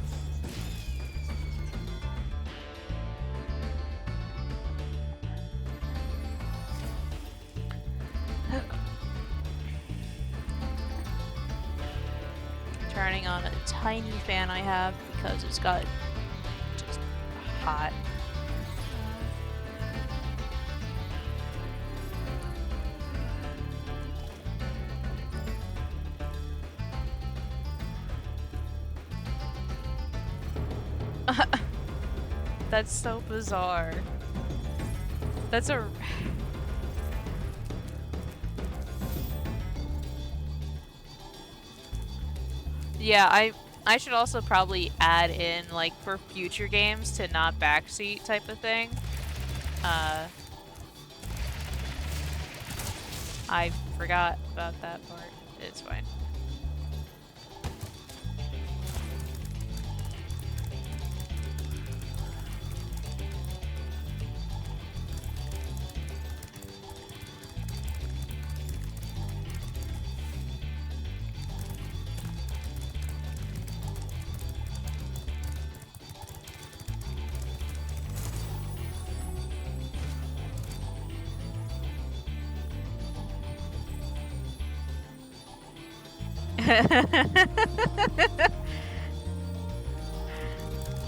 Turning on a tiny fan I have because it's got just hot. That's so bizarre. That's a... Yeah, I should also probably add in, like, for future games to not backseat type of thing. I forgot about that part. It's fine.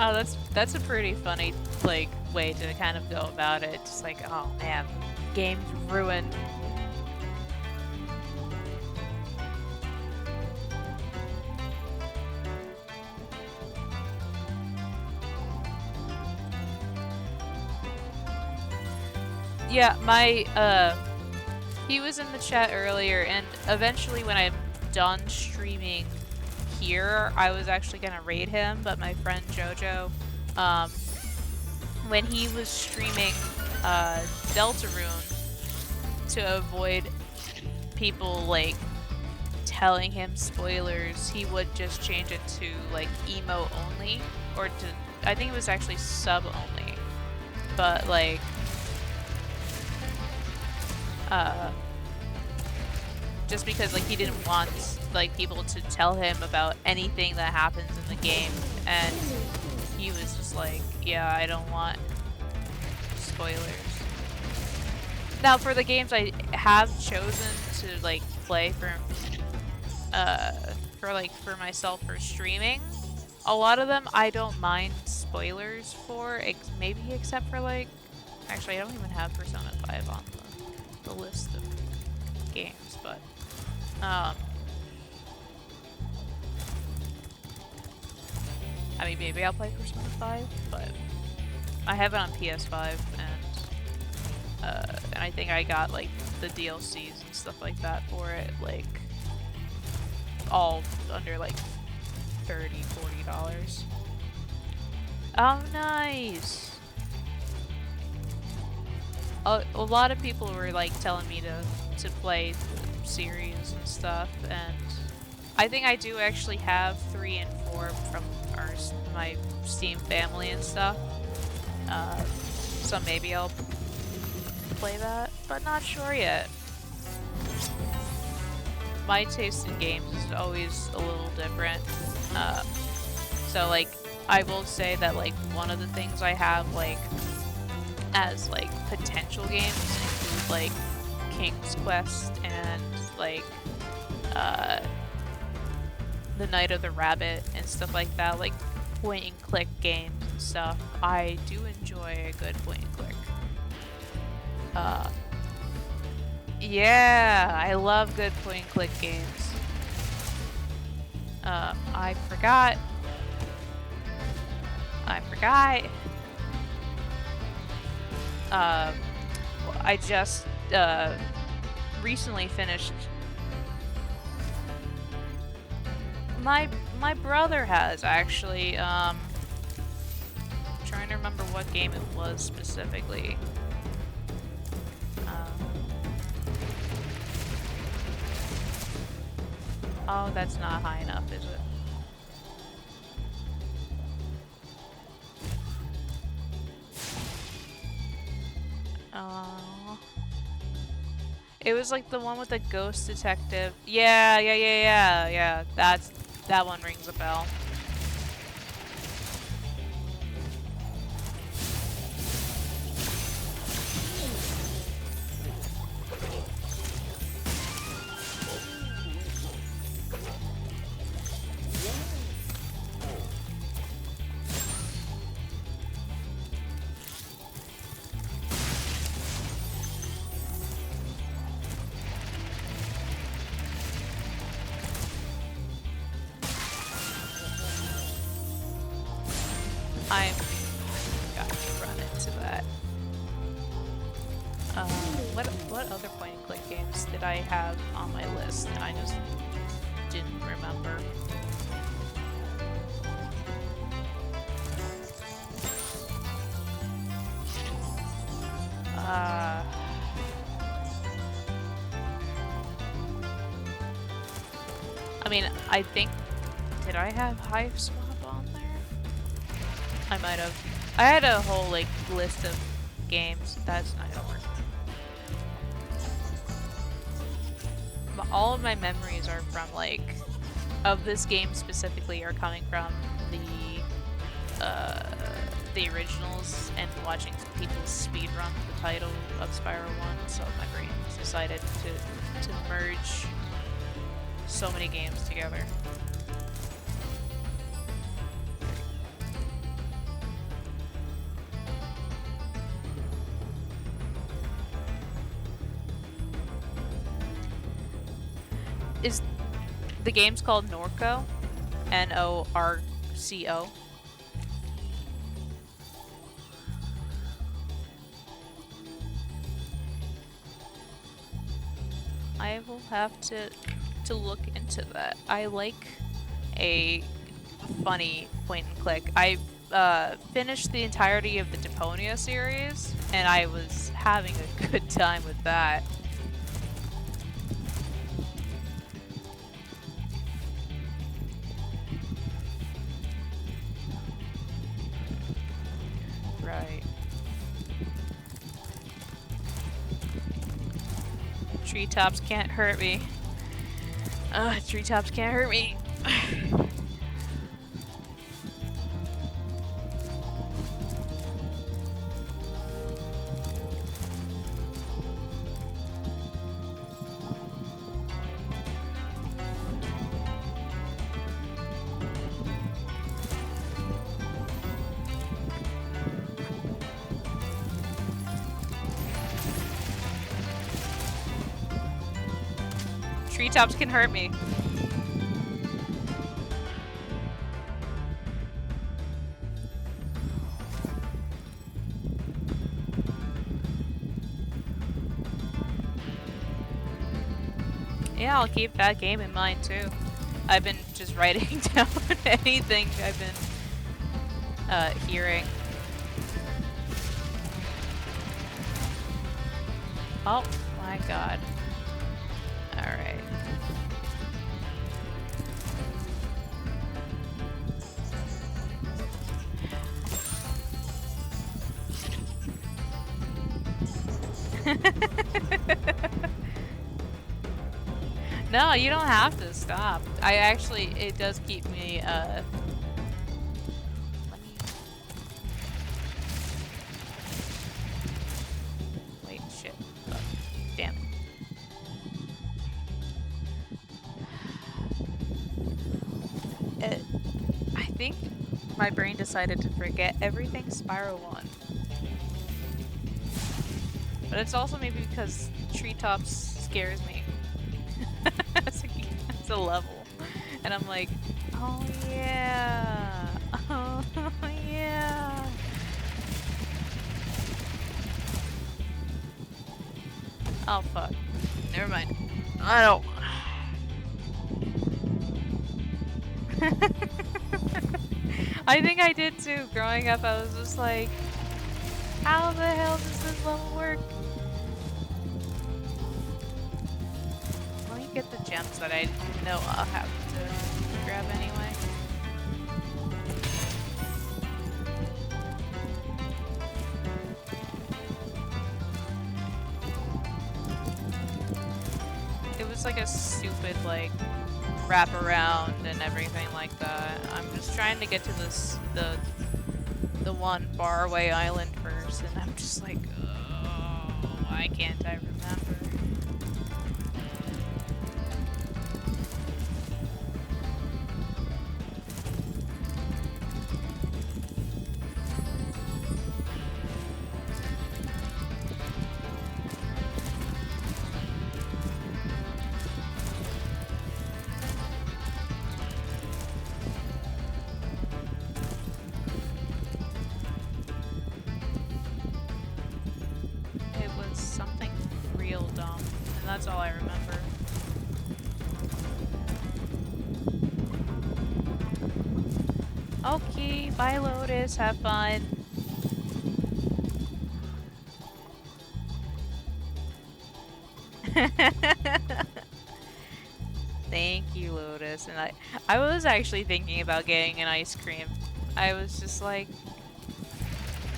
Oh, that's a pretty funny, like, way to kind of go about it. Just like, oh man, game's ruined. Yeah, he was in the chat earlier, and eventually when I'm done streaming here, I was actually gonna raid him, but my friend Jojo, when he was streaming Deltarune, to avoid people like telling him spoilers, he would just change it to like emo only, or to, I think it was actually sub only, but like just because like he didn't want like people to tell him about anything that happens in the game, and he was just like, yeah, I don't want spoilers. Now for the games I have chosen to like play for myself for streaming, a lot of them I don't mind spoilers for, maybe except for like, actually I don't even have Persona 5 on the list of games, but I mean, maybe I'll play Persona 5, but I have it on PS5, and I think I got like the DLCs and stuff like that for it, like all under like $30–40. Oh, nice! A lot of people were like telling me to play the series and stuff, and I think I do actually have 3 and 4 from my Steam family and stuff. So maybe I'll play that, but not sure yet. My taste in games is always a little different. So like, I will say that like one of the things I have like as like potential games include like King's Quest and like the Night of the Rabbit and stuff like that, like point and click games and stuff. I do enjoy a good point and click. Yeah, I love good point and click games. I forgot. I just recently finished. My brother has actually. Trying to remember what game it was specifically. Oh, that's not high enough, is it? It was like the one with the ghost detective. Yeah. That one rings a bell. I'm got to run into that. What other point and click games did I have on my list? I just didn't remember. I mean, I think, did I have Hive Swap on there? I might have. I had a whole like list of games. That's not gonna work. All of my memories are from like, of this game specifically, are coming from the originals and watching people speedrun the title of Spyro 1. So my brain decided to merge so many games together. Is the game's called Norco? Norco. I will have to look into that. I like a funny point and click. I finished the entirety of the Deponia series, and I was having a good time with that. Right. Treetops can't hurt me. Treetops can't hurt me. Treetops can hurt me. Yeah, I'll keep that game in mind too. I've been just writing down anything I've been hearing. Oh my god. Alright. No, you don't have to stop. I actually, it does keep me, let me... Wait, shit. Oh, damn it. I think my brain decided to forget everything Spyro 1. But it's also maybe because treetops scares me as a level. And I'm like, oh yeah. Oh yeah. Oh fuck. Never mind. I don't. I think I did too. Growing up, I was just like, how the hell does this level work? Let me get the gems that I know I'll have to grab anyway. It was like a stupid, like, wrap around and everything like that. I'm just trying to get to the one faraway island first, and I'm just like, oh, why can't I remember? It was something real dumb, and that's all I remember. Okay, bye Lotus, have fun. Thank you, Lotus. And I was actually thinking about getting an ice cream. I was just like,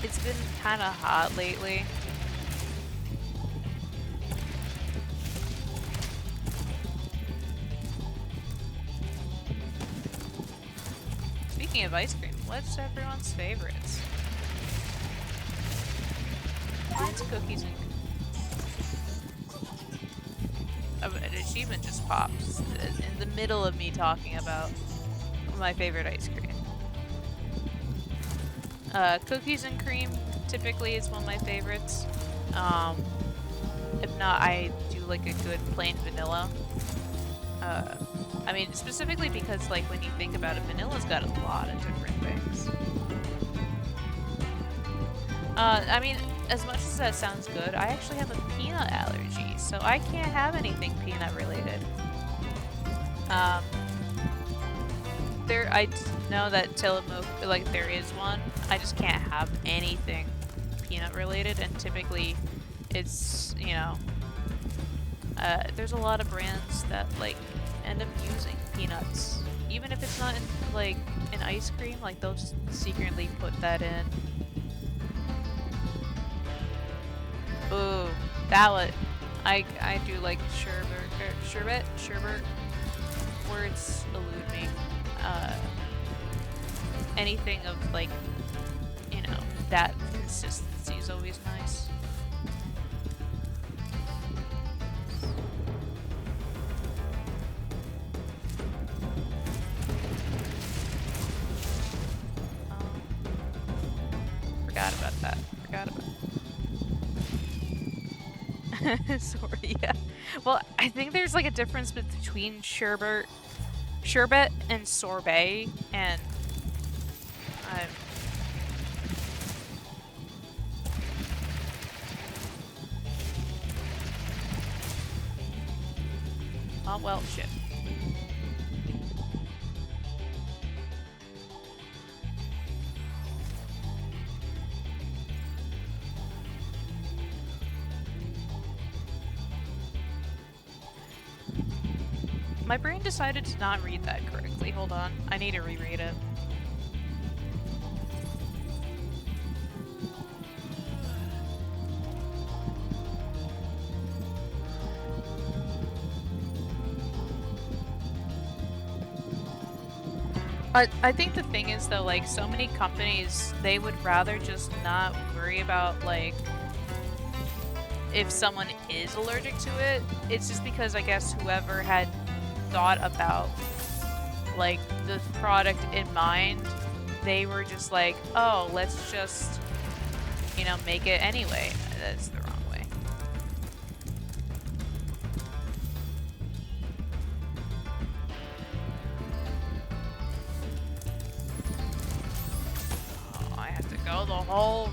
it's been kind of hot lately. Speaking of ice cream, what's everyone's favorites? Mine's cookies and an achievement just popped in the middle of me talking about my favorite ice cream. Cookies and cream typically is one of my favorites. If not, I do like a good plain vanilla. I mean, specifically because, like, when you think about it, vanilla's got a lot of different things. I mean, as much as that sounds good, I actually have a peanut allergy, so I can't have anything peanut related. I know that Tillamook, like, there is one. I just can't have anything peanut related, and typically it's, you know, there's a lot of brands that, like, end up using peanuts. Even if it's not in, like, in ice cream, like, they'll just secretly put that in. Ooh, that one. I do like sherbet. Words elude me. Anything of, like, you know, that consistency is always nice. Forgot about that. Sorry, yeah. Well, I think there's like a difference between sherbet and sorbet, and oh well, shit. My brain decided to not read that correctly. Hold on. I need to reread it. I think the thing is, though, like, so many companies, they would rather just not worry about, like, if someone is allergic to it. It's just because, I guess, whoever had thought about, like, the product in mind, they were just like, oh, let's just, you know, make it anyway. That's the wrong way. go the whole...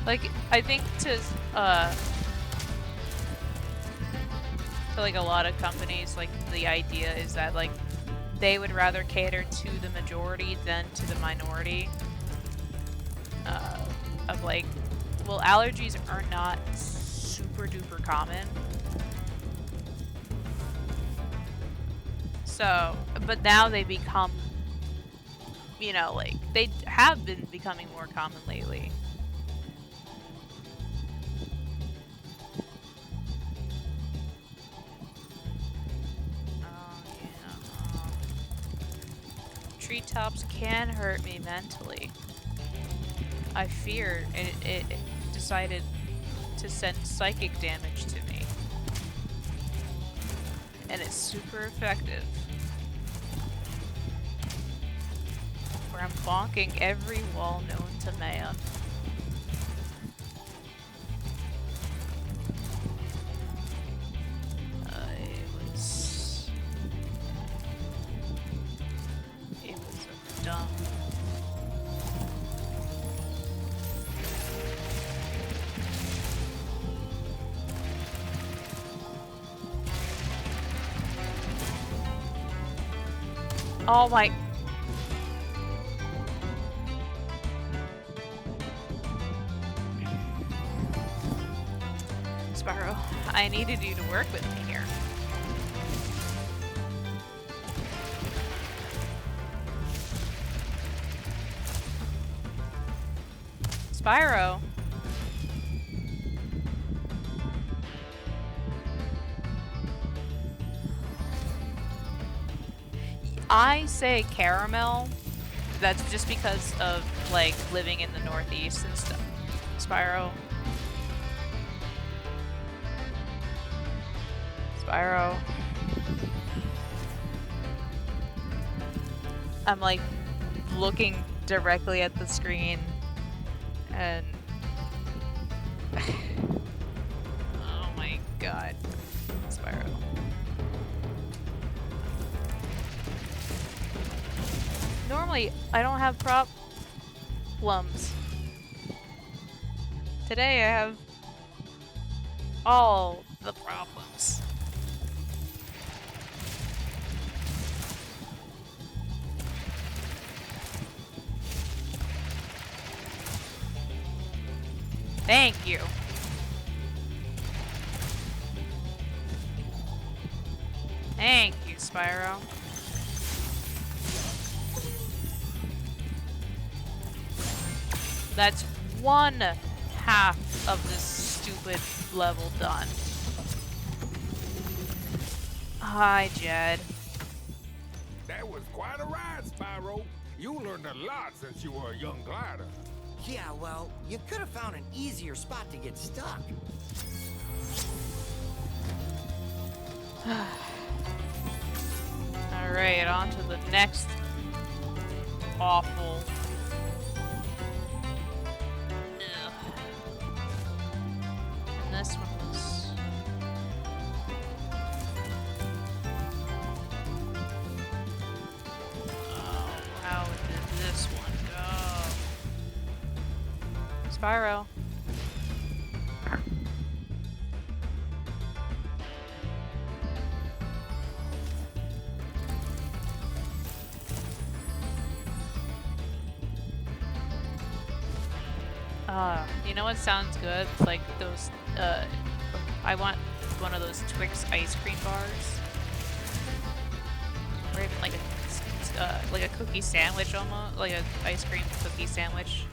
Like, I think to like a lot of companies, like the idea is that like they would rather cater to the majority than to the minority. Of like, well, allergies are not super duper common. So, but now they become, you know, like they have been becoming more common lately. Treetops can hurt me mentally. I fear it decided to send psychic damage to me. And it's super effective. Where I'm bonking every wall known to man. It was dumb. Oh my... Spyro, I needed you to work with me here. Spyro. I say caramel. That's just because of like living in the Northeast and stuff. Spyro. Spyro. I'm like looking directly at the screen and oh my god. Spyro. Normally, I don't have problems. Today I have all the problems. Thank you. Thank you, Spyro. That's one half of this stupid level done. Hi, Jed. That was quite a ride, Spyro. You learned a lot since you were a young glider. Yeah, well, you could have found an easier spot to get stuck. Alright, on to the next awful... Ugh. And this one was... Oh, how did this one go? Spyro. You know what sounds good? Like those, I want one of those Twix ice cream bars. Or even like a cookie sandwich almost, like an ice cream cookie sandwich.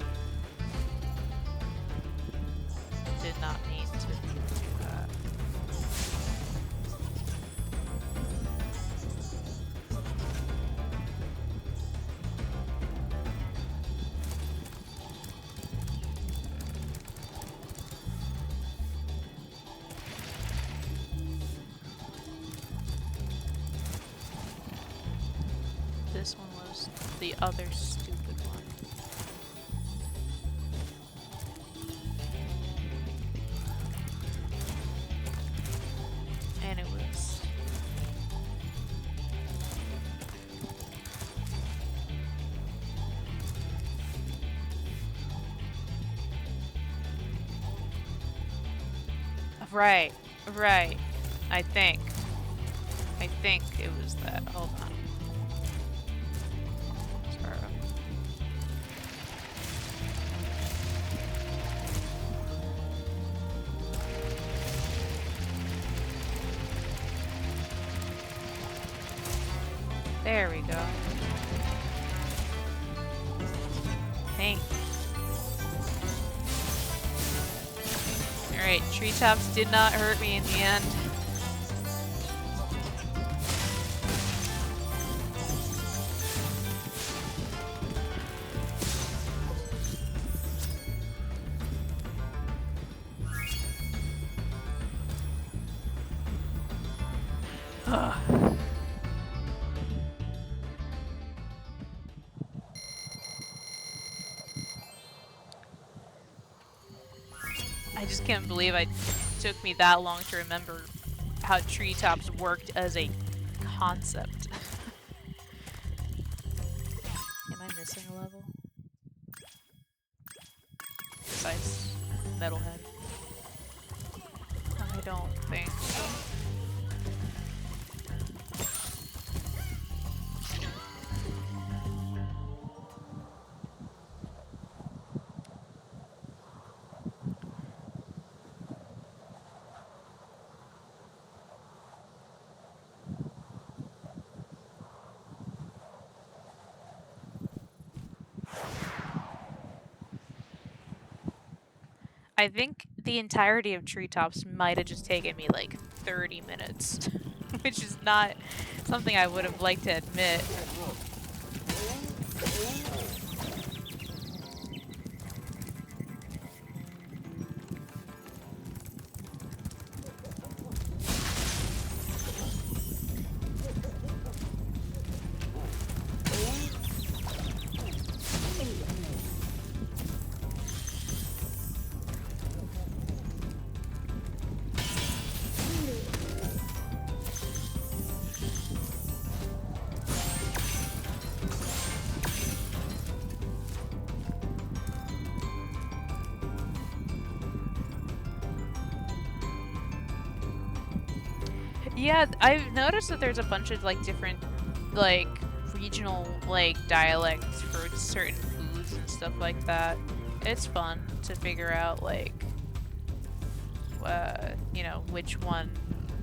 Did not mean to do that. This one was the other stupid one. And it was... Right, right. I think. I think it was that. Hold on. Spyro. There we go. Thanks. Alright, treetops did not hurt me in the end. I just can't believe it took me that long to remember how treetops worked as a concept. Am I missing a level? Besides Metalhead? I don't think so. I think the entirety of treetops might have just taken me like 30 minutes, which is not something I would have liked to admit. Yeah, I've noticed that there's a bunch of like different like regional like dialects for certain foods and stuff like that. It's fun to figure out like you know, which one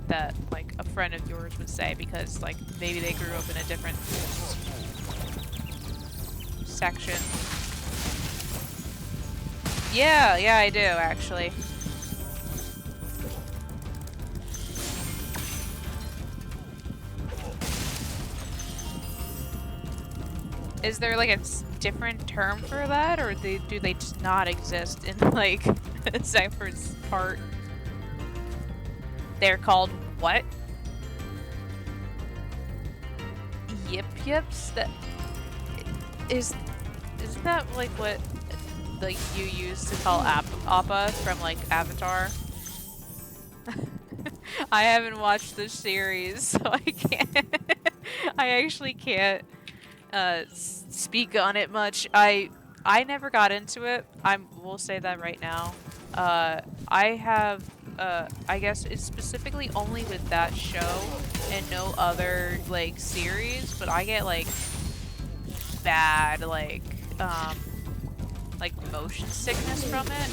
that like a friend of yours would say, because like maybe they grew up in a different section. Yeah, I do actually. Is there like a different term for that, or do they just not exist in like Cypher's part? They're called what? Yips? That isn't that like what like you used to call Appa from like Avatar? I haven't watched the series, so I can't. I actually can't speak on it much. I never got into it. We'll say that right now. I have I guess it's specifically only with that show and no other like series, but I get like bad like motion sickness from it.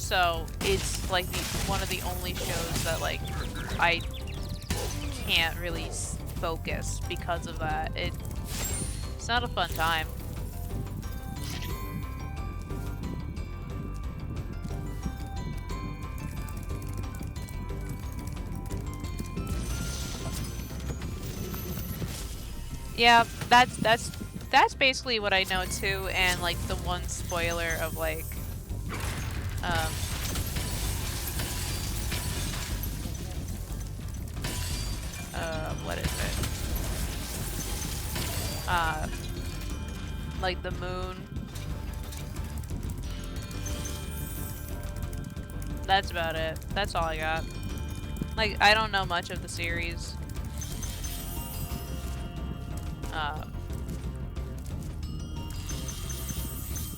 So it's like one of the only shows that like I can't really focus because of that. It's not a fun time. Yeah, that's basically what I know too, and like the one spoiler of like what is it? Like the moon. That's about it. That's all I got. Like, I don't know much of the series.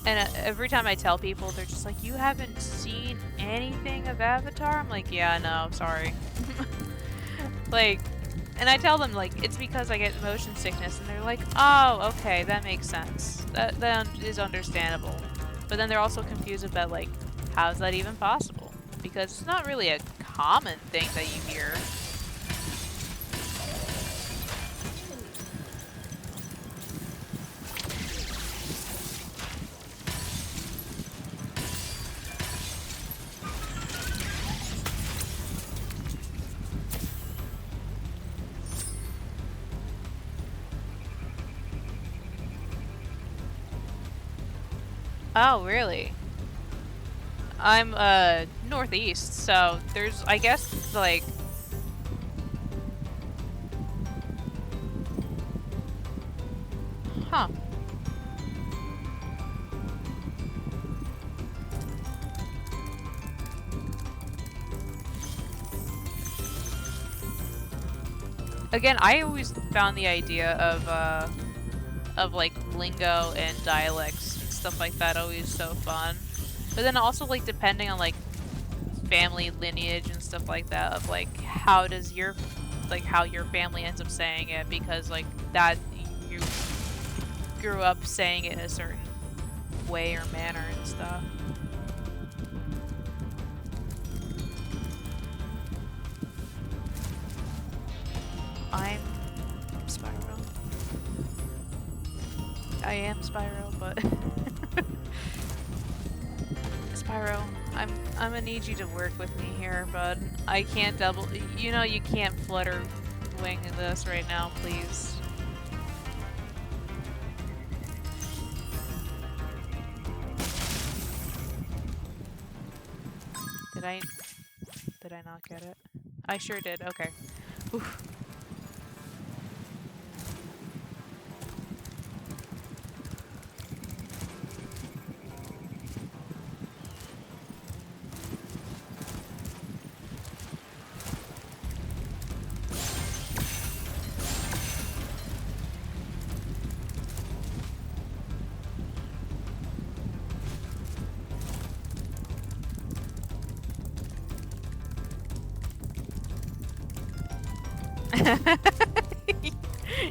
And every time I tell people, they're just like, "You haven't seen anything of Avatar?" I'm like, "Yeah, no, sorry." Like, and I tell them, like, it's because I get motion sickness, and they're like, "Oh, okay, that makes sense. That is understandable." But then they're also confused about, like, how's that even possible? Because it's not really a common thing that you hear. Oh, really? I'm, northeast, so there's, I guess, like... Huh. Again, I always found the idea of like lingo and dialects and stuff like that always so fun. But then also like depending on like family lineage and stuff like that of like how does your how your family ends up saying it because like that you grew up saying it in a certain way or manner and stuff. I'm Spyro. I am Spyro, but Spyro, I'm gonna need you to work with me here, bud. I can't double. You know you can't flutter wing this right now, please. Did I not get it? I sure did. Okay. Oof.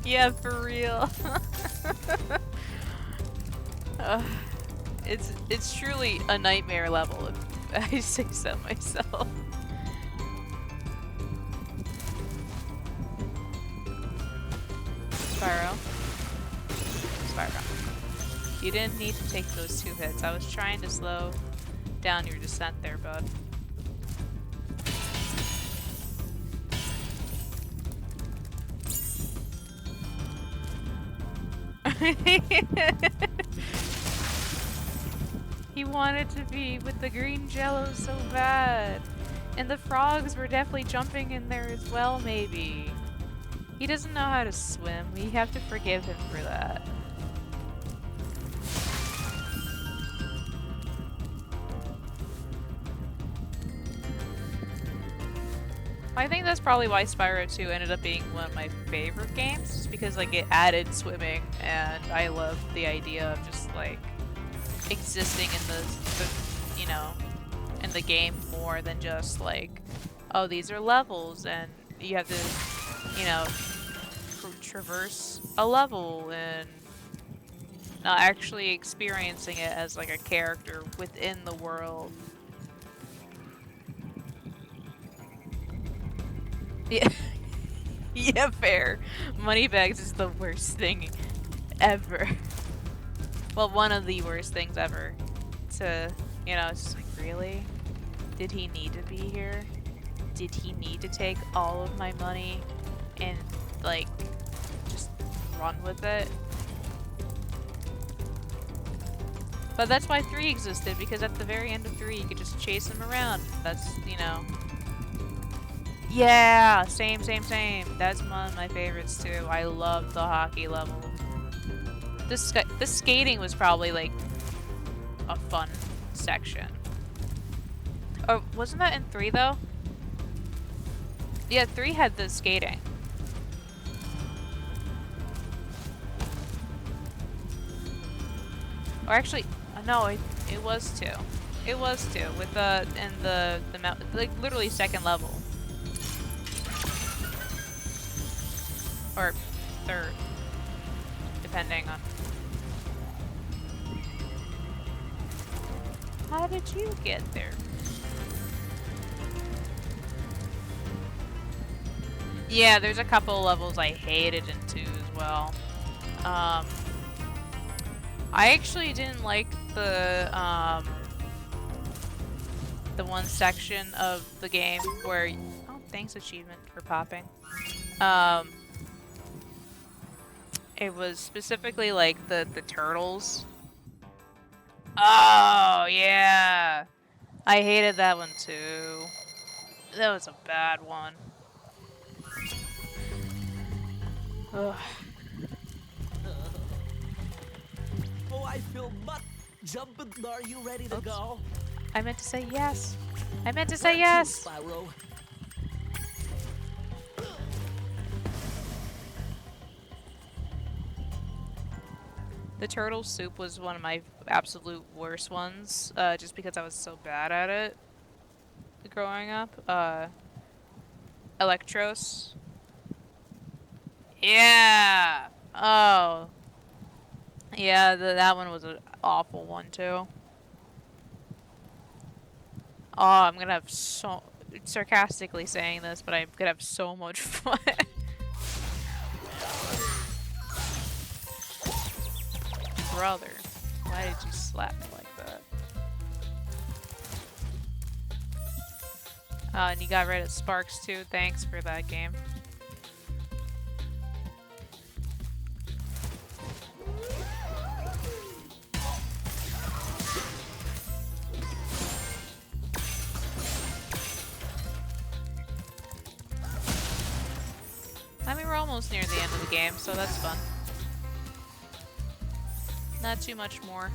Yeah, for real. It's truly a nightmare level if I say so myself. Spyro. Spyro. You didn't need to take those 2 hits. I was trying to slow down your descent there, bud. He wanted to be with the green jello so bad. And the frogs were definitely jumping in there as well, maybe. He doesn't know how to swim. We have to forgive him for that. I think that's probably why Spyro 2 ended up being one of my favorite games, just because like it added swimming, and I love the idea of just like existing in the you know, in the game more than just like, oh, these are levels and you have to, you know, traverse a level and not actually experiencing it as like a character within the world. Yeah. Yeah, fair. Moneybags is the worst thing ever. Well, one of the worst things ever. To, you know, it's just like, really? Did he need to be here? Did he need to take all of my money and, like, just run with it? But that's why 3 existed, because at the very end of 3 you could just chase him around. That's, you know... Yeah! Same. That's one of my favorites too. I love the hockey level. This skating was probably, like, a fun section. Oh, wasn't that in 3 though? Yeah, 3 had the skating. Or actually, I no, it was 2. It was 2 with the like literally second level. Or 3rd. Depending on. How did you get there? Yeah, there's a couple levels I hated in 2 as well. I actually didn't like the one section of the game where oh, thanks achievement for popping. It was specifically like the turtles. Oh, yeah. I hated that one too. That was a bad one. Ugh. Oh, I feel much. Jumping, are you ready to go? I meant to say yes. I meant to say yes. Spyro. The turtle soup was one of my absolute worst ones, just because I was so bad at it growing up. Electros. Yeah! Oh. Yeah, that one was an awful one, too. Oh, I'm gonna have so... sarcastically saying this, but I'm gonna have so much fun. Brother, why did you slap me like that? And you got rid of Sparks too. Thanks for that game. I mean, we're almost near the end of the game, so that's fun. Not too much more.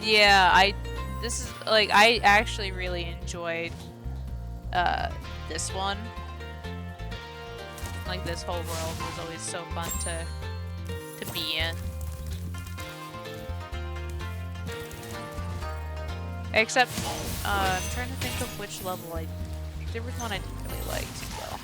Yeah, I actually really enjoyed this one. Like, this whole world was always so fun to be in. Except, I'm trying to think of which level there was one I didn't really like too well.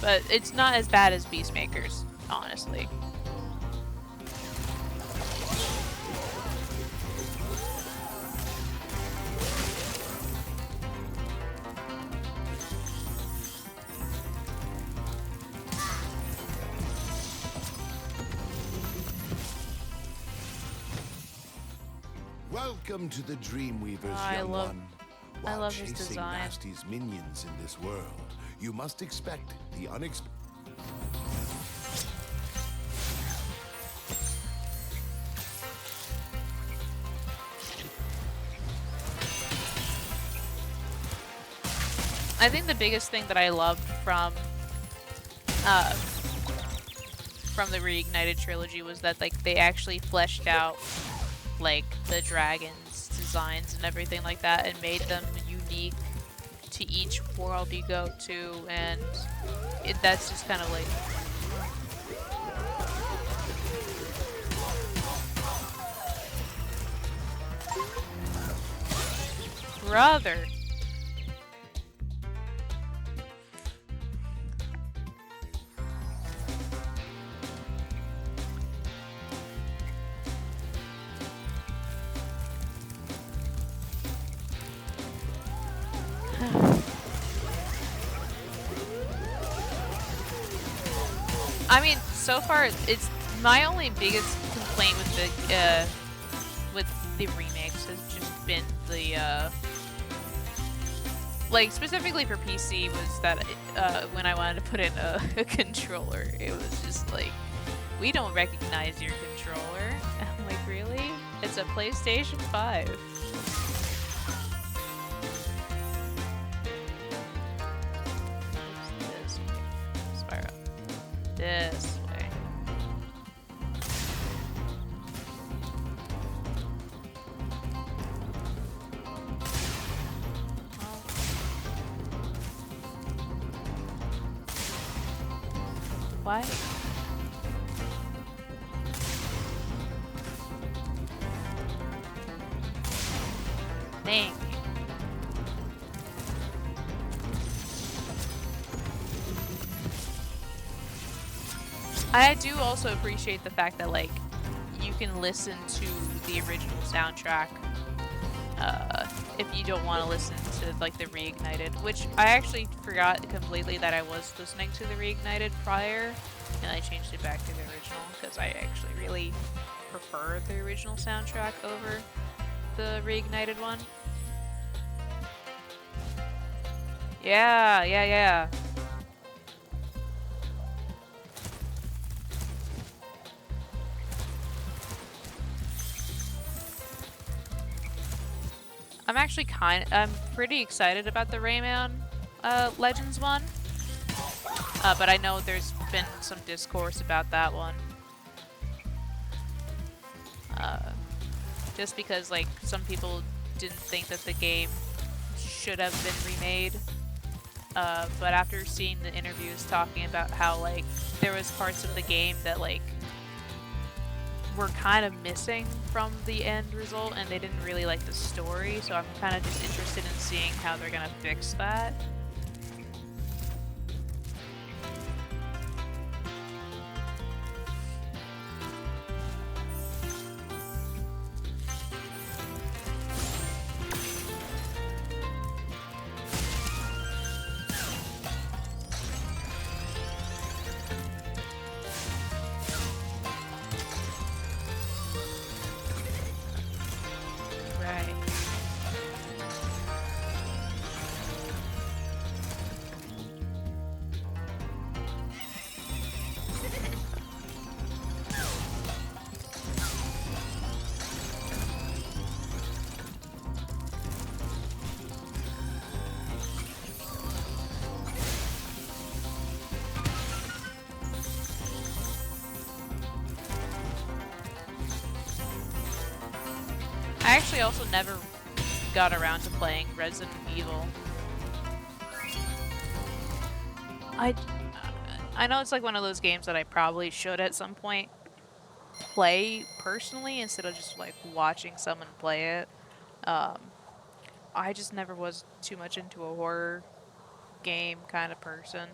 But it's not as bad as Beastmaker's, honestly. Welcome to the Dreamweavers, young one. I While love his chasing design. Nasty's minions in this world, you must expect the unexpected. I think the biggest thing that I loved from the Reignited Trilogy was that, like, they actually fleshed out, like, the dragons' designs and everything like that and made them unique to each world you go to, and that's just kind of like... Brother! I mean, so far, it's my only biggest complaint with the remakes has just been like specifically for PC was that when I wanted to put in a controller, it was just like, we don't recognize your controller. I'm like, really? It's a PlayStation 5. This way. Spyro. This way. Why? Thank you. I do also appreciate the fact that, like, you can listen to the original soundtrack if you don't want to listen to, like, the Reignited, which I actually forgot completely that I was listening to the Reignited prior, and I changed it back to the original, because I actually really prefer the original soundtrack over the Reignited one. Yeah. I'm pretty excited about the Rayman Legends one. But I know there's been some discourse about that one. Just because, like, some people didn't think that the game should have been remade. But after seeing the interviews talking about how, like, there was parts of the game that, like, were kind of missing from the end result, and they didn't really like the story, so I'm kind of just interested in seeing how they're gonna fix that. I actually also never got around to playing Resident Evil. I know it's like one of those games that I probably should at some point play personally instead of just like watching someone play it. I just never was too much into a horror game kind of person.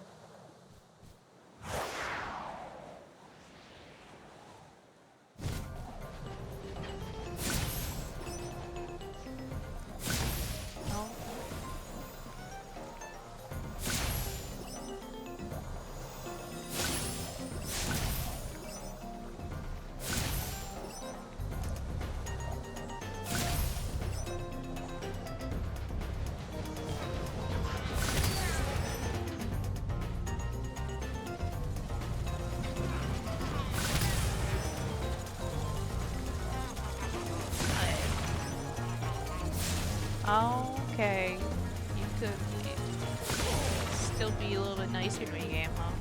Okay, you could still be a little bit nicer to me, game, huh?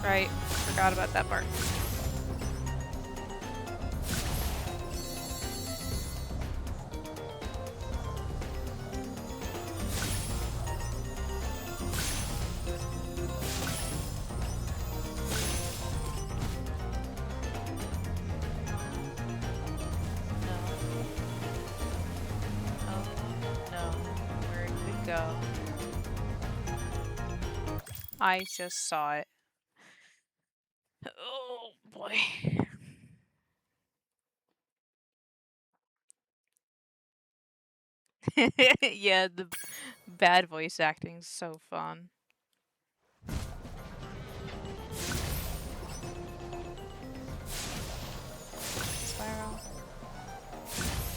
Right, forgot about that part. go. I just saw it. Oh boy. Yeah, the bad voice acting's so fun. Spyro.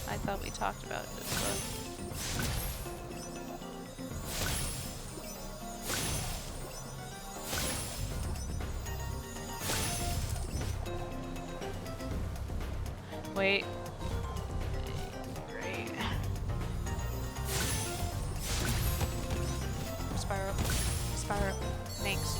I thought we talked about this, but... Wait. Great. Spyro. Spyro. Thanks.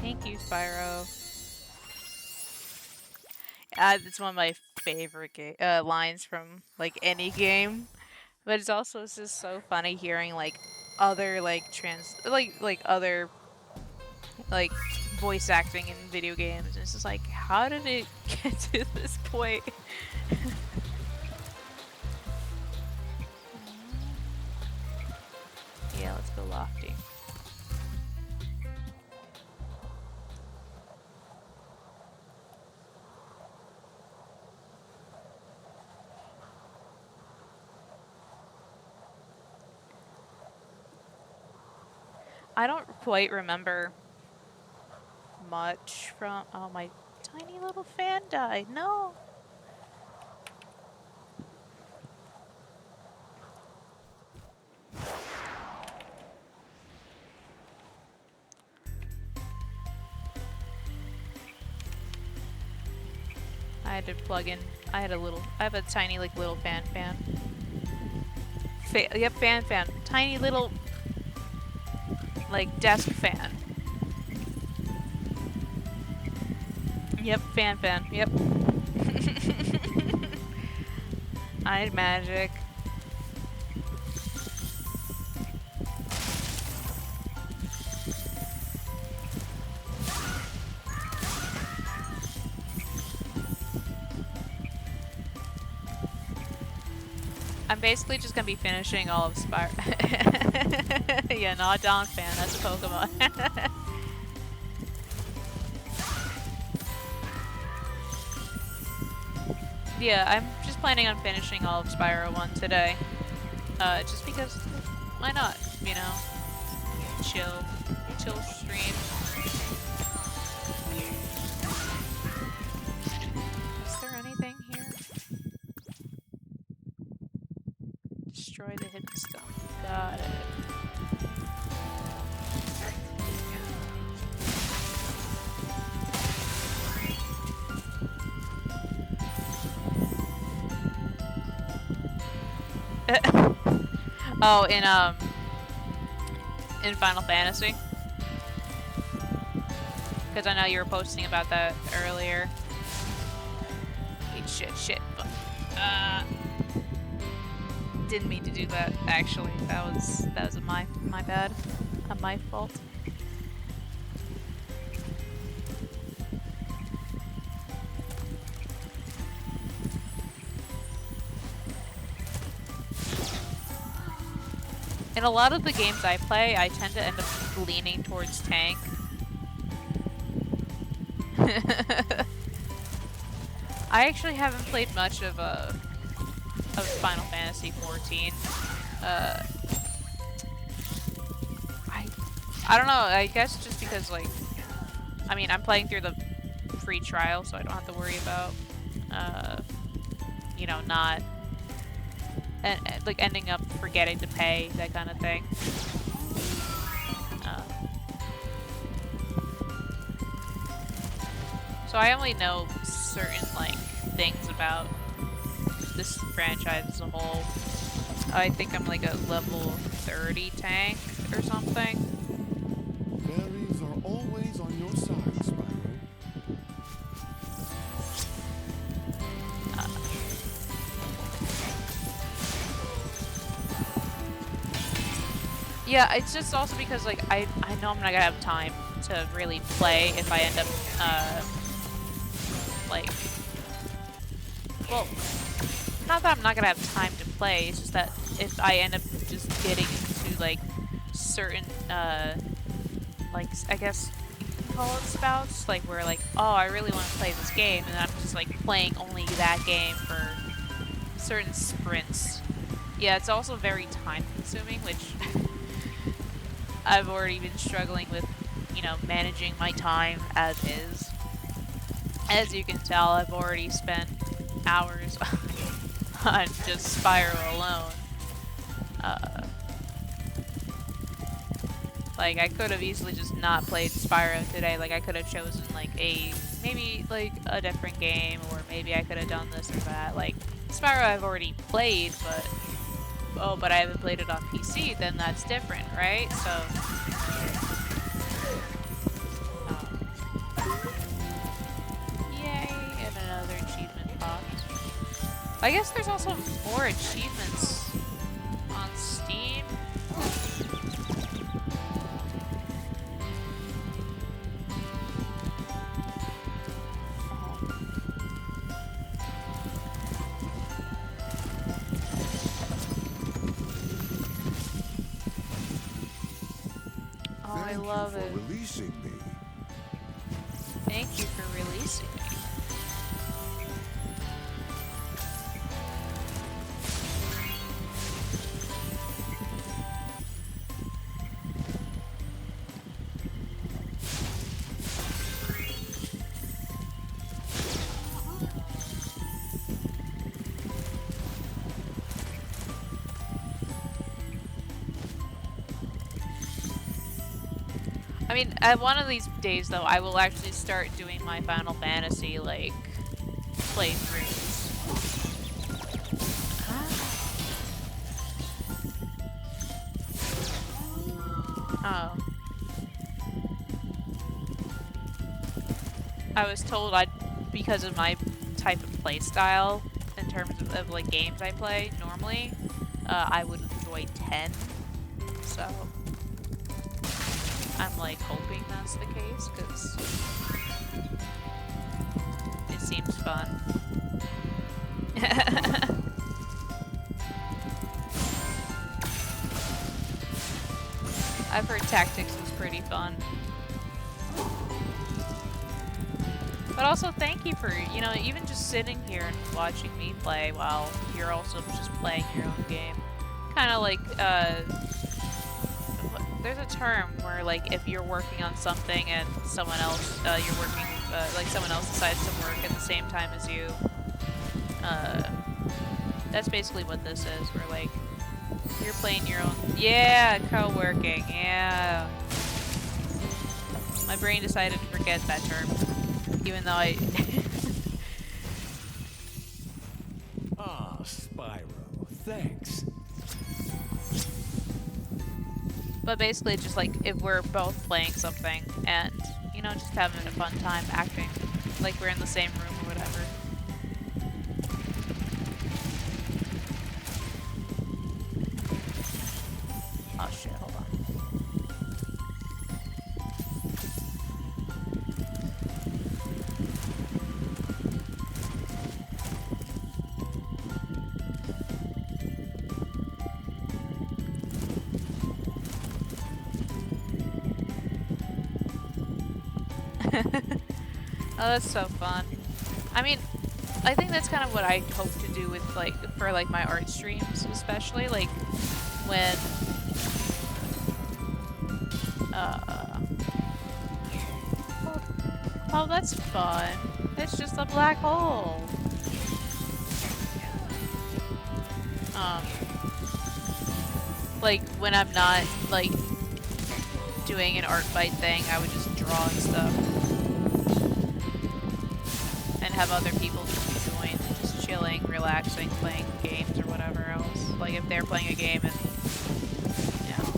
Thank you, Spyro. It's one of my favorite lines from like any game, but it's also just so funny hearing like other like other like voice acting in video games. It's just like, how did it get to this point? Yeah, let's go lofty. I don't quite remember much from... Oh, my tiny little fan died. No! I had to plug in... I have a tiny, like, little fan. Yep, fan. Tiny little... like, desk fan. Yep, fan. Yep. I had magic. I'm basically just gonna be finishing all of Spyro. Yeah, not Donk fan, that's a Pokemon. Yeah, I'm just planning on finishing all of Spyro 1 today. Just because, why not, you know? Chill stream. Is there anything here? Destroy the hidden stuff. Got it. Oh, in Final Fantasy. Because I know you were posting about that earlier. Eat shit. Didn't mean to do that, actually. That was my bad. My fault. In a lot of the games I play, I tend to end up leaning towards tank. I actually haven't played much of Final Fantasy 14. I don't know, I guess just because, like, I mean, I'm playing through the free trial, so I don't have to worry about, you know, not, like, ending up forgetting to pay, that kind of thing. So I only know certain, like, things about this franchise as a whole. I think I'm like a level 30 tank or something. Fairies are always on your side, Spyro. Yeah, it's just also because, like, I know I'm not gonna have time to really play if I end up, like, well, not that I'm not gonna have time to play, it's just that if I end up just getting into, like, certain, like, I guess you can call it spouts, like, where, like, oh, I really want to play this game, and I'm just, like, playing only that game for certain sprints. Yeah, it's also very time-consuming, which I've already been struggling with, you know, managing my time as is. As you can tell, I've already spent hours on just Spyro alone. Like, I could have easily just not played Spyro today. Like, I could have chosen, like, maybe, like, a different game, or maybe I could have done this or that. Like, Spyro I've already played, but, oh, but I haven't played it on PC, then that's different, right? So, yay, and another achievement popped. I guess there's also more achievements on Steam. I love it. Releasing me. Thank you for releasing me. I mean, at one of these days, though, I will actually start doing my Final Fantasy, like, playthroughs. Oh. I was told because of my type of playstyle, in terms of, like, games I play normally, I would enjoy 10, so I'm, like, hoping that's the case, because it seems fun. I've heard Tactics is pretty fun. But also, thank you for, you know, even just sitting here and watching me play while you're also just playing your own game. Kind of like, there's a term where, like, if you're working on something and someone else, you're working, like, someone else decides to work at the same time as you, that's basically what this is, where, like, you're playing your own, yeah, co-working, yeah. My brain decided to forget that term, even though I... Ah, Spyro, thanks. But basically, just like, if we're both playing something and, you know, just having a fun time acting like we're in the same room or whatever. Oh shit, hold on. Oh, that's so fun. I mean, I think that's kind of what I hope to do with, like, for, like, my art streams, especially, like, when, Uh. Oh, that's fun. It's just a black hole. Like, when I'm not, like, doing an art fight thing, I would just draw and stuff. And have other people just join, just chilling, relaxing, playing games or whatever else. Like, if they're playing a game and, you know.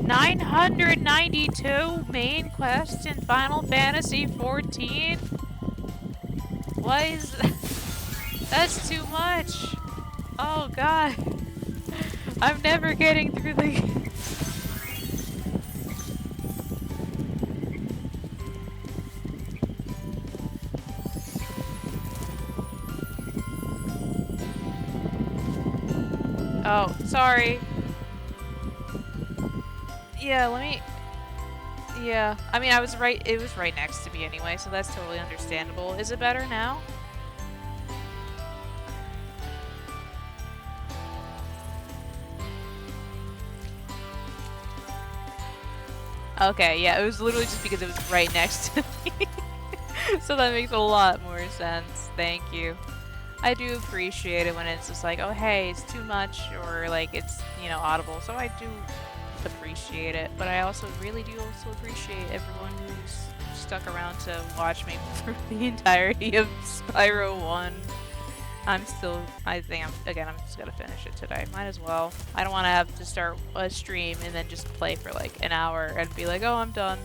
992 main quests in Final Fantasy 14? What is that? That's too much. Oh god. I'm never getting through the Oh, sorry. Yeah, let me... Yeah, I mean, it was right next to me anyway, so that's totally understandable. Is it better now? Okay, yeah, it was literally just because it was right next to me. So that makes a lot more sense. Thank you. I do appreciate it when it's just like, oh hey, it's too much, or like it's, you know, audible. So I do appreciate it, but I also really do also appreciate everyone who's stuck around to watch me through the entirety of Spyro 1. I think I'm just gonna finish it today. Might as well. I don't want to have to start a stream and then just play for like an hour and be like, oh, I'm done.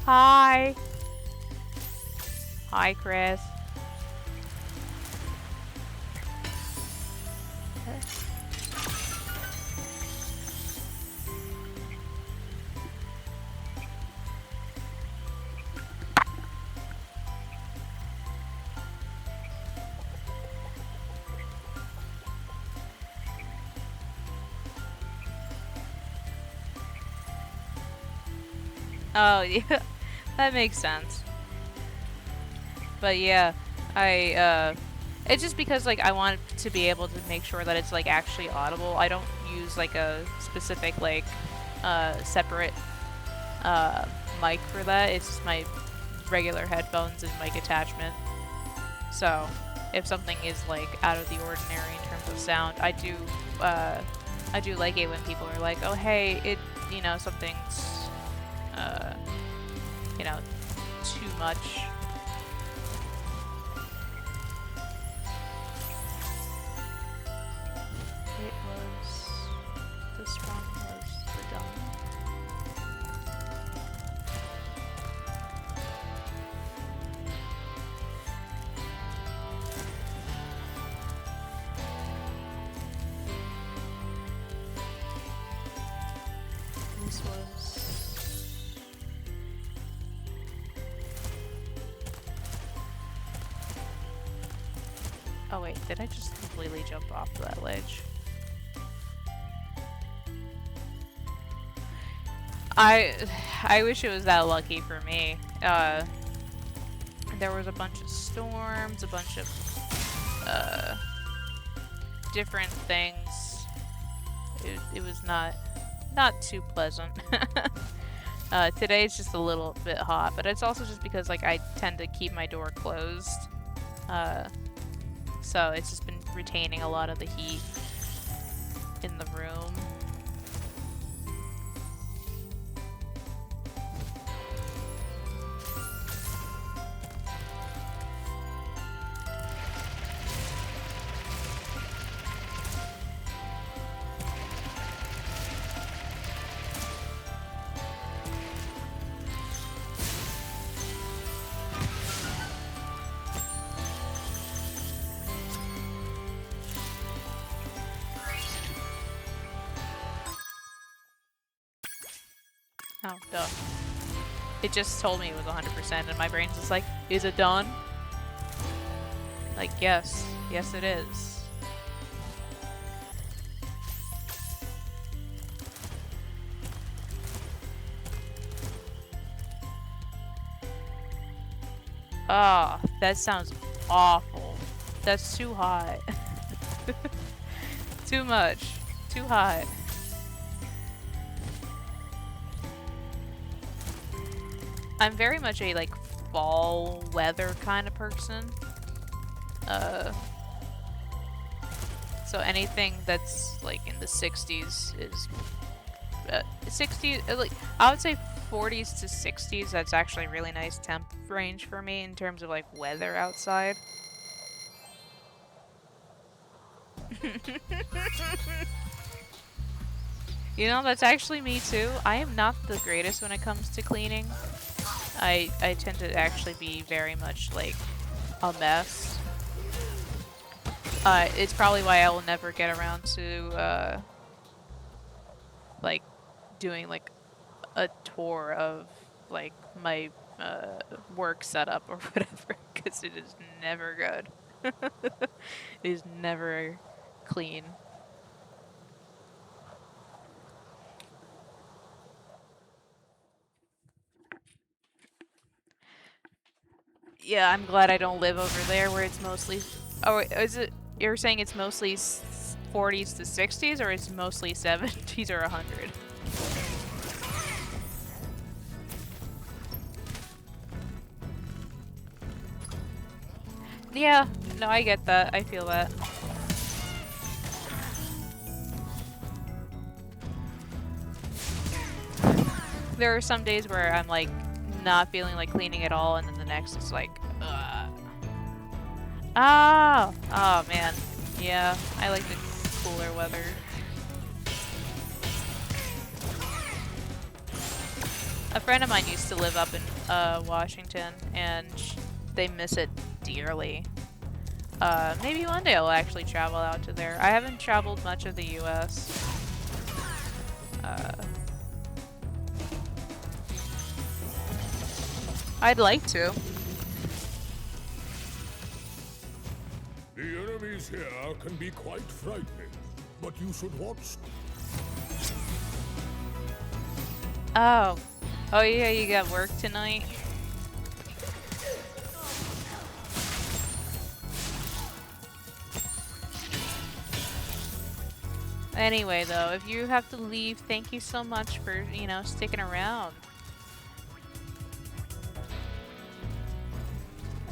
Hi. Hi, Chris. Oh, yeah, that makes sense. But yeah, it's just because, like, I want to be able to make sure that it's, like, actually audible. I don't use, like, a specific, like, separate, mic for that. It's just my regular headphones and mic attachment. So, if something is, like, out of the ordinary in terms of sound, I do like it when people are like, oh, hey, you know, something's, you know, too much. It was... this one was the dumb one. This was... Oh wait, did I just completely jump off that ledge? I wish it was that lucky for me. There was a bunch of storms, a bunch of different things. It was not too pleasant. Today's just a little bit hot, but it's also just because like I tend to keep my door closed. So it's just been retaining a lot of the heat in the room. Oh, duh. It just told me it was 100%, and my brain's just like, is it done? Like, yes. Yes, it is. Ah, that sounds awful. That's too hot. Too much. Too hot. I'm very much a, like, fall weather kind of person. So anything that's, like, in the 60s is... 60s, like, I would say 40s to 60s, that's actually a really nice temp range for me in terms of, like, weather outside. You know, that's actually me too. I am not the greatest when it comes to cleaning. I tend to actually be very much, like, a mess. It's probably why I will never get around to, like, doing, like, a tour of, like, my, work setup or whatever, because it is never good. It is never clean. Yeah, I'm glad I don't live over there where it's mostly... Oh, is it... You're saying it's mostly 40s to 60s, or it's mostly 70s or 100? Yeah, no, I get that. I feel that. There are some days where I'm, like, not feeling like cleaning at all, and then the next it's like, ugh. Oh! Oh, man. Yeah, I like the cooler weather. A friend of mine used to live up in Washington, and they miss it dearly. Maybe one day I'll actually travel out to there. I haven't traveled much of the US. I'd like to. The enemies here can be quite frightening, but you should watch. Oh. Oh yeah, you got work tonight? Anyway, though, if you have to leave, thank you so much for, you know, sticking around.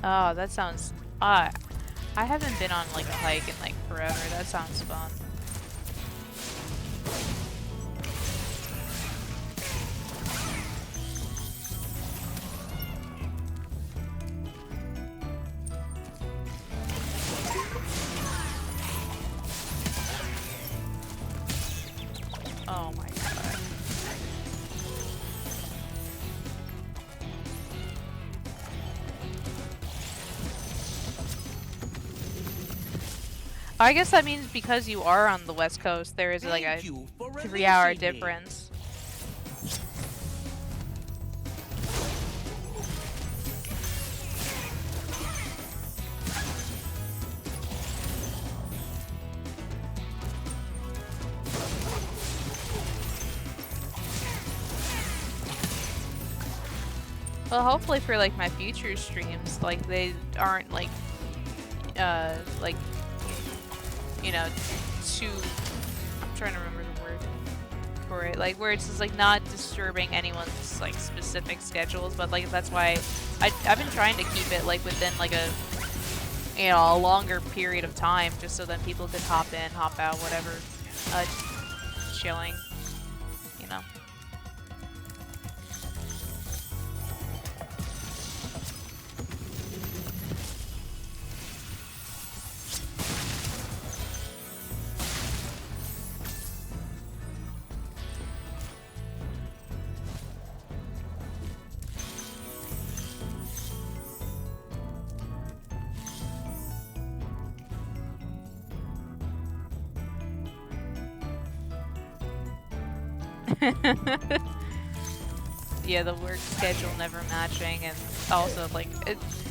Oh, that sounds... I haven't been on, like, a hike in, like, forever. That sounds fun. Oh my god. I guess that means because you are on the West Coast, there is like a 3-hour difference. Well, hopefully for like my future streams, like they aren't like, you know, too, I'm trying to remember the word for it, like where it's just like not disturbing anyone's like specific schedules, but like that's why I've been trying to keep it like within like a, you know, a longer period of time, just so that people could hop in, hop out, whatever, chilling, you know. yeah, the work schedule never matching, and also like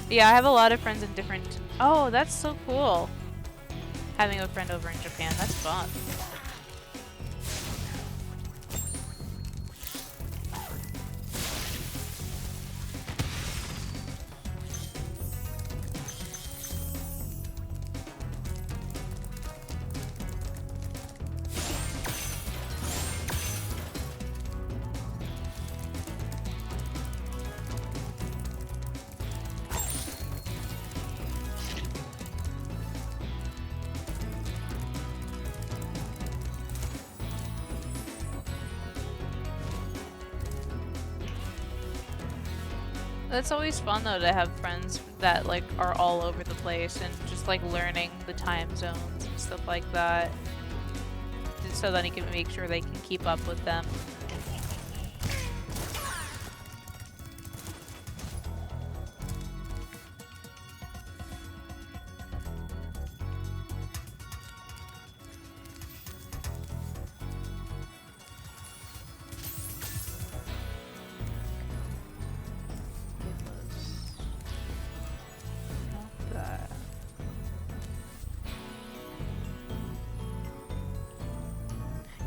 yeah, I have a lot of friends in different. Oh, that's so cool. Having a friend over in Japan, that's fun. It's always fun though to have friends that like are all over the place and just like learning the time zones and stuff like that, just so that he can make sure they can keep up with them.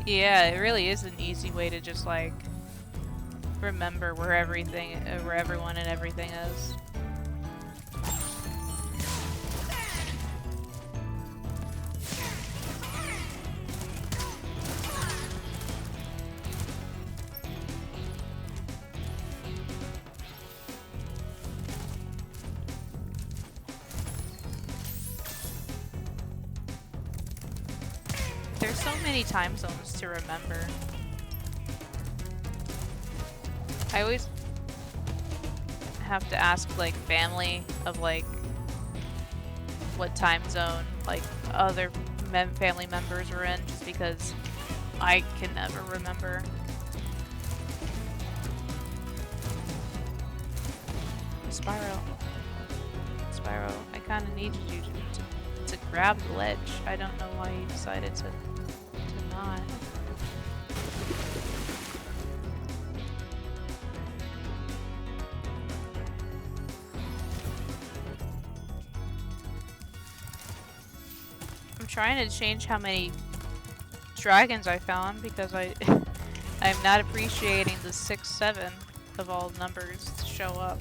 Yeah, it really is an easy way to just like remember where everything, where everyone and everything is. There's so many time zones to remember. I always have to ask like family of like what time zone like other family members were in, just because I can never remember. Spyro, I kind of needed you to grab the ledge. I don't know why you decided to not. I'm trying to change how many dragons I found because I'm not appreciating the 6, 7 of all numbers to show up.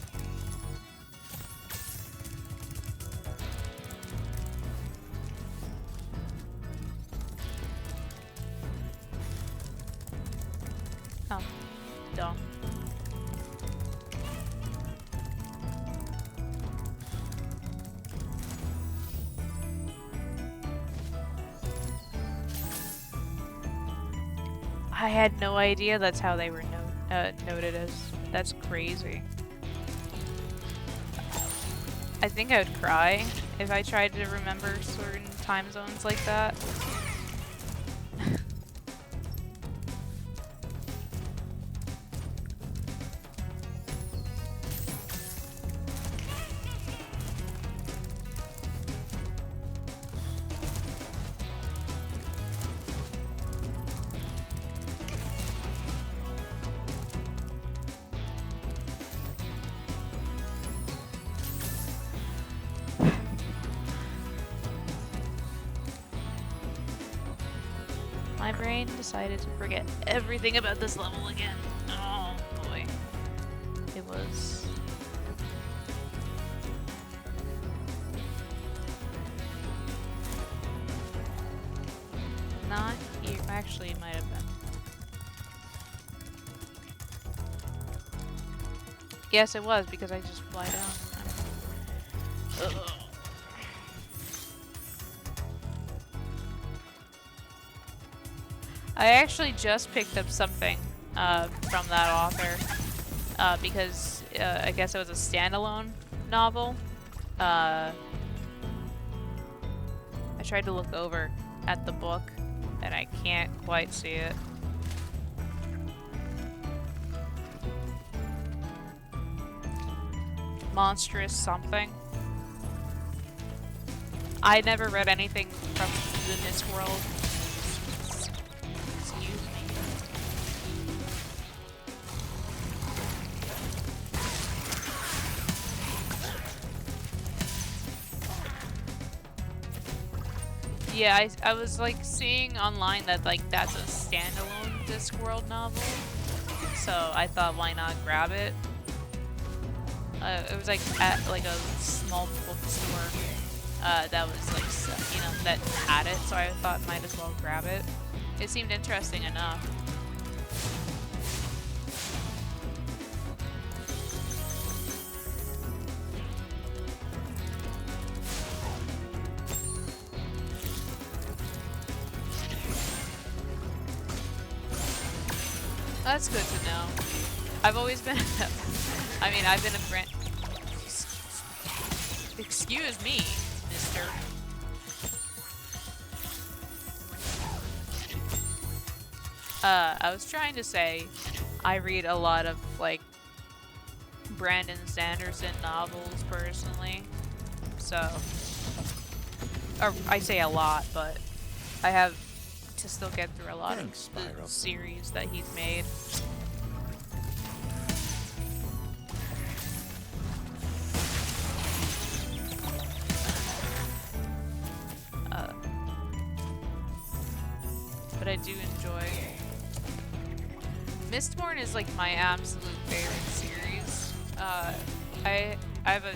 Oh, dumb. I had no idea that's how they were noted as. That's crazy. I think I would cry if I tried to remember certain time zones like that. My brain decided to forget everything about this level again. Oh boy. It was... not here. Actually, it might have been. Yes, it was, because I just fly down. Ugh. I actually just picked up something from that author because I guess it was a standalone novel. I tried to look over at the book and I can't quite see it. Monstrous something. I never read anything from the Mist world. Yeah, I was like seeing online that like that's a standalone Discworld novel, so I thought why not grab it. It was like at like a small bookstore that was like that had it, so I thought might as well grab it. It seemed interesting enough. That's good to know. I've always been I mean, I've been a friend. Excuse me, mister. I was trying to say I read a lot of like Brandon Sanderson novels personally. So, or I say a lot, but I have to still get through a lot of the series that he's made. But I do enjoy. Mistborn is like my absolute favorite series. I have a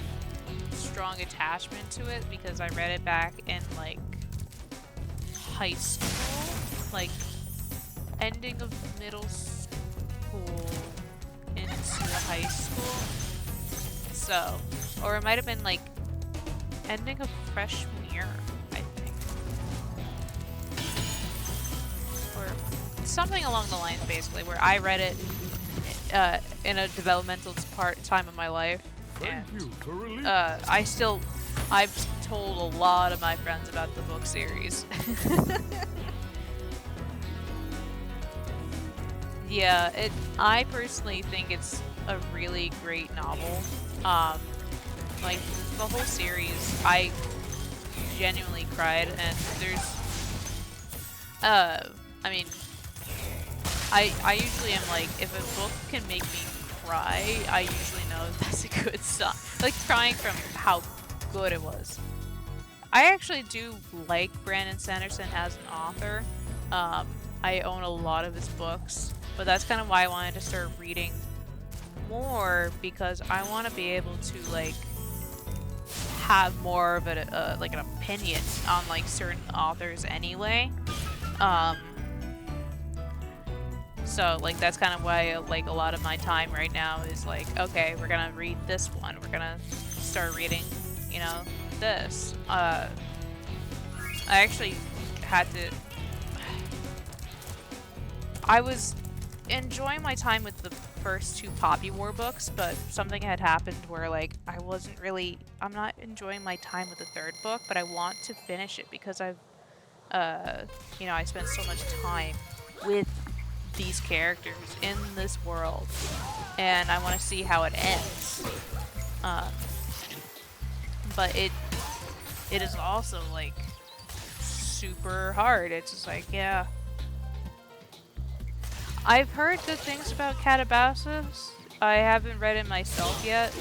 strong attachment to it because I read it back in like high school, like ending of middle school into high school. So, or it might have been like ending of freshman year, I think, or something along the lines, basically, where I read it in a developmental time of my life. And I've told a lot of my friends about the book series. Yeah, I personally think it's a really great novel. Like, the whole series, I genuinely cried, and there's, I mean, I usually am like, if a book can make me cry, I usually know that's a good sign. Like, crying from how good it was. I actually do like Brandon Sanderson as an author. I own a lot of his books, but that's kind of why I wanted to start reading more, because I want to be able to, like, have more of a, like, an opinion on, like, certain authors anyway. So, like, that's kind of why, like, a lot of my time right now is, like, okay, we're gonna read this one. We're gonna start reading, you know, this. I actually had to... I was enjoying my time with the first two Poppy War books, but something had happened where, like, I'm not enjoying my time with the third book, but I want to finish it because I've, you know, I spent so much time with these characters in this world, and I want to see how it ends. But it is also, like, super hard. It's just like, yeah. I've heard good things about Calabasas. I haven't read it myself yet.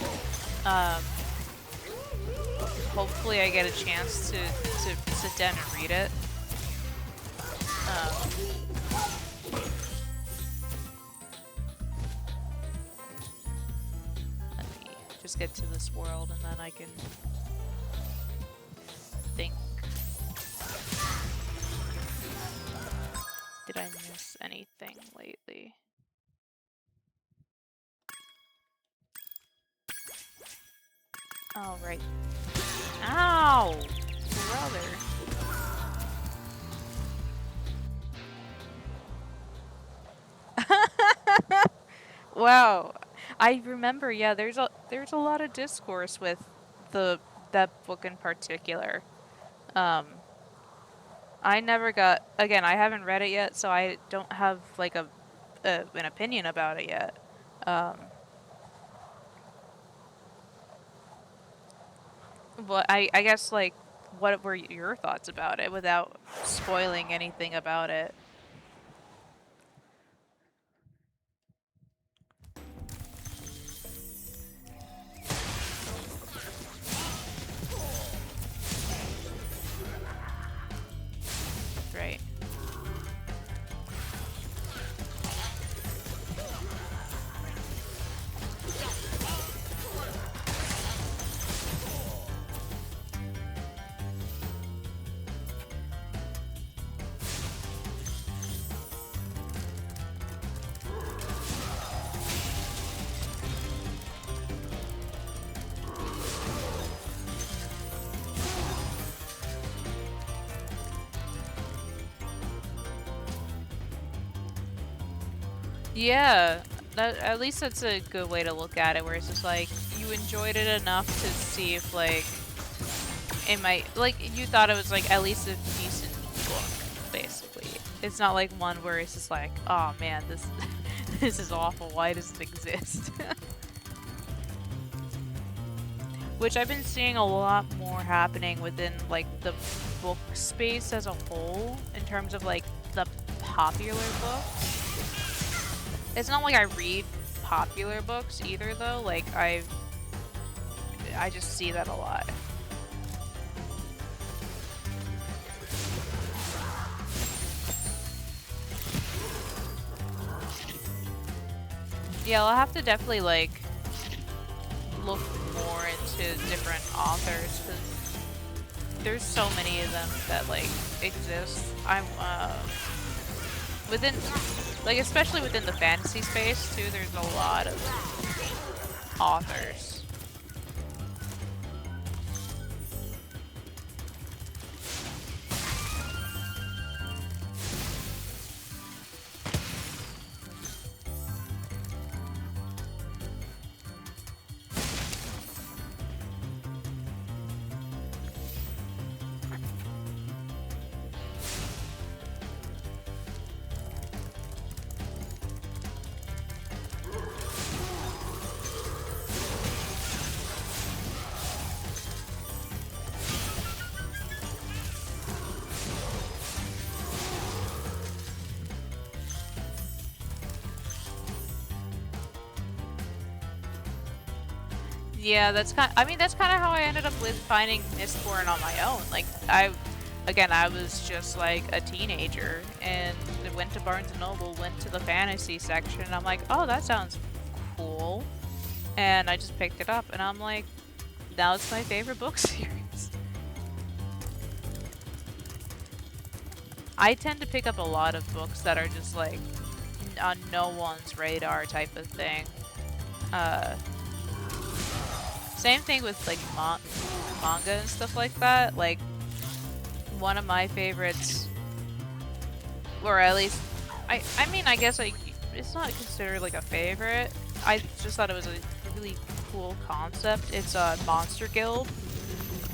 Hopefully I get a chance to sit down and read it. Let me just get to this world and then I can think. Did I miss anything lately? Oh, right. Ow! Brother. Wow. I remember, yeah, there's a lot of discourse with that book in particular. I never got, again, I haven't read it yet, so I don't have like an opinion about it yet. But I guess, like, what were your thoughts about it without spoiling anything about it? Yeah, at least that's a good way to look at it, where it's just like, you enjoyed it enough to see if, like, it might, like, you thought it was, like, at least a decent book, basically. It's not like one where it's just like, oh man, this, this is awful, why does it exist? Which I've been seeing a lot more happening within, like, the book space as a whole, in terms of, like, the popular books. It's not like I read popular books either, though. Like, I just see that a lot. Yeah, I'll have to definitely, like, look more into different authors, because there's so many of them that, like, exist. I'm, within, like, especially within the fantasy space, too, there's a lot of authors. Yeah, that's kind. I mean, that's kind of how I ended up with finding Mistborn on my own. Like, I was just like a teenager and went to Barnes and Noble, went to the fantasy section, and I'm like, oh, that sounds cool, and I just picked it up, and I'm like, now it's my favorite book series. I tend to pick up a lot of books that are just like on no one's radar type of thing. Same thing with, like, manga and stuff like that. Like, one of my favorites, or at least, I mean, I guess, like, it's not considered, like, a favorite. I just thought it was a really cool concept. It's a Monster Guild,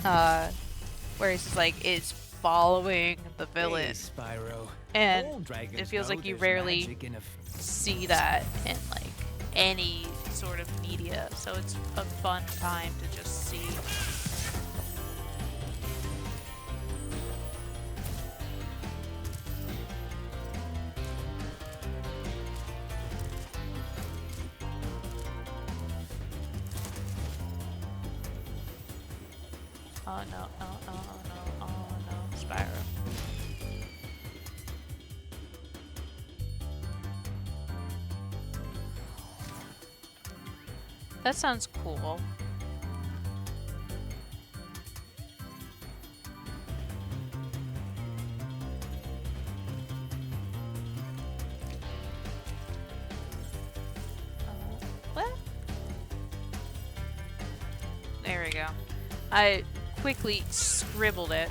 where it's just, like, it's following the villain. Hey, Spyro. And All dragons it feels know like you there's rarely magic in a see that in, like, any sort of media, so it's a fun time to just see. Oh no, oh no, oh no, oh no, Spyro. That sounds cool. What? There we go. I quickly scribbled it.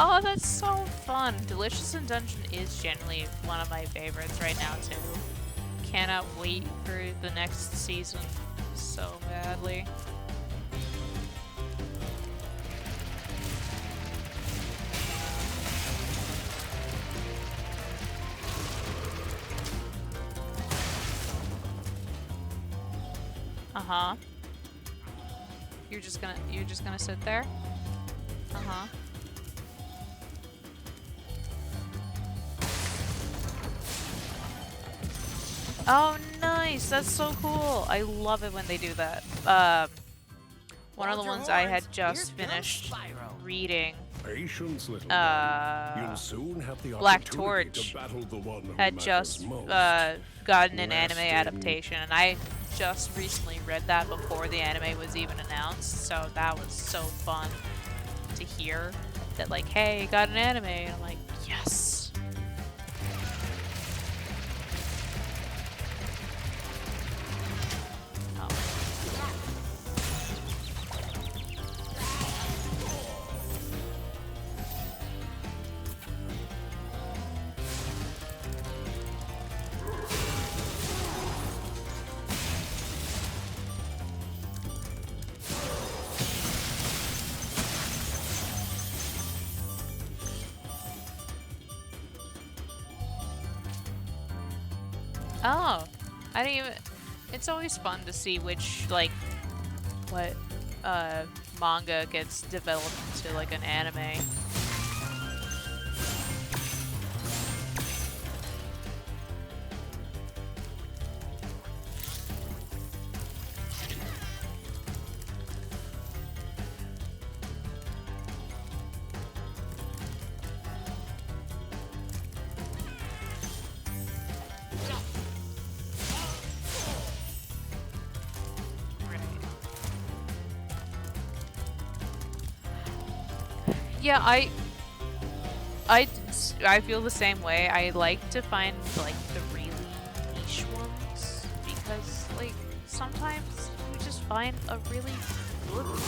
Oh, that's so fun. Delicious in Dungeon is generally one of my favorites right now, too. Cannot wait for the next season so badly. Uh-huh. You're just gonna sit there? Uh-huh. Oh, nice! That's so cool! I love it when they do that. One of the ones I had just finished reading, Patience, little one. You'll soon have the Black opportunity Torch, to battle the one who had matters just most. gotten an anime Resting. adaptation, and I just recently read that before the anime was even announced, so that was so fun to hear that, like, hey, got an anime, and I'm like, yes! Oh, I didn't even. It's always fun to see which what manga gets developed into like an anime. Yeah, I feel the same way. I like to find like the really niche ones because like sometimes you just find a really good one.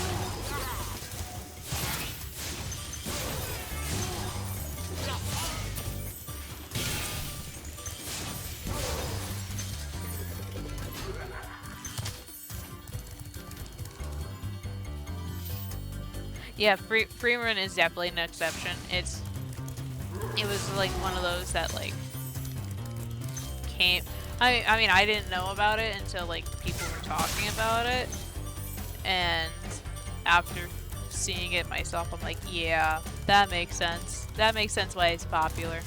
Yeah, Freerun is definitely an exception. It was like one of those that like came. I mean I didn't know about it until like people were talking about it, and after seeing it myself, I'm like, yeah, that makes sense. That makes sense why it's popular.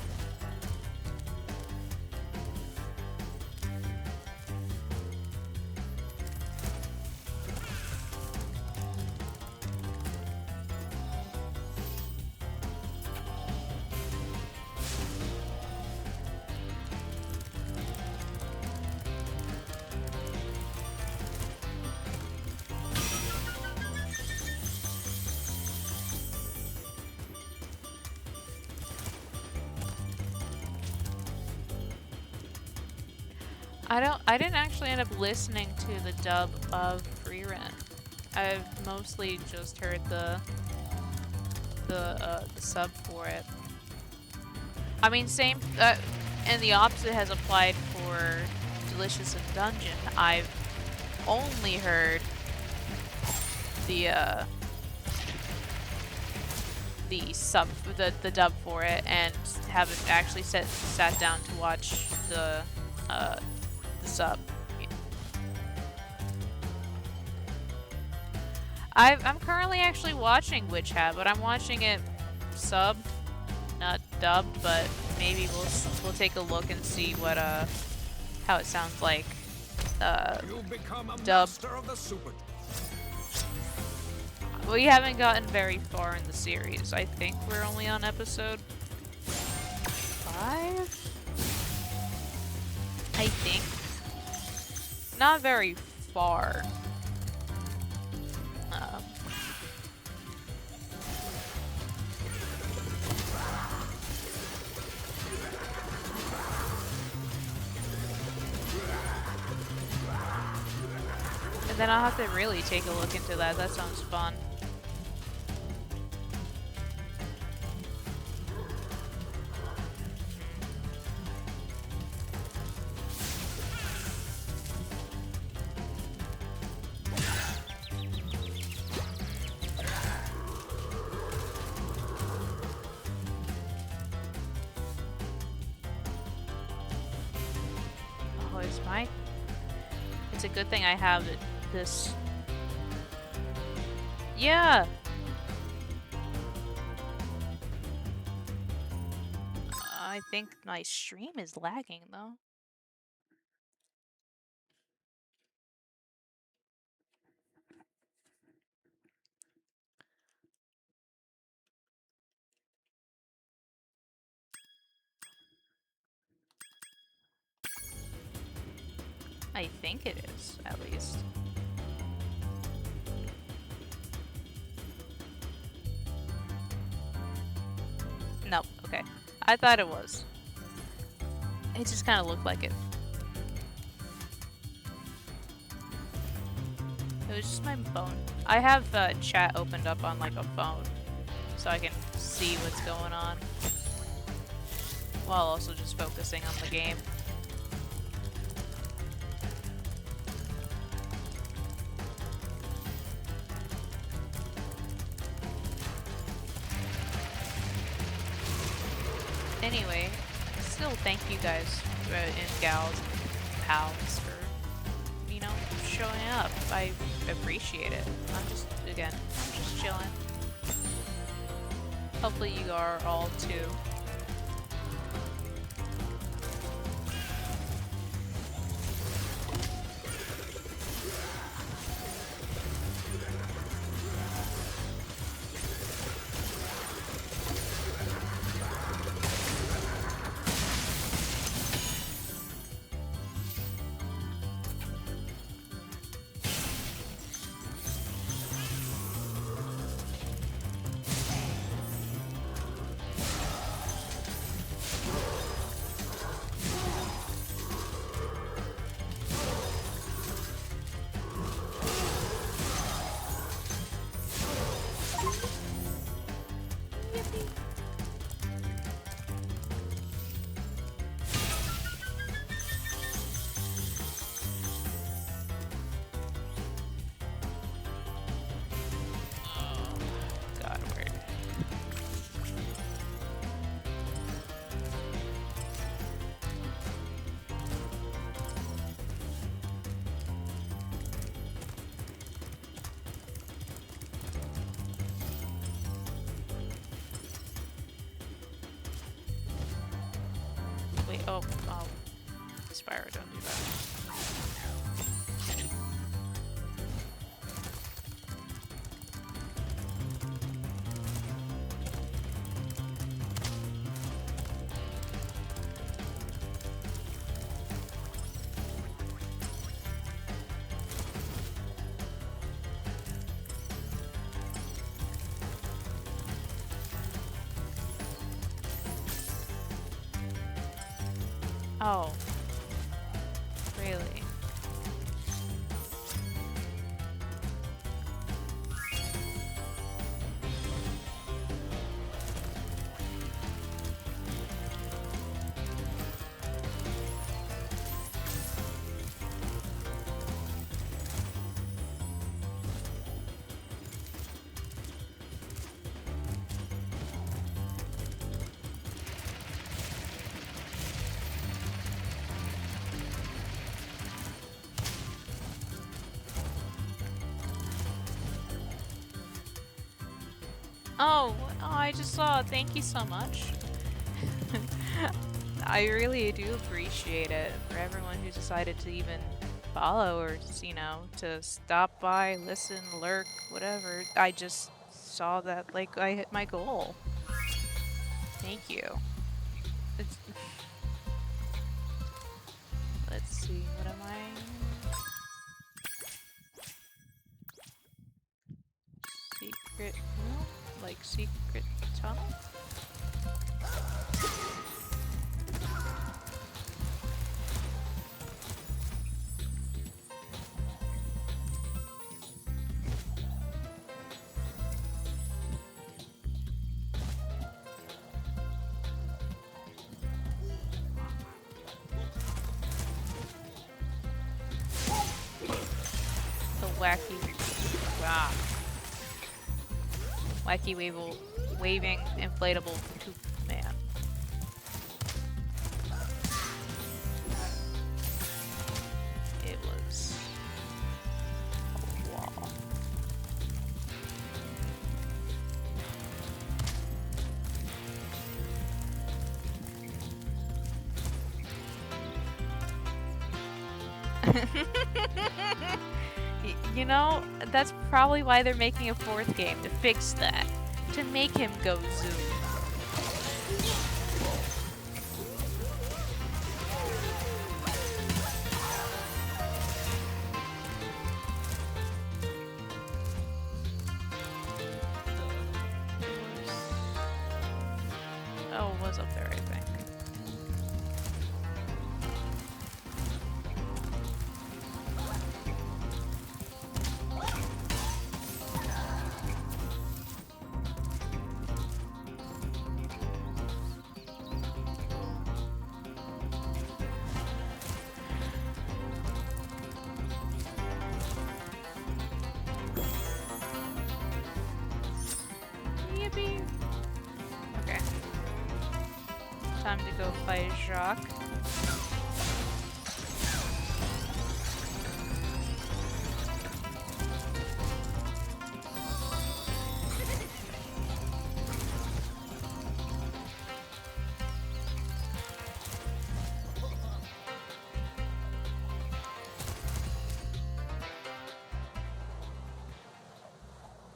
I didn't actually end up listening to the dub of Freerun. I've mostly just heard the sub for it. I mean, same, and the opposite has applied for Delicious and Dungeon. I've only heard the dub for it, and haven't actually sat down to watch the sub. I'm currently actually watching Witch Hat, but I'm watching it sub, not dubbed. But maybe we'll take a look and see what how it sounds like dubbed. We haven't gotten very far in the series. I think we're only on episode 5. I think. Not very far. And then I'll have to really take a look into that. That sounds fun. Oh, it's a good thing I have this. Yeah. I think my stream is lagging though. I think it is, at least. Nope, okay. I thought it was. It just kind of looked like it. It was just my phone. I have chat opened up on like a phone, so I can see what's going on, while also just focusing on the game. Anyway, still thank you guys and gals pals for, you know, showing up. I appreciate it. I'm just chilling. Hopefully you are all too. Wait, oh, Spyro, don't do that. Oh. Really? Oh, I just saw. Thank you so much. I really do appreciate it for everyone who decided to even follow or, you know, to stop by, listen, lurk, whatever. I just saw that, like, I hit my goal. Thank you. It's Let's see, what am I? Secret, no? Like secret tunnel? The wacky, wow. Wacky waving inflatable poop man. It was a wall. You know, that's probably why they're making a 4th game, to fix that. To make him go zoom. Oh, it was up there, I think. Yippee! Okay. Time to go fight Jacques.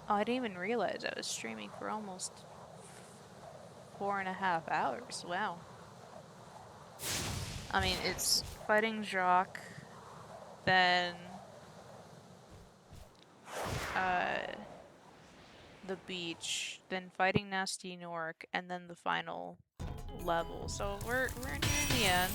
Oh, I didn't even realize I was streaming for almost 4.5 hours. Wow. I mean, it's fighting Jacques, then the beach, then fighting Nasty Nork, and then the final level. So we're near the end.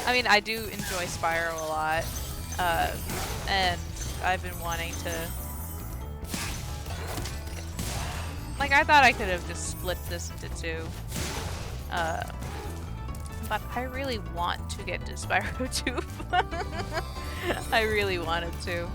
I mean, I do enjoy Spyro a lot, and I've been wanting to... Like, I thought I could have just split this into two, but I really want to get to Spyro 2. I really wanted to.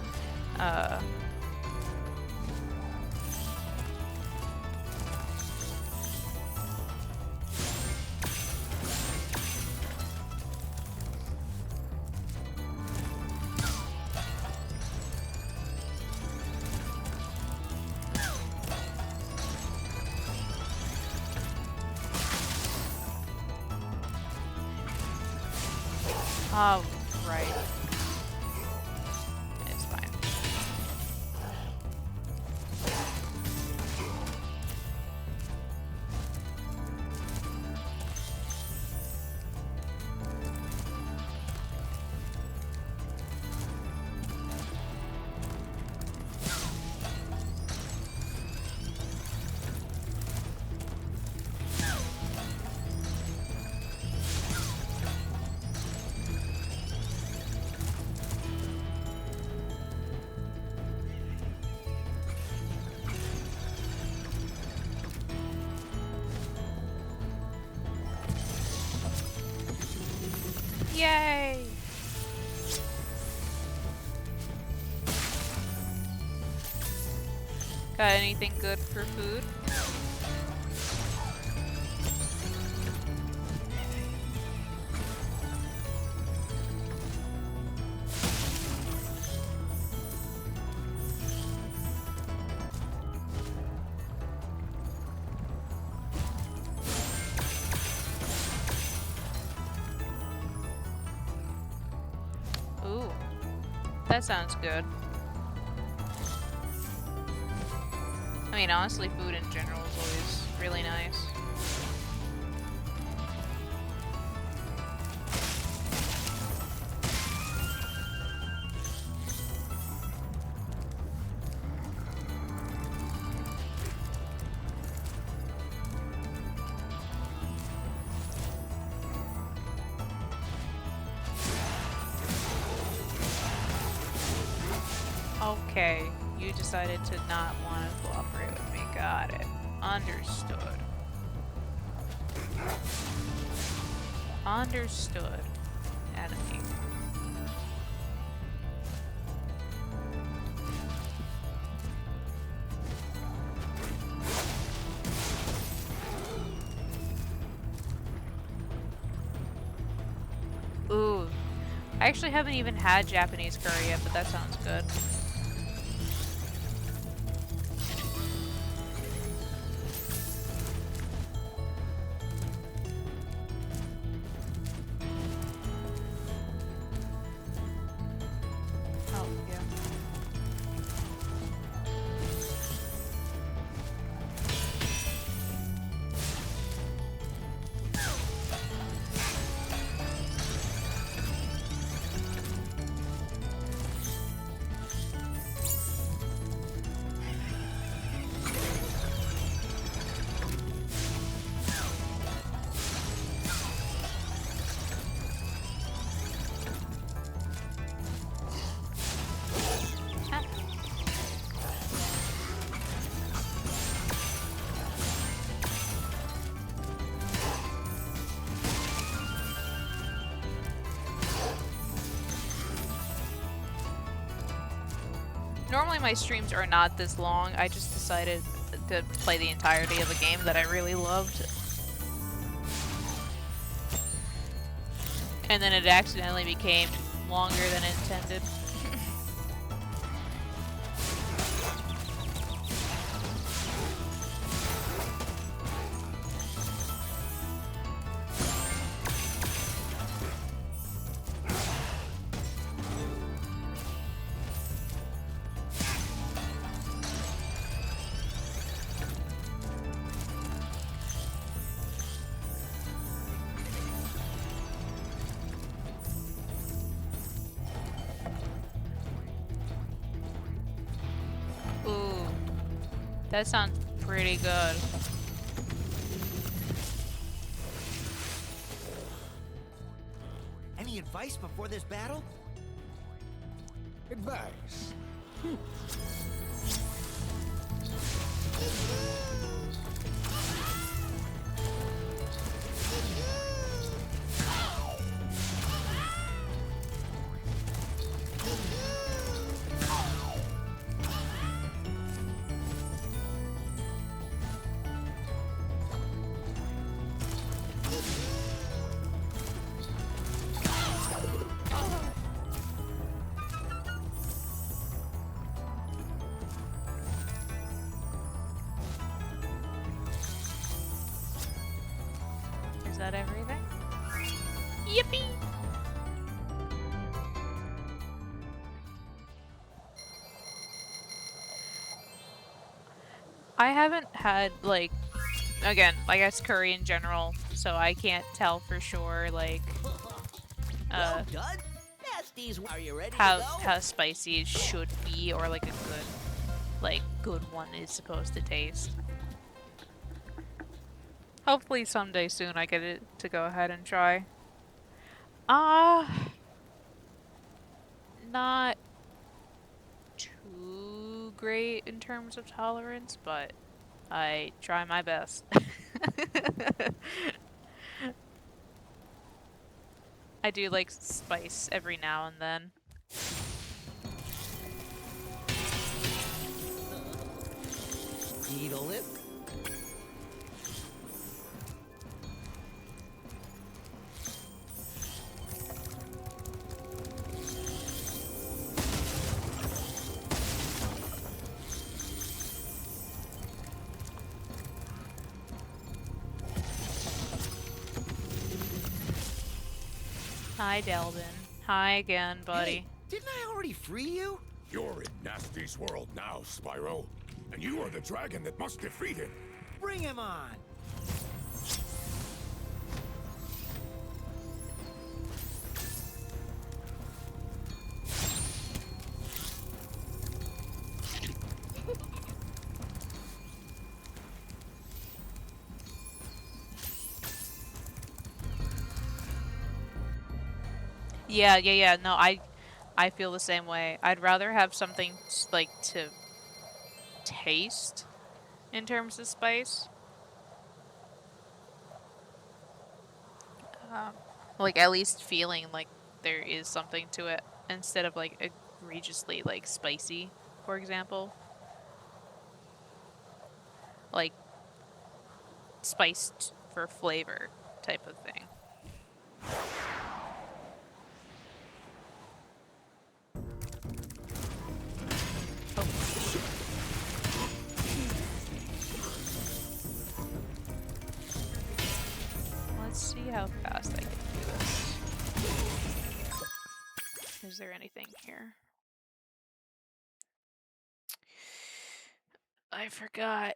Oh, right. It's fine. Yay! Got anything good for food? Ooh, that sounds good. I mean, honestly, food in general is always really nice. Okay, you decided to not want to cooperate with me. Got it. Understood. Understood. Enemy. Ooh. I actually haven't even had Japanese curry yet, but that sounds good. Oh, yeah. Normally my streams are not this long. I just decided to play the entirety of a game that I really loved. And then it accidentally became longer than intended. That sounds pretty good. Any advice before this battle? Advice. Is that everything? Yippee! I haven't had, like, again, I guess curry in general, so I can't tell for sure, like, Well done. Nasties, are you ready how to go? how spicy it should be, or like a good one is supposed to taste. Hopefully someday soon I get it to go ahead and try. Not too great in terms of tolerance, but I try my best. I do like spice every now and then. Needle it. Hi, Delvin. Hi again, buddy. Hey, didn't I already free you? You're in Nasty's world now, Spyro. And you are the dragon that must defeat him. Bring him on. Yeah. No, I feel the same way. I'd rather have something like to taste in terms of spice. Like at least feeling like there is something to it instead of like egregiously like spicy, for example. Like spiced for flavor type of thing. Let's see how fast I can do this. Is there anything here? I forgot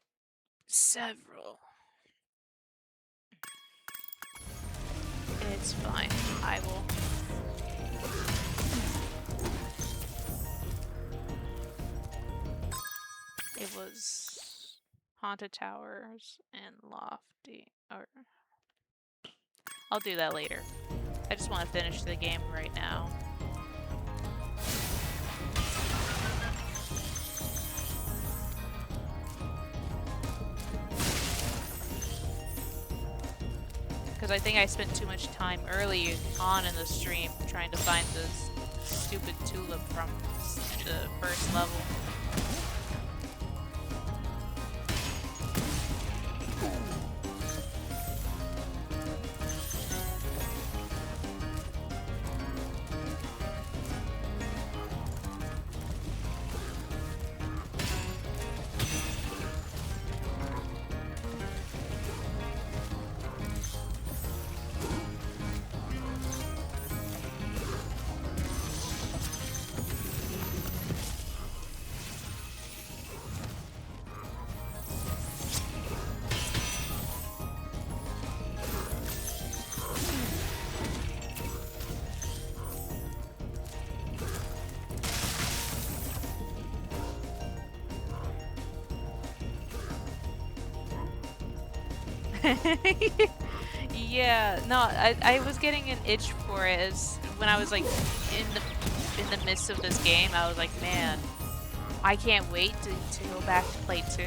several. It's fine. I will. It was Haunted Towers and Lofty. Or I'll do that later. I just want to finish the game right now. Because I think I spent too much time early on in the stream trying to find this stupid tulip from the first level. Yeah, no, I was getting an itch for it as when I was like in the midst of this game. I was like, man, I can't wait to go back to play 2.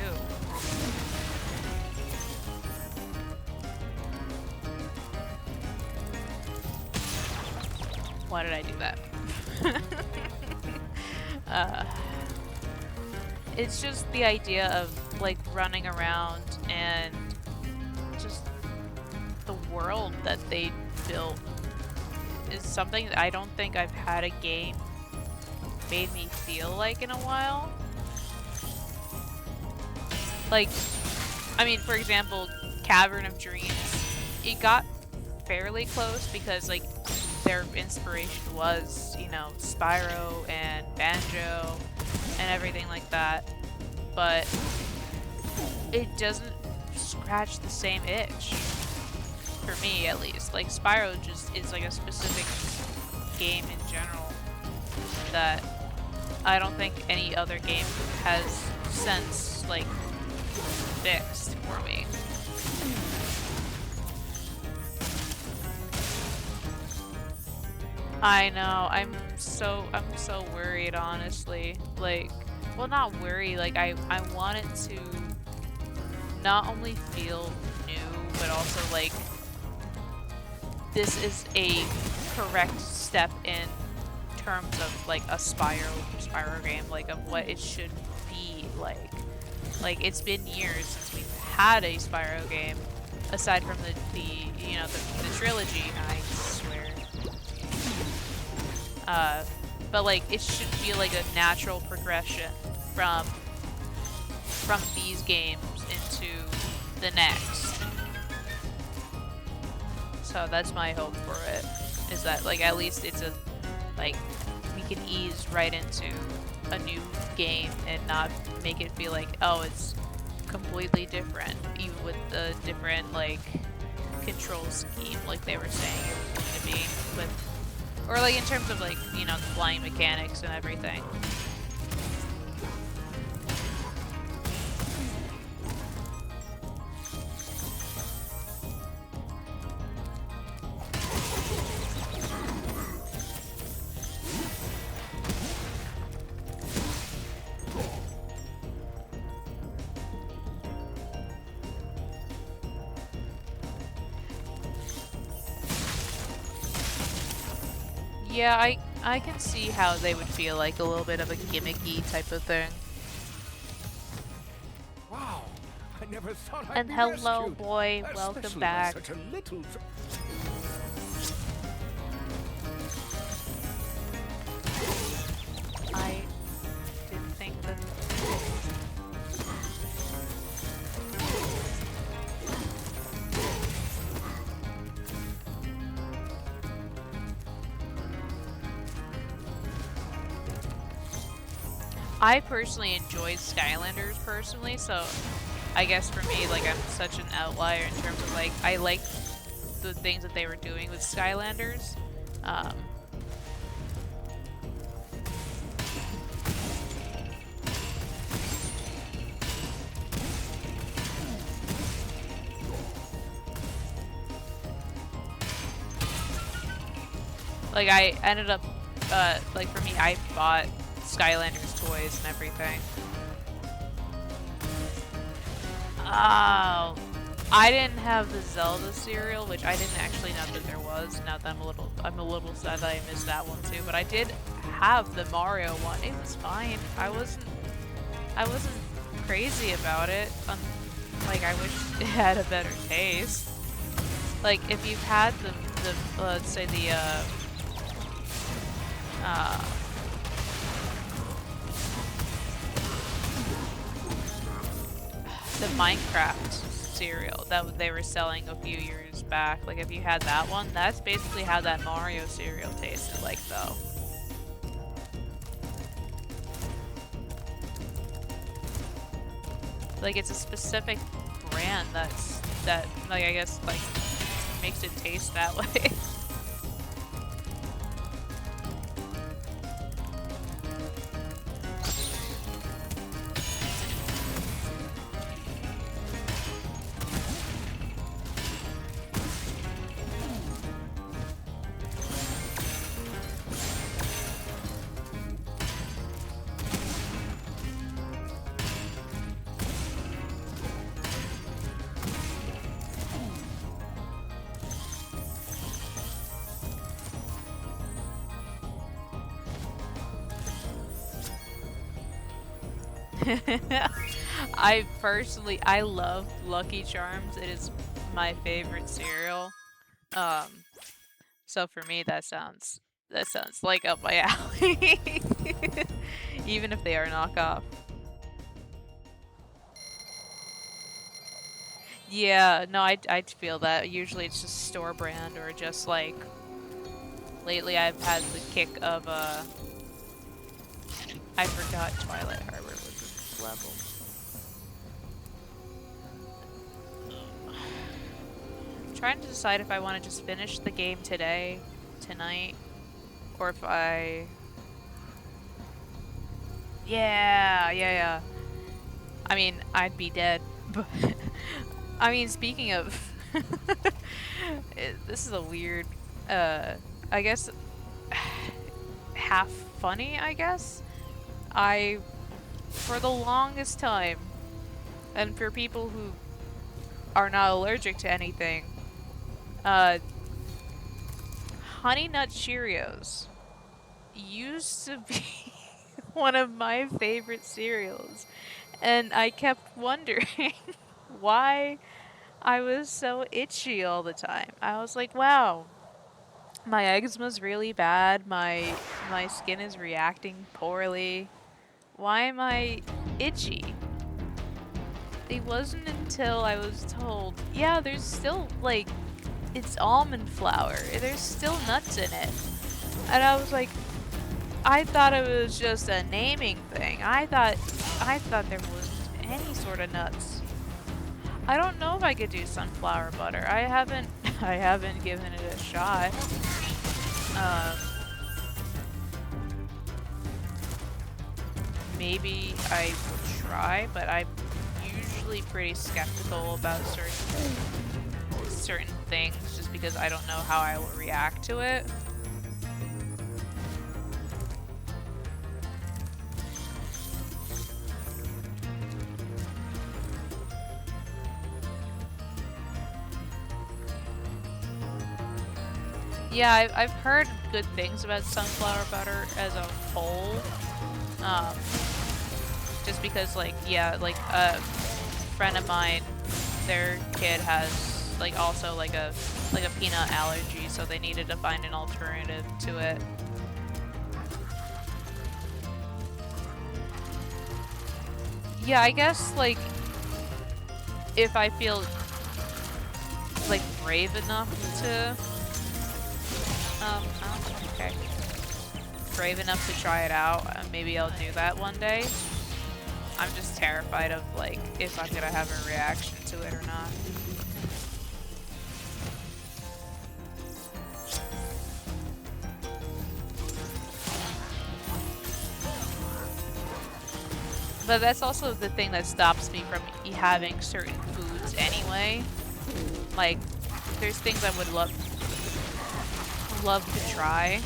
Why did I do that? It's just the idea of like running around and just the world that they built is something that I don't think I've had a game made me feel like in a while. Like, I mean, for example, Cavern of Dreams, it got fairly close because like their inspiration was, you know, Spyro and Banjo and everything like that, but it doesn't scratch the same itch. For me, at least. Like, Spyro just is like a specific game in general that I don't think any other game has since, like, fixed for me. I know, I'm so worried, honestly. Like, well, not worried, like, I want it to not only feel new, but also, like, this is a correct step in terms of like a Spyro game, like of what it should be like. Like, it's been years since we've had a Spyro game, aside from the you know the trilogy. I swear. But like it should feel like a natural progression from these games into the next. So that's my hope for it, is that like at least it's a like we can ease right into a new game and not make it feel like, oh, it's completely different, even with the different like control scheme like they were saying it was going to be with, or like in terms of like, you know, the flying mechanics and everything. Yeah, I can see how they would feel like a little bit of a gimmicky type of thing. Wow, I never thought I'd And be hello, rescued, boy, welcome especially by back. Such a little I didn't think that. I personally enjoy Skylanders personally, so I guess for me, like, I'm such an outlier in terms of like I like the things that they were doing with Skylanders. Like I ended up, like for me, I bought Skylanders toys and everything. Oh, I didn't have the Zelda cereal, which I didn't actually know that there was. Now that I'm a little sad that I missed that one too. But I did have the Mario one. It was fine. I wasn't crazy about it. Like, I wish it had a better taste. Like, if you've had the let's say the Minecraft cereal that they were selling a few years back. Like, if you had that one, that's basically how that Mario cereal tasted like, though. Like, it's a specific brand that, like, I guess, like, makes it taste that way. I love Lucky Charms. It is my favorite cereal. So for me that sounds like up my alley. Even if they are knockoff. Yeah, no, I feel that. Usually it's just store brand or just like lately I've had the kick of I forgot Twilight Harbor was this level. I'm trying to decide if I want to just finish the game tonight, or if yeah. I mean, I'd be dead, but I mean, speaking of, this is a weird, I guess, half funny, I guess. For the longest time, and for people who are not allergic to anything, Honey Nut Cheerios used to be one of my favorite cereals, and I kept wondering why I was so itchy all the time. I was like, wow, my eczema's really bad, my skin is reacting poorly. Why am I itchy? It wasn't until I was told, yeah, there's still, like, it's almond flour. There's still nuts in it. And I was like, I thought it was just a naming thing. I thought there wasn't any sort of nuts. I don't know if I could do sunflower butter. I haven't given it a shot. Maybe I will try, but I'm usually pretty skeptical about certain things just because I don't know how I will react to it. Yeah, I've heard good things about sunflower butter as a whole. Just because, like, yeah, like a friend of mine, their kid has like also like a peanut allergy, so they needed to find an alternative to it. Yeah, I guess like if I feel like brave enough to okay. Brave enough to try it out, maybe I'll do that one day. I'm just terrified of like if I'm gonna have a reaction to it or not. But that's also the thing that stops me from having certain foods anyway. Like, there's things I would love to try,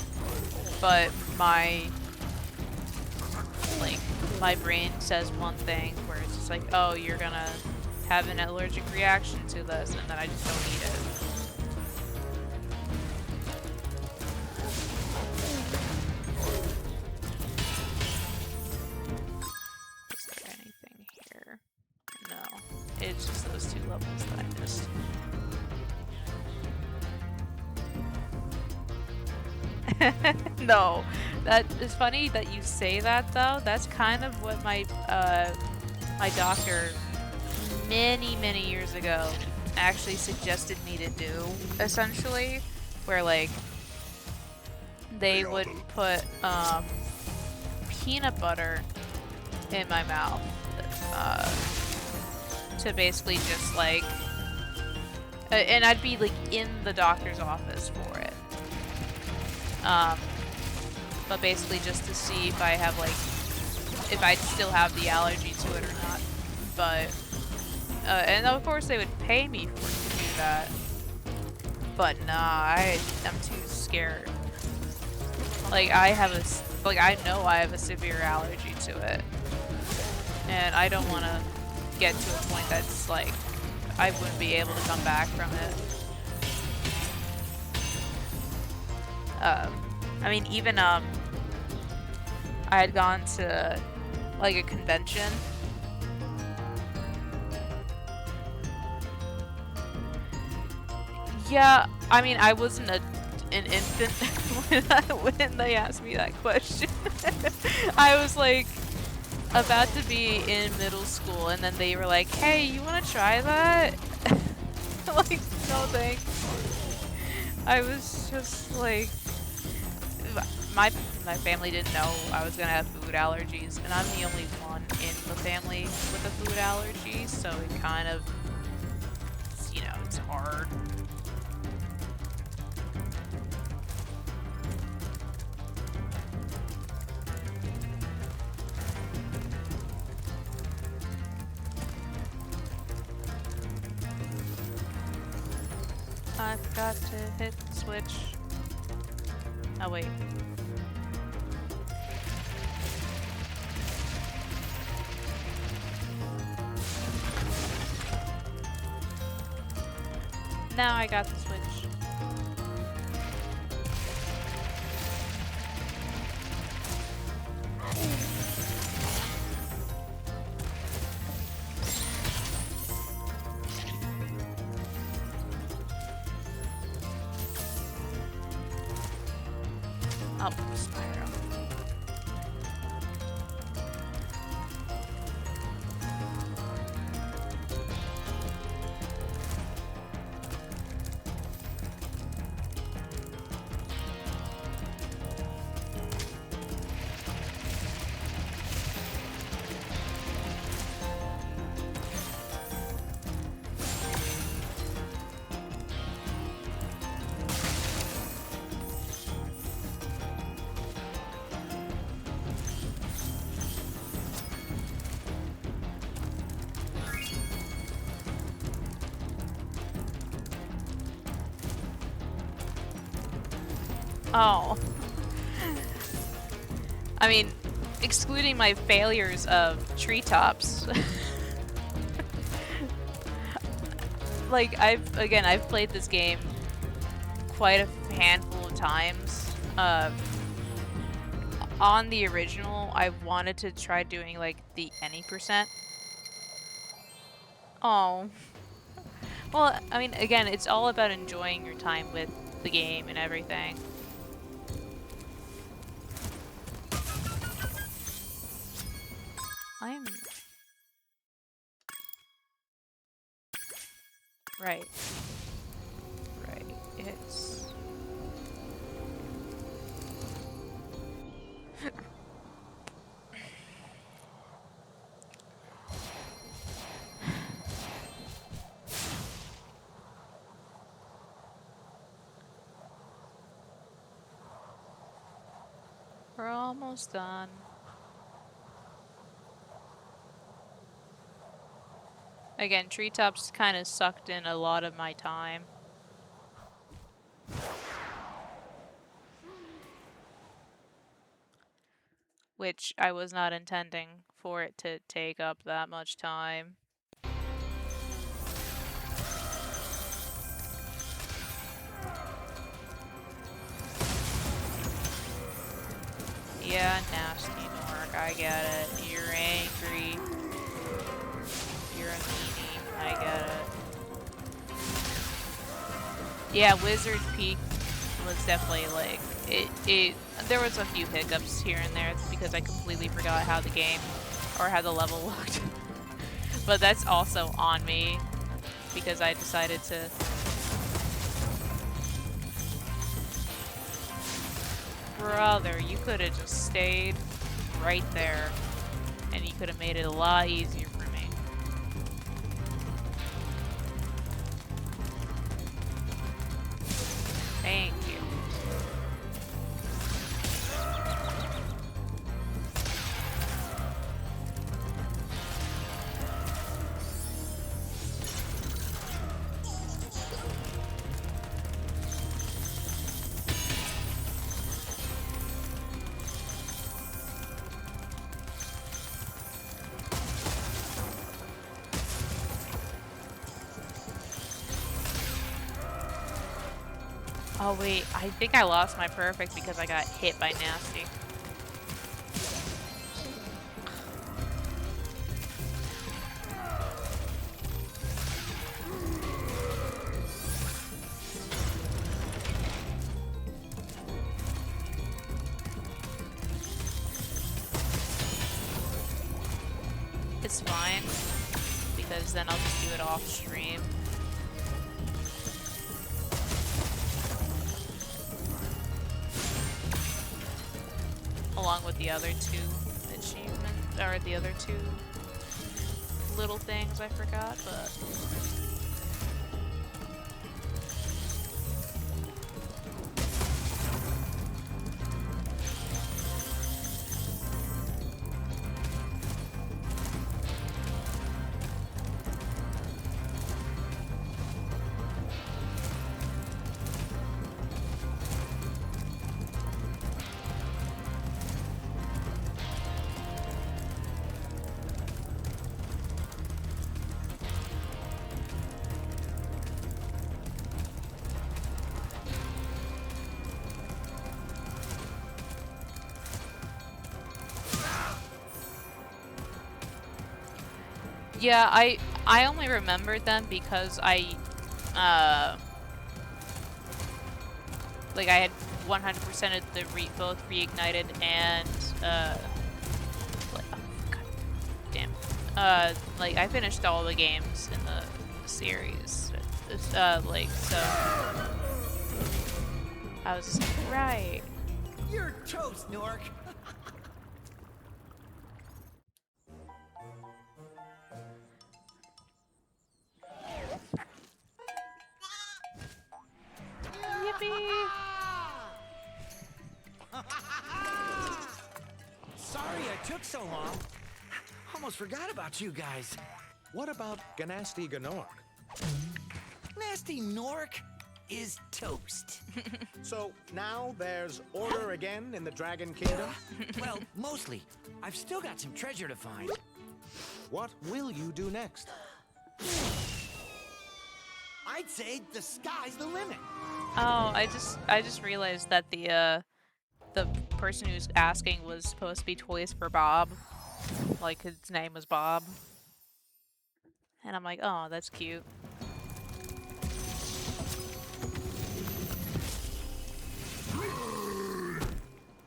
but my brain says one thing where it's just like, oh, you're gonna have an allergic reaction to this, and then I just don't eat it. Is there anything here? No. It's just those two levels that I missed. No, that is funny that you say that though. That's kind of what my doctor many years ago actually suggested me to do, essentially, where like they would put peanut butter in my mouth to basically just like and I'd be like in the doctor's office for it. But basically just to see if I have like, if I still have the allergy to it or not. But, and of course they would pay me to do that. But nah, I'm too scared. Like I know I have a severe allergy to it. And I don't want to get to a point that's like, I wouldn't be able to come back from it. I mean, even, I had gone to, like, a convention Yeah, I mean, I wasn't an infant when they asked me that question. I was like about to be in middle school, and then they were like, "Hey, you want to try that?" Like, no thanks. I was just like, my family didn't know I was gonna have food allergies, and I'm the only one in the family with a food allergy, so it kind of, you know, it's hard. I forgot to hit the switch. Oh wait. Now I got the switch. Oh, Spyro. Oh. I mean, excluding my failures of treetops. Like, I've played this game quite a handful of times. On the original, I wanted to try doing, like, the any %. Oh. Well, I mean, again, it's all about enjoying your time with the game and everything. I'm... Right. Right. It's... We're almost done. Again, treetops kind of sucked in a lot of my time. Which I was not intending for it to take up that much time. Yeah, nasty Nork, I get it. You're angry. You're a meanie, I get it. Yeah, Wizard Peak was definitely like, there was a few hiccups here and there because I completely forgot how the game, or how the level looked. But that's also on me, because I decided to... Brother, you could have just stayed right there, and you could have made it a lot easier for me. Thank you. Oh wait, I think I lost my perfect because I got hit by Nasty. it's fine, because then I'll just do it off stream. Along with the other two achievements, or the other two little things I forgot, but... Yeah, I only remembered them because I like I had 100%ed the both Reignited and like, oh, God damn, like I finished all the games in the series, like so I was just like, right. You're toast, Nork. Yippee! Sorry I took so long. Almost forgot about you guys. What about Ganasty Ganork? Nasty Nork is toast. So now there's order again in the Dragon Kingdom? Well, mostly. I've still got some treasure to find. What will you do next? I'd say the sky's the limit. Oh, I just realized that the person who's asking was supposed to be Toys for Bob. Like his name was Bob. And I'm like, oh, that's cute.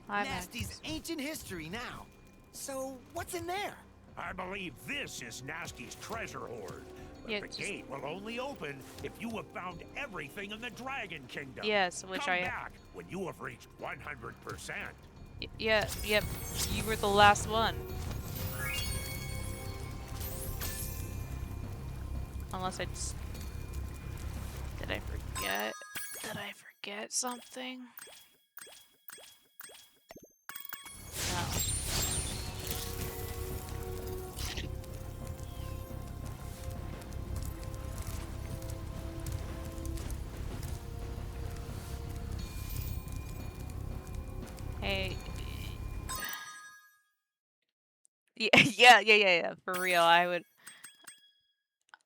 Hi, Nasty's Max. ancient history now. So, what's in there? I believe this is Nasty's treasure hoard. But Yeah, the just- gate will only open if you have found everything in the Dragon Kingdom. Yes, which Come I... back when you have reached 100%. Yeah, yep, you were the last one. Unless I just... Did I forget? Did I forget something? No. Hey. Yeah, for real, I would...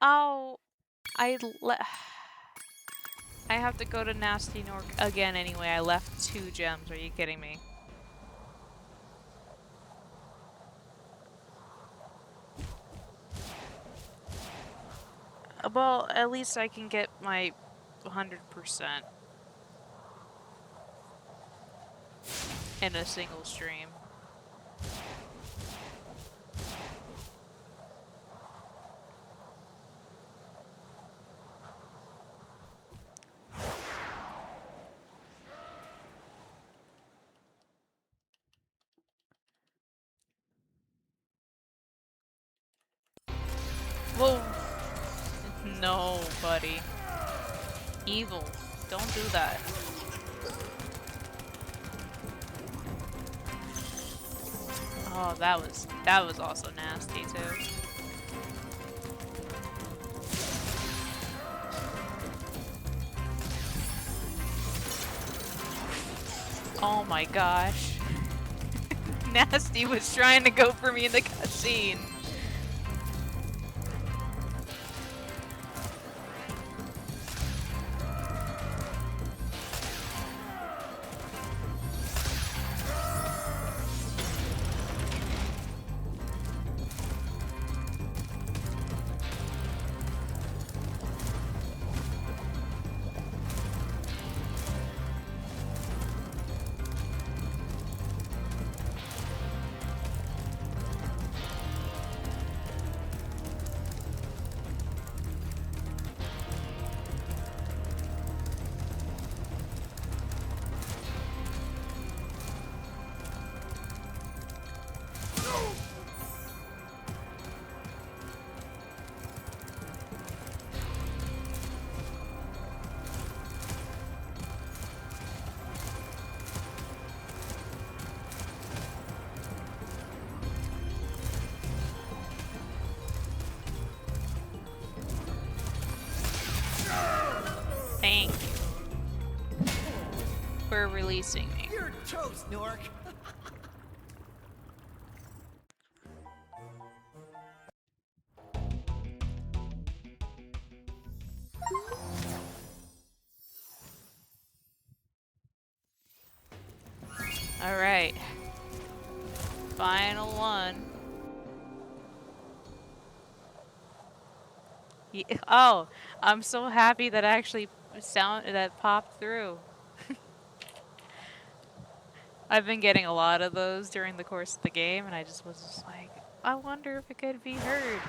Oh, I have to go to Nasty Nork again anyway. I left 2 gems. Are you kidding me? Well, at least I can get my 100% in a single stream. Whoa! No, buddy. Evil. Don't do that. Oh, that was also nasty too. Oh my gosh. Nasty was trying to go for me in the cutscene. for releasing me. You're toast, Nork. Alright. Final one. Oh, I'm so happy that actually that popped through. I've been getting a lot of those during the course of the game, and I just was just like, I wonder if it could be heard.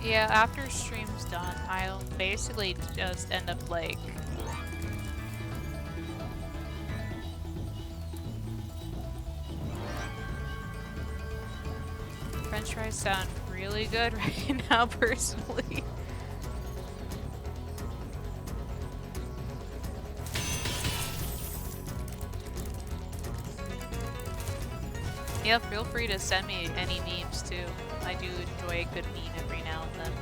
Yeah, after stream's done, I'll basically just end up like French fries sound really good right now, personally. Yeah, feel free to send me any memes too. I do enjoy a good meme every now and then.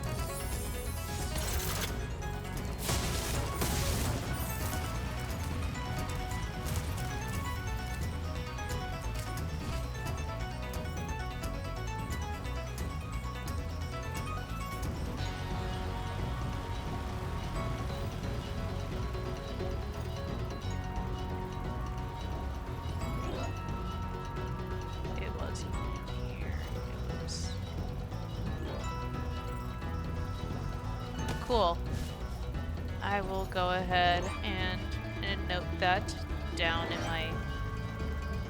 It wasn't in here. It was... Cool. I will go ahead and note that down in my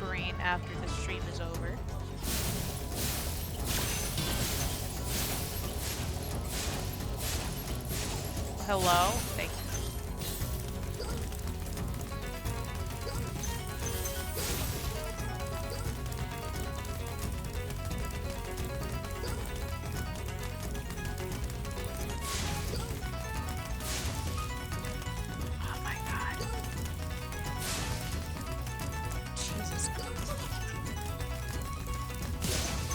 brain after the stream is over. Hello? Thank you. Oh my god. Jesus Christ.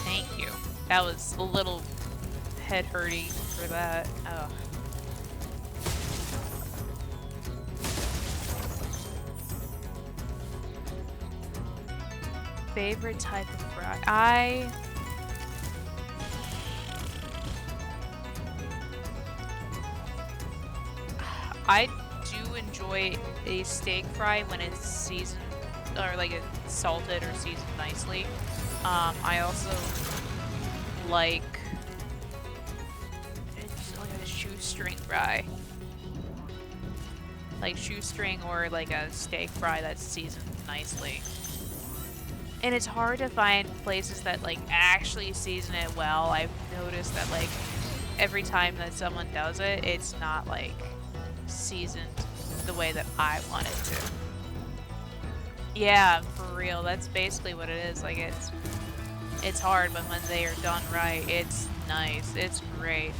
Thank you. That was a little head hurting for that. Oh. Favorite type of fry? I do enjoy a steak fry when it's seasoned or like it's salted or seasoned nicely. I also like it's like a shoestring fry. Like shoestring or like a steak fry that's seasoned nicely. And it's hard to find places that like actually season it well. I've noticed that like every time that someone does it, it's not like seasoned the way that I want it to. Yeah, for real. That's basically what it is. Like it's hard, but when they are done right, it's nice. It's great.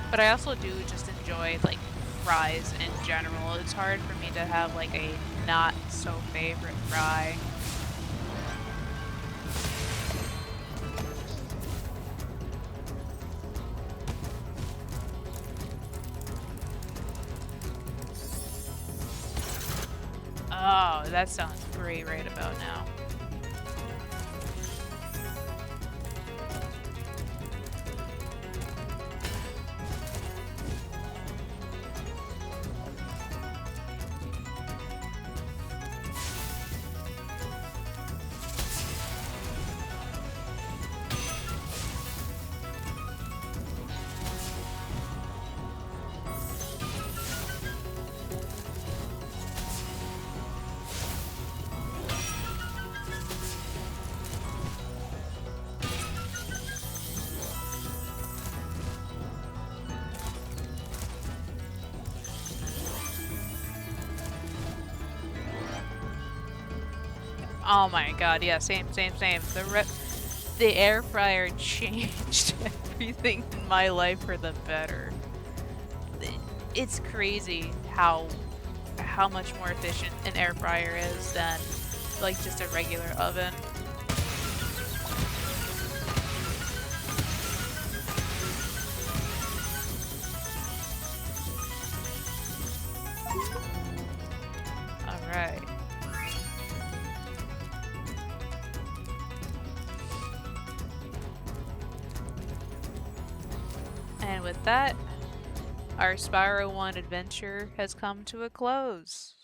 But I also do just enjoy like fries in general. It's hard for me to have like a not so favorite fry. Oh, that sounds great right about now. Oh my god, yeah, same. The air fryer changed everything in my life for the better. It's crazy how much more efficient an air fryer is than like just a regular oven. All right. And with that, our Spyro 1 adventure has come to a close.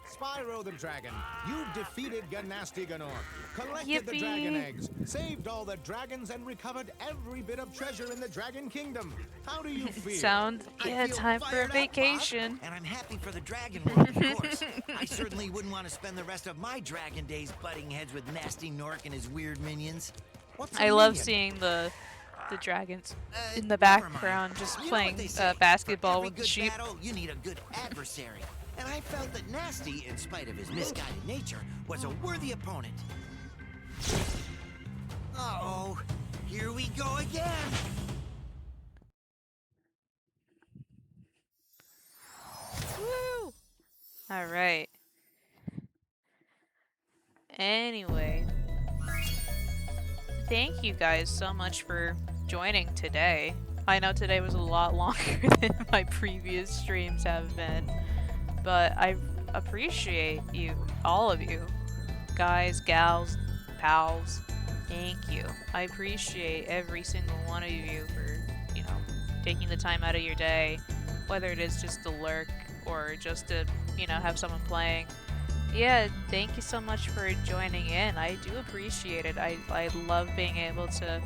Spyro the Dragon, you've defeated Ganasty Ganor, collected the dragon eggs, saved all the dragons, and recovered every bit of treasure in the Dragon Kingdom. How do you feel? Time for a vacation. And I'm happy for the Dragon World, of course. I certainly wouldn't want to spend the rest of my Dragon days butting heads with Nasty Nork and his weird minions. I love seeing the dragons in the background just playing basketball with the sheep. Battle, you need a good adversary. And I felt that Nasty, in spite of his misguided nature, was a worthy opponent. Uh-oh, here we go again! Woo! Alright. Anyway. Thank you guys so much for joining today. I know today was a lot longer than my previous streams have been. But I appreciate you, all of you, guys, gals, pals. Thank you. I appreciate every single one of you for, taking the time out of your day, whether it is just to lurk or just to, have someone playing. Yeah, thank you so much for joining in. I do appreciate it. I love being able to,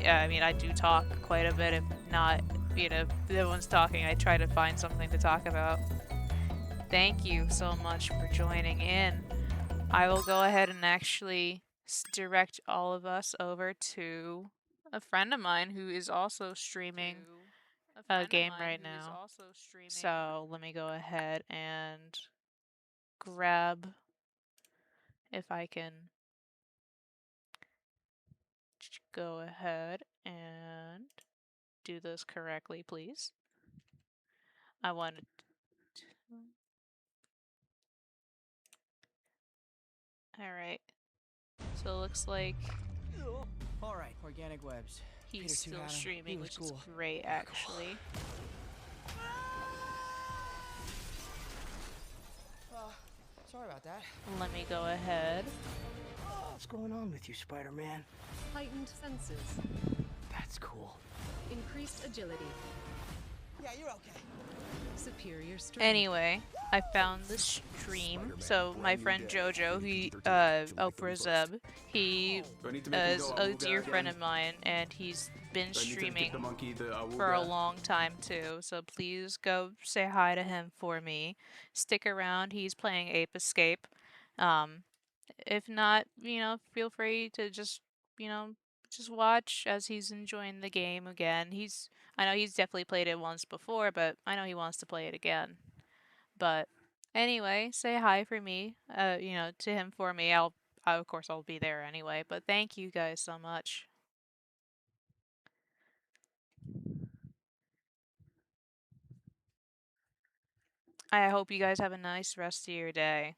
I do talk quite a bit. If not, if no one's talking, I try to find something to talk about. Thank you so much for joining in. I will go ahead and actually direct all of us over to a friend of mine who is also streaming a game right now. So let me go ahead and grab, if I can go ahead and do this correctly, please. I wanted to... Alright. So it looks like... Alright, organic webs. He's still streaming, which is great, actually. Sorry about that. Let me go ahead. What's going on with you, Spider-Man? Heightened senses. That's cool. Increased agility. Yeah, you're okay. Superior strength. Anyway, I found the stream. So my friend Jojo, Oprah Zeb, he is a dear friend of mine, and he's been streaming for a long time too. So please go say hi to him for me. Stick around. He's playing Ape Escape. If not, feel free to just watch as he's enjoying the game again. I know he's definitely played it once before, but I know he wants to play it again. But anyway, say hi for me, to him for me. Of course I'll be there anyway, but thank you guys so much. I hope you guys have a nice rest of your day.